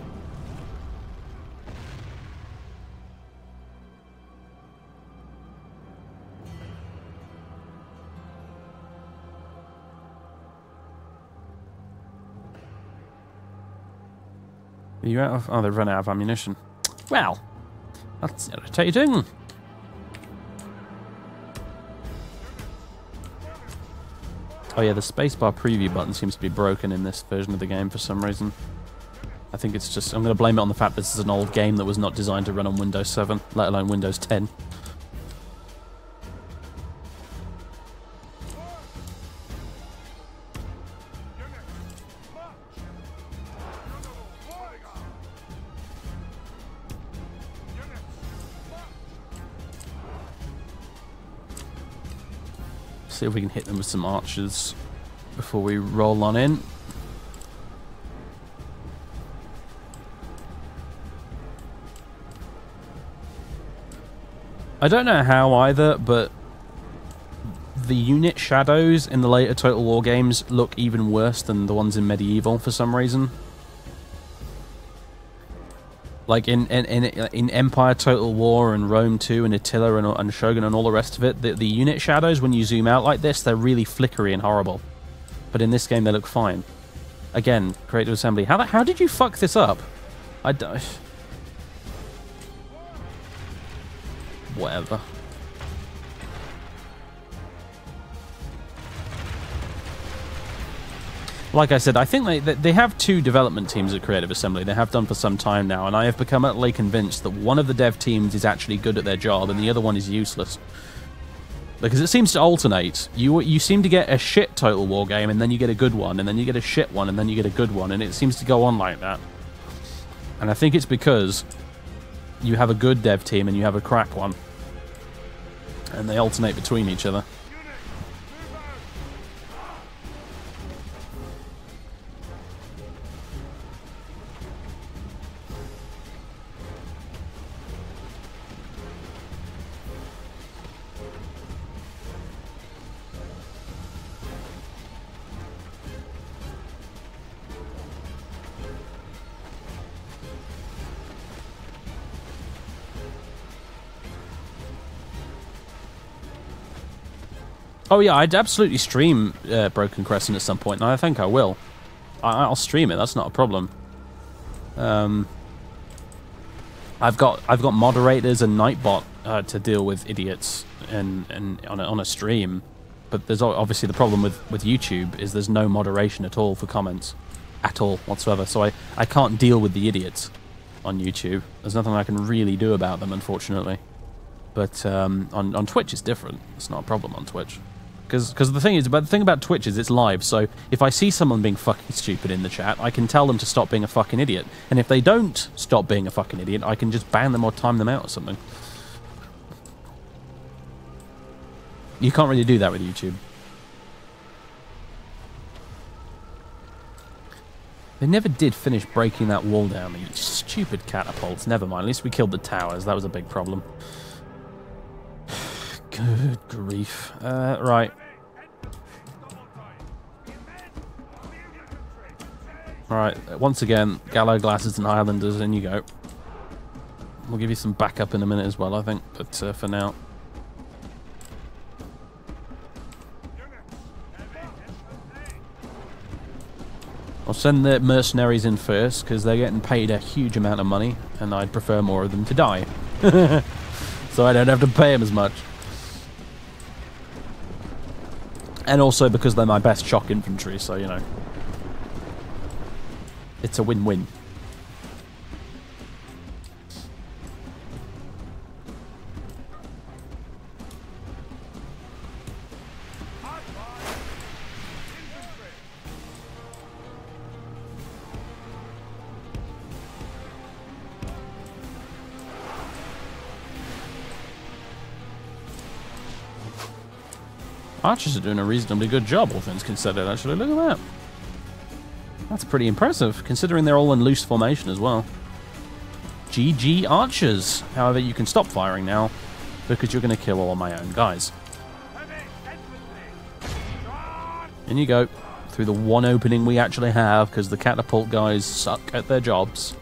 Are you out of... Oh, they've run out of ammunition. Well, that's irritating. Oh yeah, the spacebar preview button seems to be broken in this version of the game for some reason. I think it's just... I'm going to blame it on the fact this is an old game that was not designed to run on Windows 7, let alone Windows 10. See if we can hit them with some archers before we roll on in. I don't know how either, but the unit shadows in the later Total War games look even worse than the ones in Medieval for some reason. Like in Empire Total War and Rome 2 and Attila and Shogun and all the rest of it, the unit shadows, when you zoom out like this, they're really flickery and horrible. But in this game, they look fine. Again, Creative Assembly. How did you fuck this up? I don't... Whatever. Like I said, I think they have two development teams at Creative Assembly. They have done for some time now, and I have become utterly convinced that one of the dev teams is actually good at their job and the other one is useless. Because it seems to alternate. You seem to get a shit Total War game, and then you get a good one, and then you get a shit one, and then you get a good one, and it seems to go on like that. And I think it's because you have a good dev team and you have a crap one. And they alternate between each other. Oh yeah, I'd absolutely stream Broken Crescent at some point, and I think I will. I'll stream it. That's not a problem. I've got moderators and Nightbot to deal with idiots and on a stream, but there's obviously the problem with YouTube is there's no moderation at all for comments, at all whatsoever. So I can't deal with the idiots on YouTube. There's nothing I can really do about them, unfortunately. But on Twitch it's different. It's not a problem on Twitch. Because the thing about Twitch is it's live, so if I see someone being fucking stupid in the chat, I can tell them to stop being a fucking idiot. And if they don't stop being a fucking idiot, I can just ban them or time them out or something. You can't really do that with YouTube. They never did finish breaking that wall down, these stupid catapults. Never mind, at least we killed the towers. That was a big problem. Good grief. Right. Alright, once again, Gallo Glasses and Highlanders, in you go. We'll give you some backup in a minute as well, I think, but for now. I'll send the mercenaries in first, because they're getting paid a huge amount of money, and I'd prefer more of them to die. So I don't have to pay them as much. And also because they're my best shock infantry, so, you know. It's a win-win. Archers are doing a reasonably good job, all things considered, actually. Look at that. That's pretty impressive, considering they're all in loose formation as well. GG Archers. However, you can stop firing now, because you're going to kill all of my own guys. In you go, through the one opening we actually have, because the catapult guys suck at their jobs.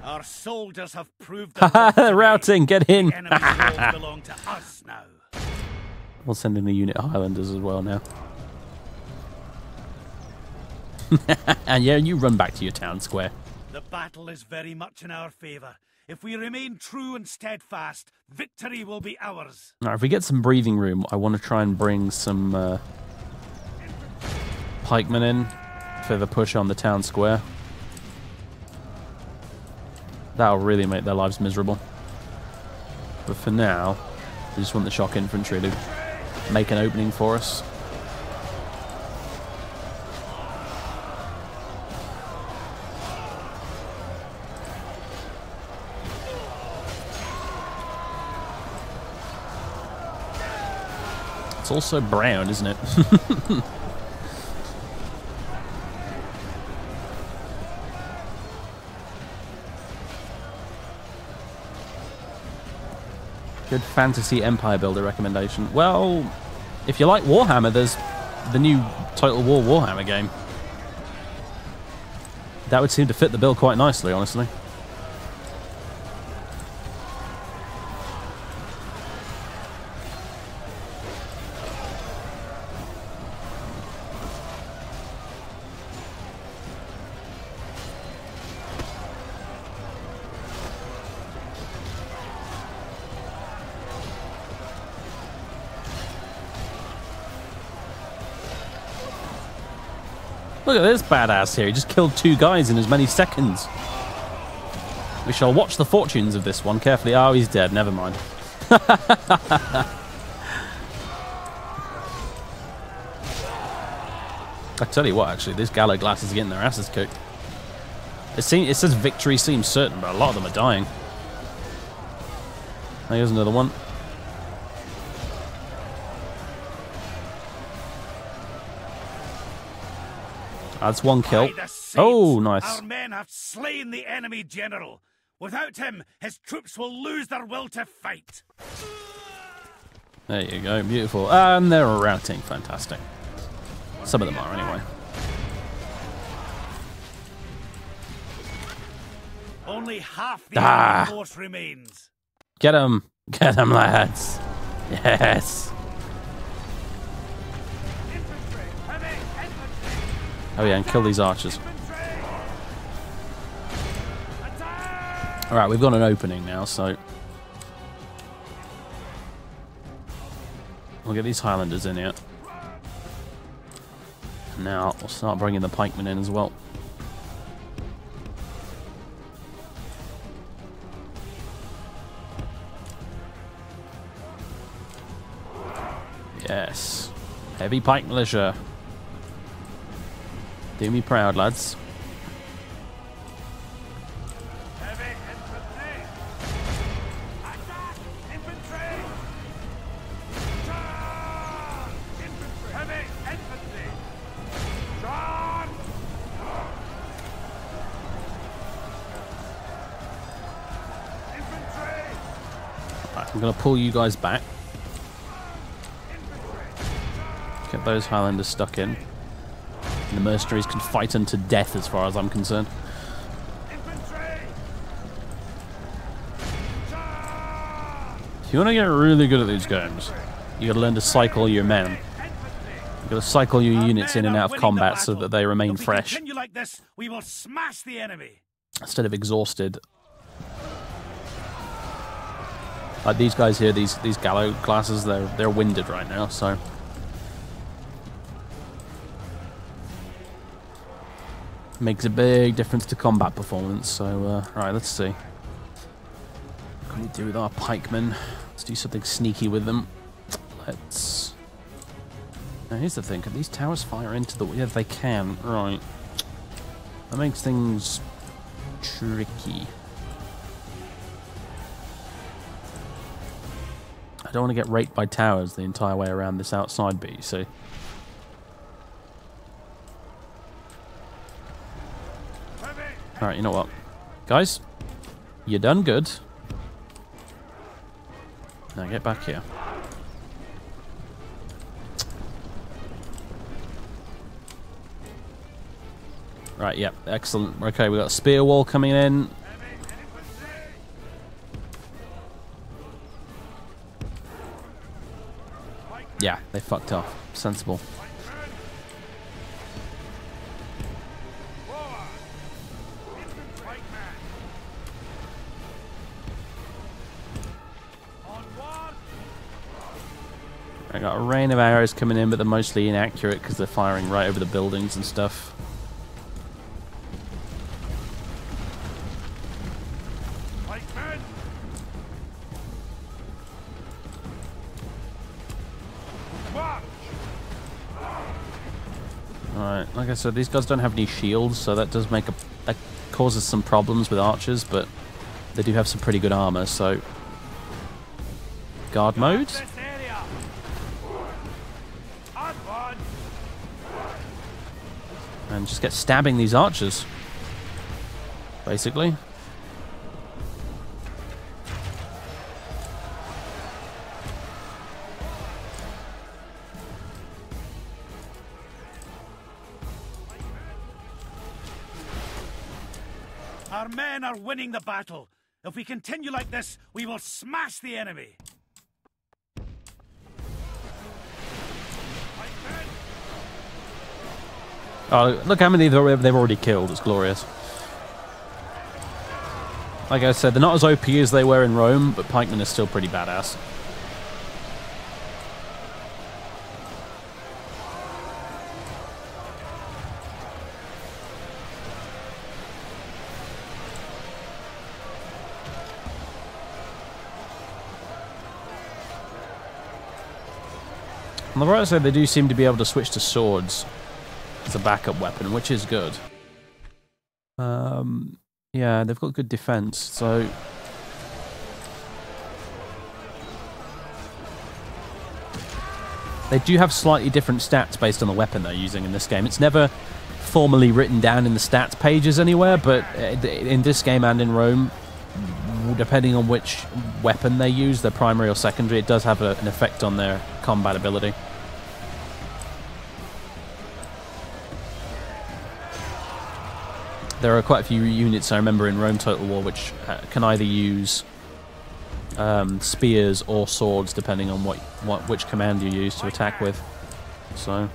Our soldiers have proved Haha, routing, get in. the enemy's walls belong to us now. We'll send in the unit Highlanders as well now. And yeah, you run back to your town square. The battle is very much in our favour. If we remain true and steadfast, victory will be ours. Now, if we get some breathing room, I want to try and bring some pikemen in for the push on the town square. That'll really make their lives miserable. But for now, we just want the shock infantry to make an opening for us. It's also brown, isn't it? Good fantasy empire builder recommendation. Well, if you like Warhammer, there's the new Total War Warhammer game. That would seem to fit the bill quite nicely, honestly. Look at this badass here. He just killed 2 guys in as many seconds. We shall watch the fortunes of this one carefully. Oh, he's dead. Never mind. I tell you what, actually, these Gallo glasses are getting their asses kicked. It says victory seems certain, but a lot of them are dying. Oh, here's another one. That's 1 kill. Oh, nice. Our men have slain the enemy general. Without him, his troops will lose their will to fight. There you go, beautiful. And they're routing, fantastic. Some of them are, anyway. Only half the enemy force remains. Get them, lads. Yes. Oh yeah, and kill these archers. Alright, we've got an opening now, so we'll get these Highlanders in here. Now, we'll start bringing the pikemen in as well. Yes. Heavy pike militia. Do me proud, lads. Heavy infantry. Attack! Infantry! Charge! Infantry! Heavy infantry! Charge! Infantry! Right, I'm going to pull you guys back. Get those Highlanders stuck in. And the mercenaries can fight unto death as far as I'm concerned. If you want to get really good at these games, you got to learn to cycle your men. You got to cycle your units in and out of combat so that they remain fresh. Continue like this, we will smash the enemy. Instead of exhausted. Like these guys here, these Gallo classes, they're winded right now, so makes a big difference to combat performance. So, right, let's see. What can we do with our pikemen? Let's do something sneaky with them. Let's... Now, here's the thing. Can these towers fire into the... Yeah, they can. Right. That makes things tricky. I don't want to get raked by towers the entire way around this outside bit, you see. Alright, you know what? Guys, you done good. Now get back here. Right, yep, excellent. Okay, we got a spear wall coming in. Yeah, they fucked off. Sensible. I got a rain of arrows coming in, but they're mostly inaccurate because they're firing right over the buildings and stuff. Alright, like I said, these guys don't have any shields, so that does make that causes some problems with archers, but they do have some pretty good armor, so guard mode. And just get stabbing these archers, basically. Our men are winning the battle. If we continue like this, we will smash the enemy. Oh, look how many they've already killed. It's glorious. Like I said, they're not as OP as they were in Rome, but pikemen are still pretty badass. On the right side, they do seem to be able to switch to swords as a backup weapon, which is good. Yeah, they've got good defense, so... They do have slightly different stats based on the weapon they're using in this game. It's never formally written down in the stats pages anywhere, but in this game and in Rome, depending on which weapon they use, their primary or secondary, it does have an effect on their combat ability. There are quite a few units I remember in Rome Total War which can either use spears or swords depending on which command you use to attack with. So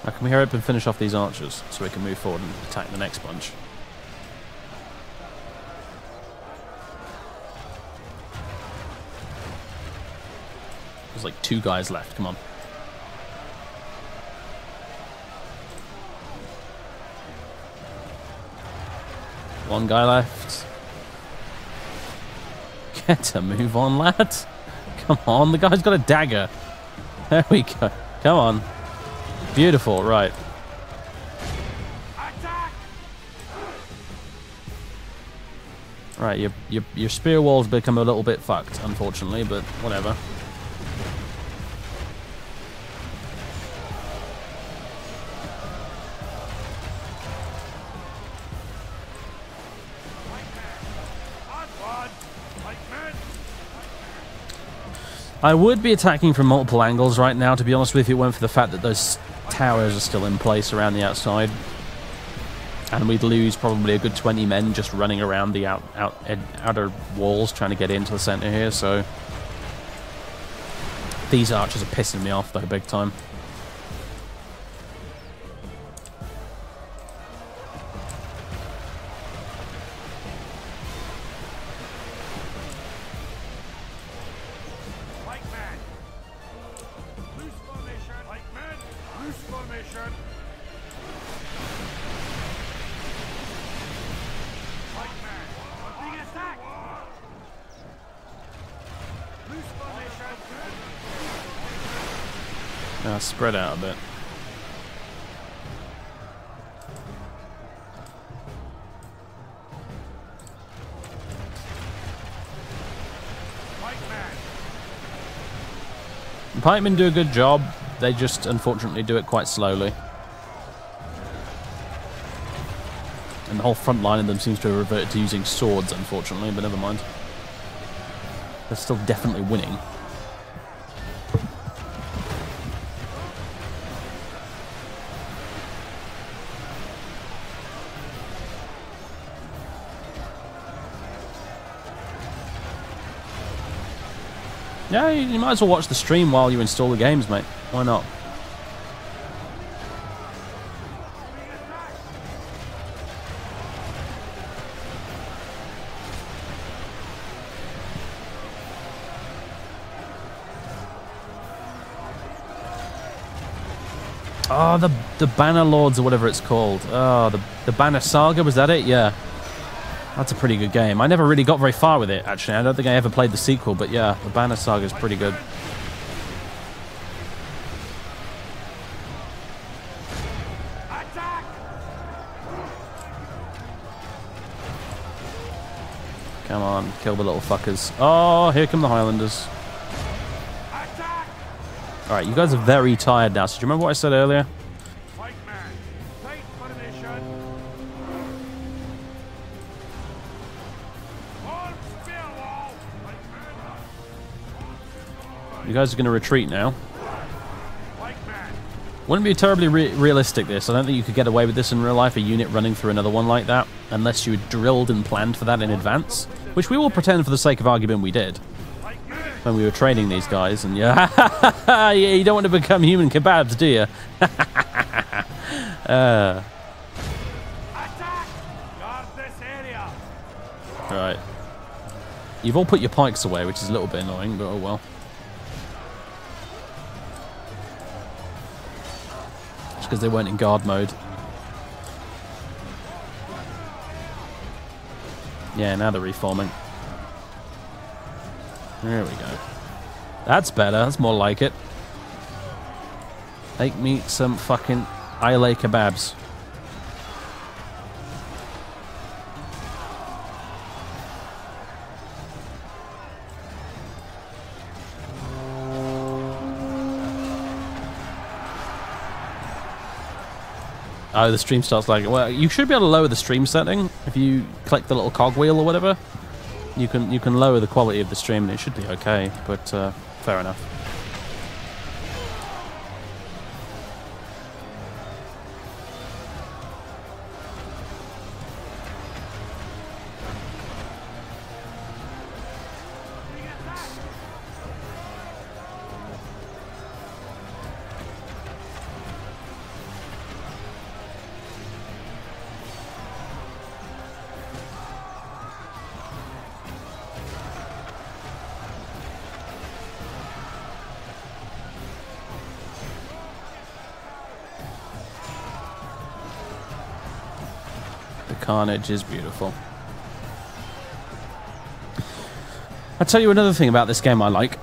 now can we hurry up and finish off these archers so we can move forward and attack the next bunch? There's like 2 guys left, come on. One guy left. Get a move on, lad. Come on, the guy's got a dagger. There we go. Come on. Beautiful, right. Right, your spear wall's become a little bit fucked, unfortunately, but whatever. I would be attacking from multiple angles right now, to be honest with you, if it weren't for the fact that those towers are still in place around the outside. And we'd lose probably a good 20 men just running around the outer walls trying to get into the center here, so... These archers are pissing me off, though, big time. Spread out a bit. The pikemen do a good job, they just unfortunately do it quite slowly. And the whole front line of them seems to have reverted to using swords, unfortunately, but never mind. They're still definitely winning. Yeah, you might as well watch the stream while you install the games, mate. Why not? Oh, the Banner Lords or whatever it's called. Oh, the Banner Saga, was that it? Yeah. That's a pretty good game. I never really got very far with it, actually. I don't think I ever played the sequel, but yeah, the Banner Saga is pretty good. Come on, kill the little fuckers. Oh, here come the Highlanders. Alright, you guys are very tired now, so do you remember what I said earlier? You guys are going to retreat now. Wouldn't be terribly realistic, this. I don't think you could get away with this in real life, a unit running through another one like that, unless you had drilled and planned for that in advance, which we will pretend for the sake of argument we did when we were training these guys. And yeah, you don't want to become human kebabs, do you? Right. You've all put your pikes away, which is a little bit annoying, but oh well. Just because they weren't in guard mode. Yeah, now they're reforming. There we go. That's better. That's more like it. Make me some fucking Islay kebabs. Oh, the stream starts lagging. Well, you should be able to lower the stream setting if you click the little cogwheel or whatever. You can lower the quality of the stream and it should be okay. But fair enough. Carnage is beautiful. I'll tell you another thing about this game I like.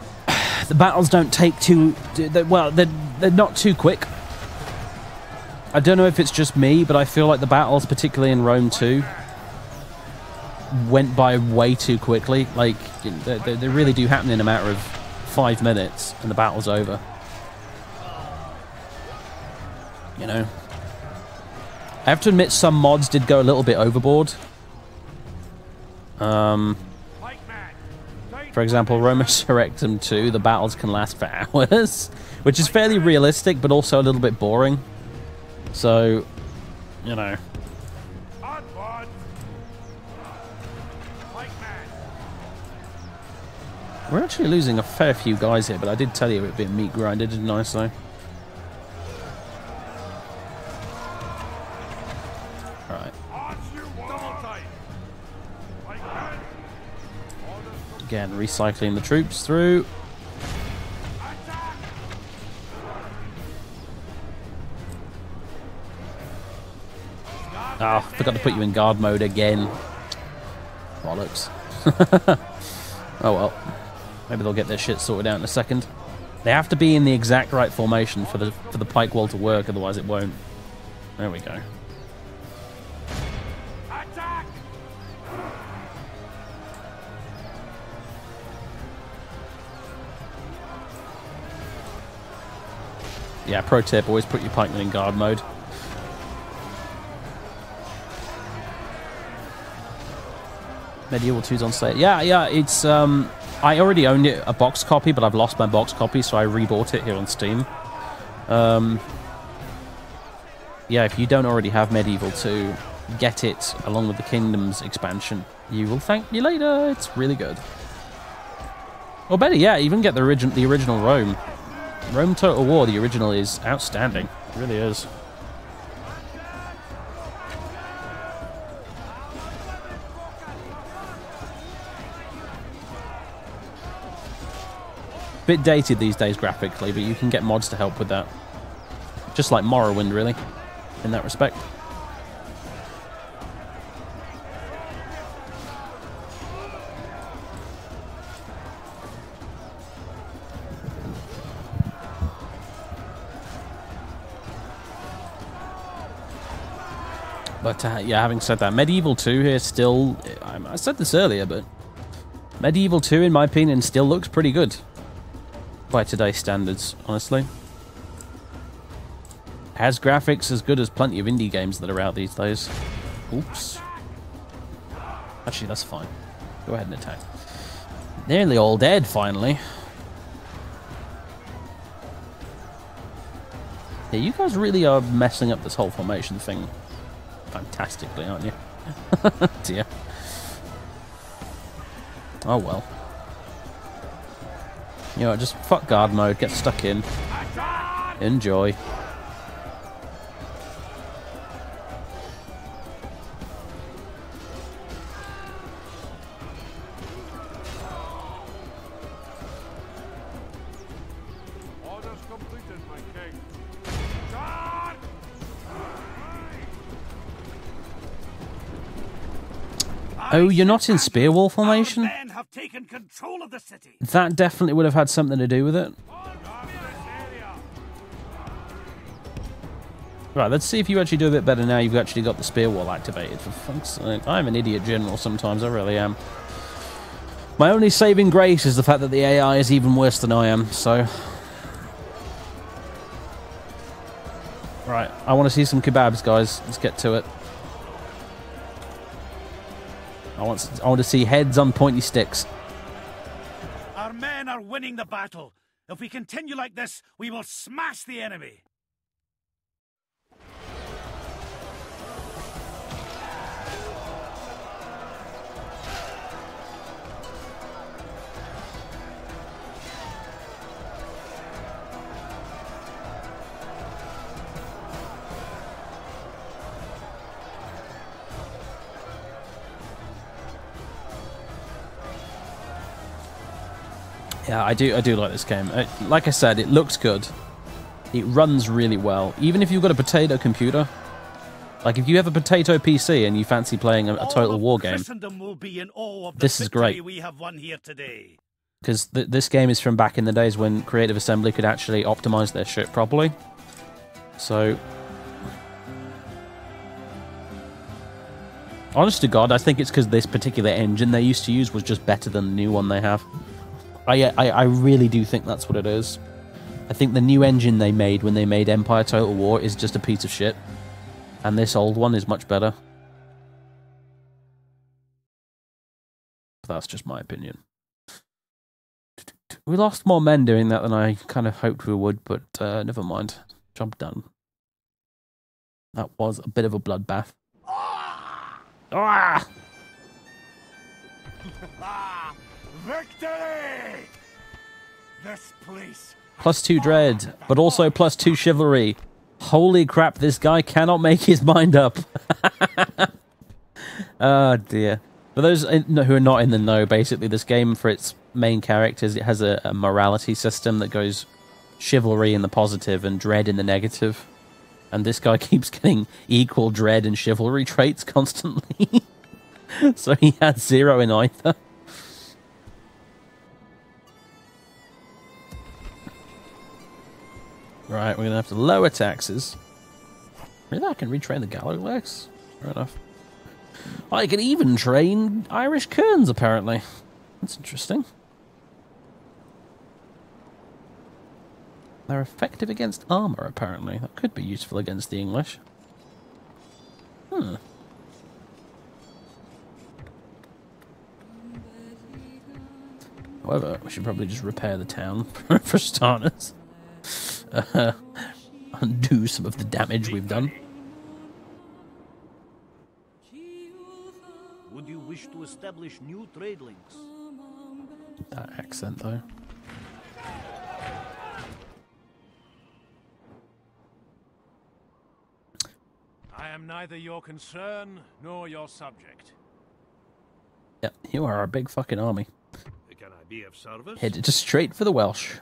The battles don't take too... Well, they're not too quick. I don't know if it's just me, but I feel like the battles, particularly in Rome 2, went by way too quickly. Like, they really do happen in a matter of 5 minutes, and the battle's over. You know? I have to admit some mods did go a little bit overboard. For example, Roma Surrectum 2, the battles can last for hours, which is fairly realistic, but also a little bit boring. So, you know. We're actually losing a fair few guys here, but I did tell you it'd be a meat grinder, didn't I? So. Again, recycling the troops through. Ah, oh, forgot to put you in guard mode again. Bollocks. Oh well. Maybe they'll get their shit sorted out in a second. They have to be in the exact right formation for the pike wall to work, otherwise it won't. There we go. Yeah, pro tip, always put your pikemen in guard mode. Medieval 2's on sale. Yeah, it's, I already owned it, a box copy, but I've lost my box copy, so I rebought it here on Steam. Yeah, if you don't already have Medieval 2, get it along with the Kingdoms expansion. You will thank me later, it's really good. Or better, yeah, even get the original Rome. Rome Total War, the original, is outstanding. It really is. Bit dated these days graphically, but you can get mods to help with that. Just like Morrowind, really, in that respect. But yeah, having said that, Medieval 2 here still... I said this earlier, but Medieval 2, in my opinion, still looks pretty good by today's standards, honestly. Has graphics as good as plenty of indie games that are out these days. Oops. Actually, that's fine. Go ahead and attack. Nearly all dead, finally. Yeah, you guys really are messing up this whole formation thing fantastically, aren't you? Dear. Oh well. You know, just fuck guard mode, get stuck in. Enjoy. Oh, you're not in spear wall formation? Men have taken control of the city. That definitely would have had something to do with it. Right, let's see if you actually do a bit better now you've actually got the spear wall activated. For fuck's sake. I'm an idiot general sometimes, I really am. My only saving grace is the fact that the AI is even worse than I am, so... Right, I want to see some kebabs, guys. Let's get to it. I want to see heads on pointy sticks. Our men are winning the battle. If we continue like this, we will smash the enemy. Yeah, I do like this game. Like I said, it looks good. It runs really well. Even if you've got a potato computer, like if you have a potato PC and you fancy playing a Total War game, this is great. We have won here today. Because this game is from back in the days when Creative Assembly could actually optimize their shit properly. So, honest to God, I think it's because this particular engine they used to use was just better than the new one they have. I really do think that's what it is. I think the new engine they made when they made Empire Total War is just a piece of shit. And this old one is much better. That's just my opinion. We lost more men doing that than I kind of hoped we would, but never mind. Job done. That was a bit of a bloodbath. Ah! Victory! This place. +2 dread, but also +2 chivalry. Holy crap, this guy cannot make his mind up. Oh dear. For those who are not in the know, basically this game, for its main characters, it has a morality system that goes chivalry in the positive and dread in the negative. And this guy keeps getting equal dread and chivalry traits constantly. So he had 0 in either. Right, we're going to have to lower taxes. Really? I can retrain the Gallolegs? Fair enough. I can even train Irish Kerns, apparently. That's interesting. They're effective against armor, apparently. That could be useful against the English. However, we should probably just repair the town for starters. Undo some of the damage we've done. Would you wish to establish new trade links? That accent, though. I am neither your concern nor your subject. Yep, you are a big fucking army. Can I be of service? Headed just straight for the Welsh.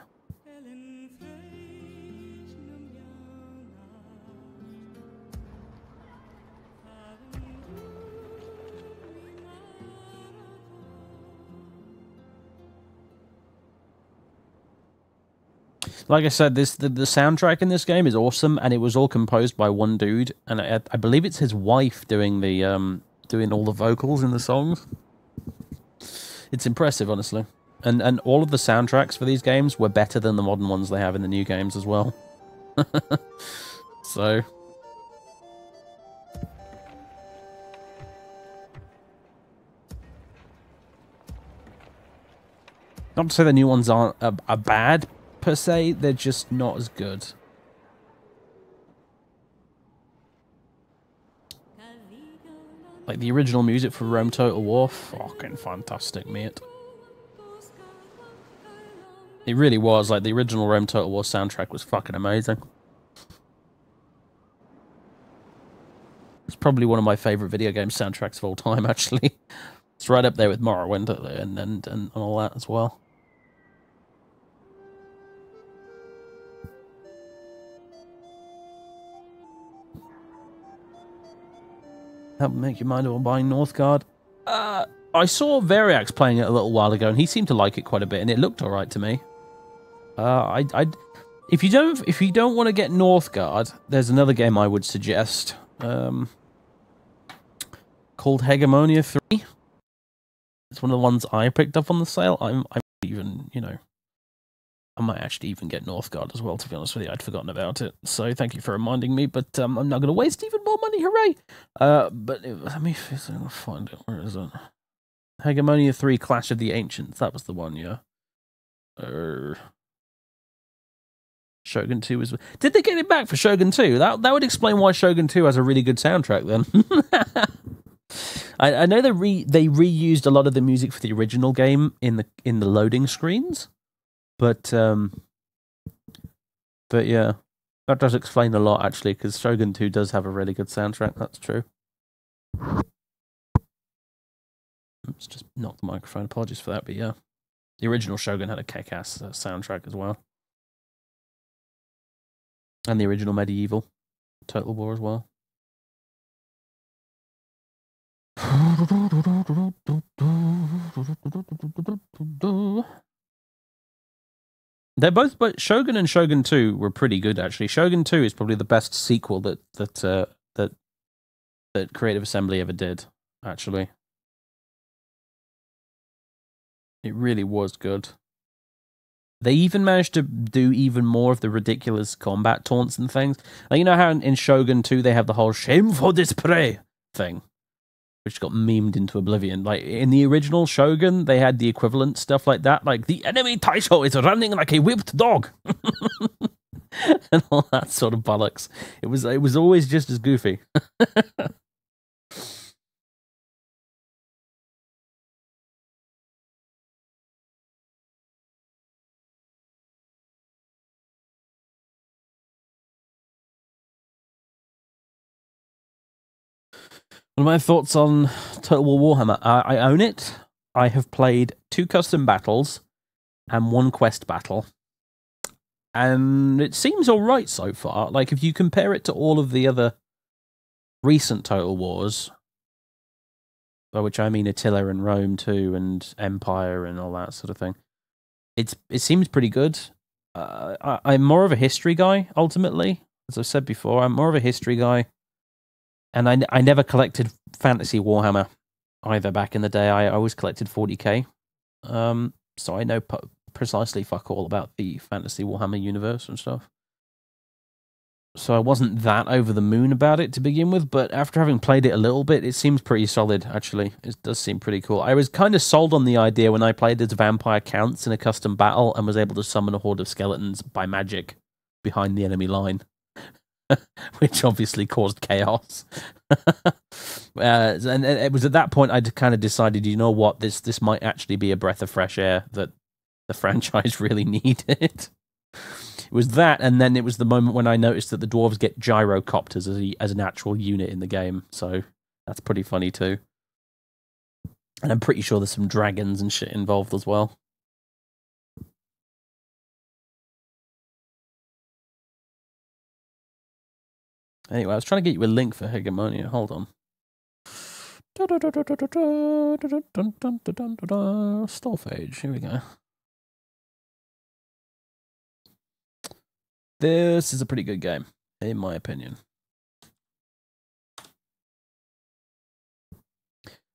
Like I said, the soundtrack in this game is awesome, and it was all composed by one dude, and I believe it's his wife doing the doing all the vocals in the songs. It's impressive, honestly, and all of the soundtracks for these games were better than the modern ones they have in the new games as well. So, not to say the new ones aren't are bad per se, they're just not as good. Like the original music for Rome Total War, fucking fantastic, mate. It really was. Like the original Rome Total War soundtrack was fucking amazing. It's probably one of my favorite video game soundtracks of all time, actually. It's right up there with Morrowind and all that as well. Help make your mind on buying Northgard. I saw Variax playing it a little while ago, and he seemed to like it quite a bit, and it looked all right to me. If you don't want to get Northgard, there's another game I would suggest. Called Hegemonia 3. It's one of the ones I picked up on the sale. I might actually even get Northgard as well, to be honest with you. I'd forgotten about it. So thank you for reminding me, but I'm not going to waste even more money. Hooray! Let me find it. Where is it? Hegemonia 3 Clash of the Ancients. That was the one, yeah. Shogun 2 was... Did they get it back for Shogun 2? That would explain why Shogun 2 has a really good soundtrack, then. I know they reused a lot of the music for the original game in the loading screens. But yeah, that does explain a lot, actually, because Shogun 2 does have a really good soundtrack, that's true. Oops, just knocked the microphone, apologies for that, but yeah. The original Shogun had a kick-ass soundtrack as well. And the original Medieval Total War as well. They're both, but Shogun and Shogun 2 were pretty good, actually. Shogun 2 is probably the best sequel that Creative Assembly ever did, actually. It really was good. They even managed to do even more of the ridiculous combat taunts and things. Like, you know how in Shogun 2 they have the whole shameful display thing, which got memed into oblivion. Like, in the original Shogun, they had the equivalent stuff like that. Like, the enemy Taisho is running like a whipped dog. And all that sort of bollocks. It was always just as goofy. What are my thoughts on Total War Warhammer? I own it. I have played 2 custom battles and 1 quest battle. And it seems alright so far. Like, if you compare it to all of the other recent Total Wars, by which I mean Attila and Rome too, and Empire and all that sort of thing, it seems pretty good. I'm more of a history guy, ultimately. As I've said before, I'm more of a history guy. And I never collected Fantasy Warhammer either back in the day. I always collected 40k. So I know precisely fuck all about the Fantasy Warhammer universe and stuff. So I wasn't that over the moon about it to begin with, but after having played it a little bit, it seems pretty solid, actually. It does seem pretty cool. I was kind of sold on the idea when I played as Vampire Counts in a custom battle and was able to summon a horde of skeletons by magic behind the enemy line. Which obviously caused chaos. And it was at that point I kind of decided, you know what, this might actually be a breath of fresh air that the franchise really needed. It was that, and then it was the moment when I noticed that the dwarves get gyrocopters as an actual unit in the game, so that's pretty funny too. And I'm pretty sure there's some dragons and shit involved as well. Anyway, I was trying to get you a link for Hegemonia. Hold on. Stallphage. Here we go. This is a pretty good game, in my opinion.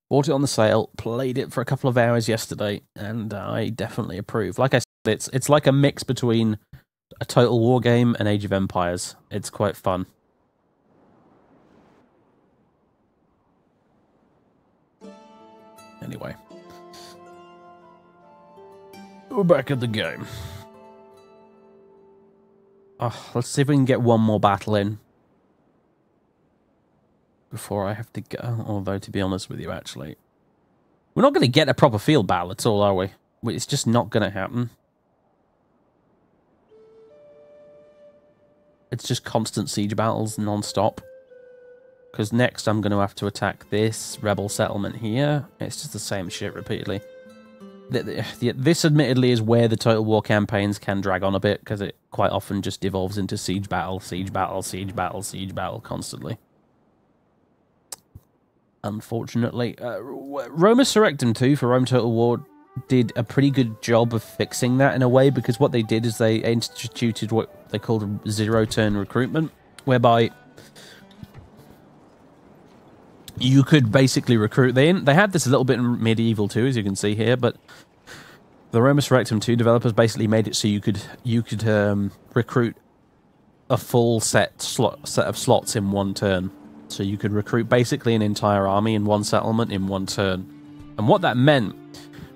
Bought it on the sale, played it for a couple of hours yesterday, and I definitely approve. Like I said, it's like a mix between a Total War game and Age of Empires. It's quite fun. Anyway, we're back at the game. Oh, let's see if we can get one more battle in. before I have to go. Although, to be honest with you, actually, we're not going to get a proper field battle at all, are we? It's just not going to happen. It's just constant siege battles non-stop. Because next I'm going to have to attack this rebel settlement here. It's just the same shit repeatedly. This admittedly is where the Total War campaigns can drag on a bit, because it quite often just devolves into siege battle, siege battle, siege battle, siege battle constantly. Unfortunately. Roma Surrectum 2 for Rome Total War did a pretty good job of fixing that in a way, because what they did is they instituted what they called zero-turn recruitment, whereby you could basically recruit. They had this a little bit in Medieval too, as you can see here, but the Roma Surrectum 2 developers basically made it so you could recruit a full set of slots in one turn. So you could recruit basically an entire army in one settlement in one turn. And what that meant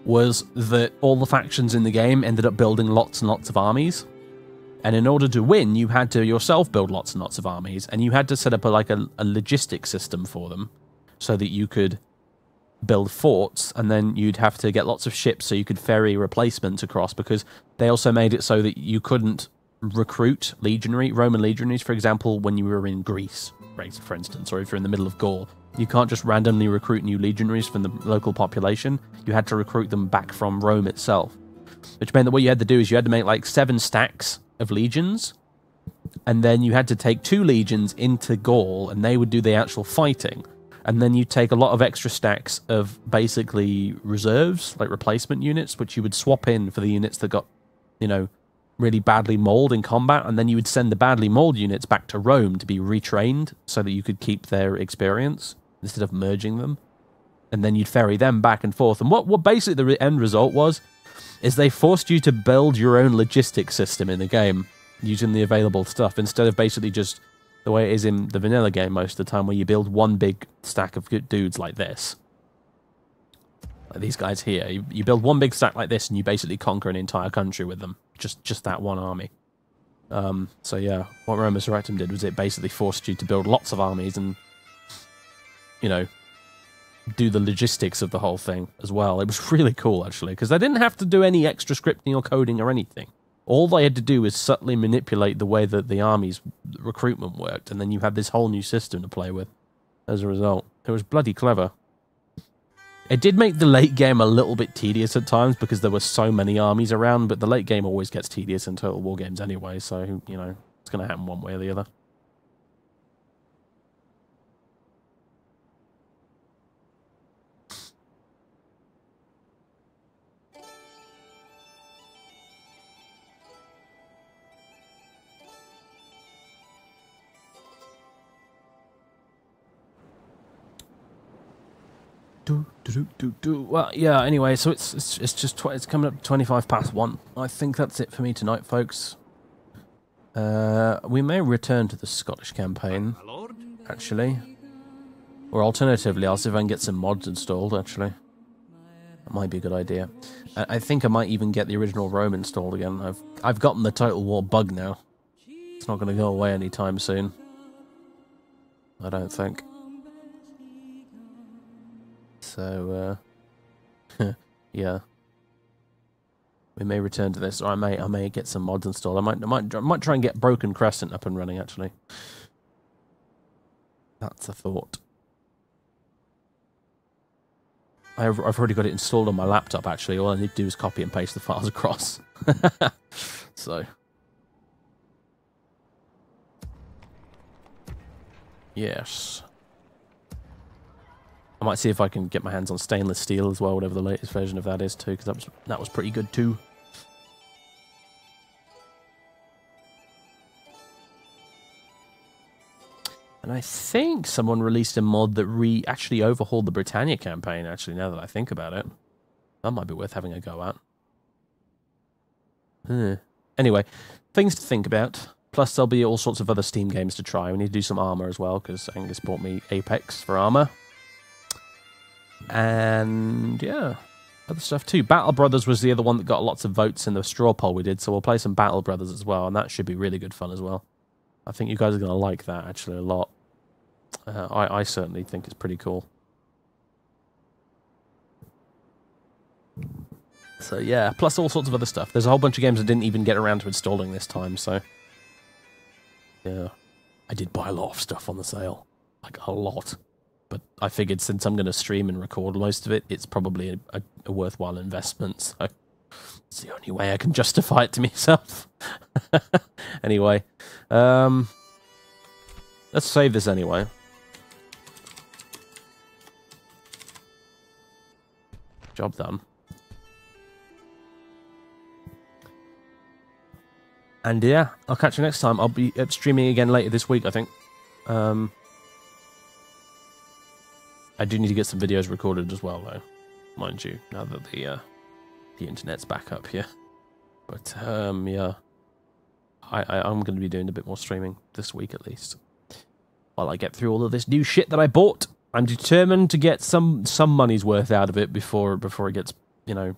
was that all the factions in the game ended up building lots and lots of armies. And in order to win, you had to yourself build lots and lots of armies, and you had to set up a logistic system for them, so that you could build forts, and then you'd have to get lots of ships so you could ferry replacements across, because they also made it so that you couldn't recruit Roman legionaries, for example, when you were in Greece, for instance, or if you're in the middle of Gaul. You can't just randomly recruit new legionaries from the local population. You had to recruit them back from Rome itself, which meant that what you had to do is you had to make like 7 stacks of legions, and then you had to take 2 legions into Gaul, and they would do the actual fighting. And then you take a lot of extra stacks of basically reserves, like replacement units, which you would swap in for the units that got, you know, really badly mauled in combat, and then you would send the badly mauled units back to Rome to be retrained so that you could keep their experience instead of merging them. And then you'd ferry them back and forth. And what basically the end result was is they forced you to build your own logistics system in the game using the available stuff, instead of basically just the way it is in the vanilla game most of the time, where you build one big stack of good dudes like this. Like these guys here. You build one big stack like this, and you basically conquer an entire country with them. Just that one army. So yeah, what Roma Surrectum did was it basically forced you to build lots of armies and, you know, do the logistics of the whole thing as well. It was really cool, actually, because they didn't have to do any extra scripting or coding or anything. All they had to do was subtly manipulate the way that the army's recruitment worked, and then you had this whole new system to play with as a result. It was bloody clever. It did make the late game a little bit tedious at times, because there were so many armies around, but the late game always gets tedious in Total War games anyway, so, you know, it's going to happen one way or the other. Well, yeah, anyway, so it's coming up 1:25. I think that's it for me tonight, folks. We may return to the Scottish campaign, actually. Or alternatively, I'll see if I can get some mods installed, actually. That might be a good idea. I think I might even get the original Rome installed again. I've gotten the Total War bug now. It's not going to go away anytime soon. I don't think. So, yeah, we may return to this, or I may get some mods installed. I might try and get Broken Crescent up and running. Actually, that's a thought. I've already got it installed on my laptop. Actually, all I need to do is copy and paste the files across. So, yes. I might see if I can get my hands on stainless steel as well, whatever the latest version of that is too, because that was pretty good too. And I think someone released a mod that actually overhauled the Britannia campaign, actually, now that I think about it. That might be worth having a go at. Anyway, things to think about. Plus, there'll be all sorts of other Steam games to try. We need to do some armor as well, because Angus bought me Apex for armor. And yeah, other stuff too. Battle Brothers was the other one that got lots of votes in the straw poll we did, so we'll play some Battle Brothers as well, and that should be really good fun as well. I think you guys are going to like that actually a lot. I certainly think it's pretty cool. So yeah, plus all sorts of other stuff. There's a whole bunch of games I didn't even get around to installing this time, so... Yeah. I did buy a lot of stuff on the sale. Like, a lot. But I figured since I'm going to stream and record most of it, it's probably a worthwhile investment, so... It's the only way I can justify it to myself. Anyway. Let's save this anyway. Job done. And yeah, I'll catch you next time. I'll be streaming again later this week, I think. I do need to get some videos recorded as well, though. Mind you, now that the internet's back up here. But, yeah. I'm going to be doing a bit more streaming this week, at least. While I get through all of this new shit that I bought. I'm determined to get some money's worth out of it before it gets, you know,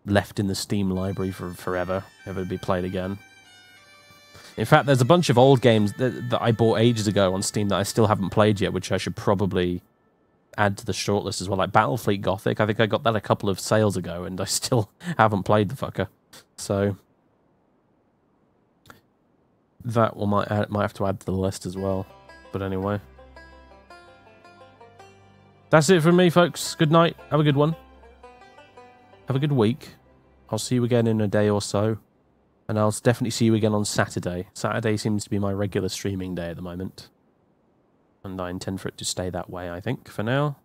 left in the Steam library for forever, never to be played again. In fact, there's a bunch of old games that I bought ages ago on Steam that I still haven't played yet, which I should probably add to the shortlist as well. Like Battlefleet Gothic, I think I got that a couple of sales ago, and I still haven't played the fucker. So that one might have to add to the list as well. But anyway. That's it from me, folks. Good night. Have a good one. Have a good week. I'll see you again in a day or so. And I'll definitely see you again on Saturday. Saturday seems to be my regular streaming day at the moment. And I intend for it to stay that way, I think, for now.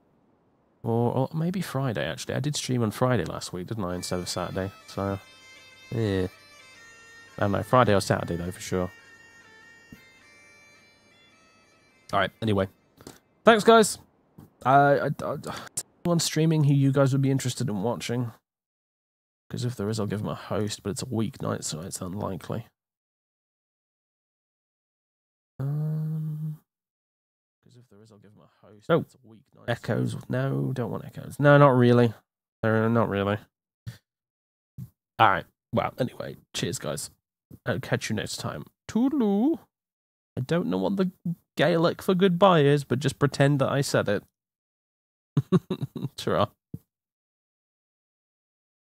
Or maybe Friday, actually. I did stream on Friday last week, didn't I, instead of Saturday? So, yeah. I don't know, Friday or Saturday, though, for sure. Alright, anyway. Thanks, guys. On streaming who you guys would be interested in watching. Because if there is, I'll give them a host, but it's a weeknight, so it's unlikely. Because if there is, I'll give them a host. Oh, it's a weeknight. Echoes. No, don't want echoes. No, not really. Not really. Alright. Well, anyway, cheers, guys. I'll catch you next time. Toodaloo. I don't know what the Gaelic for goodbye is, but just pretend that I said it. Ta-ra.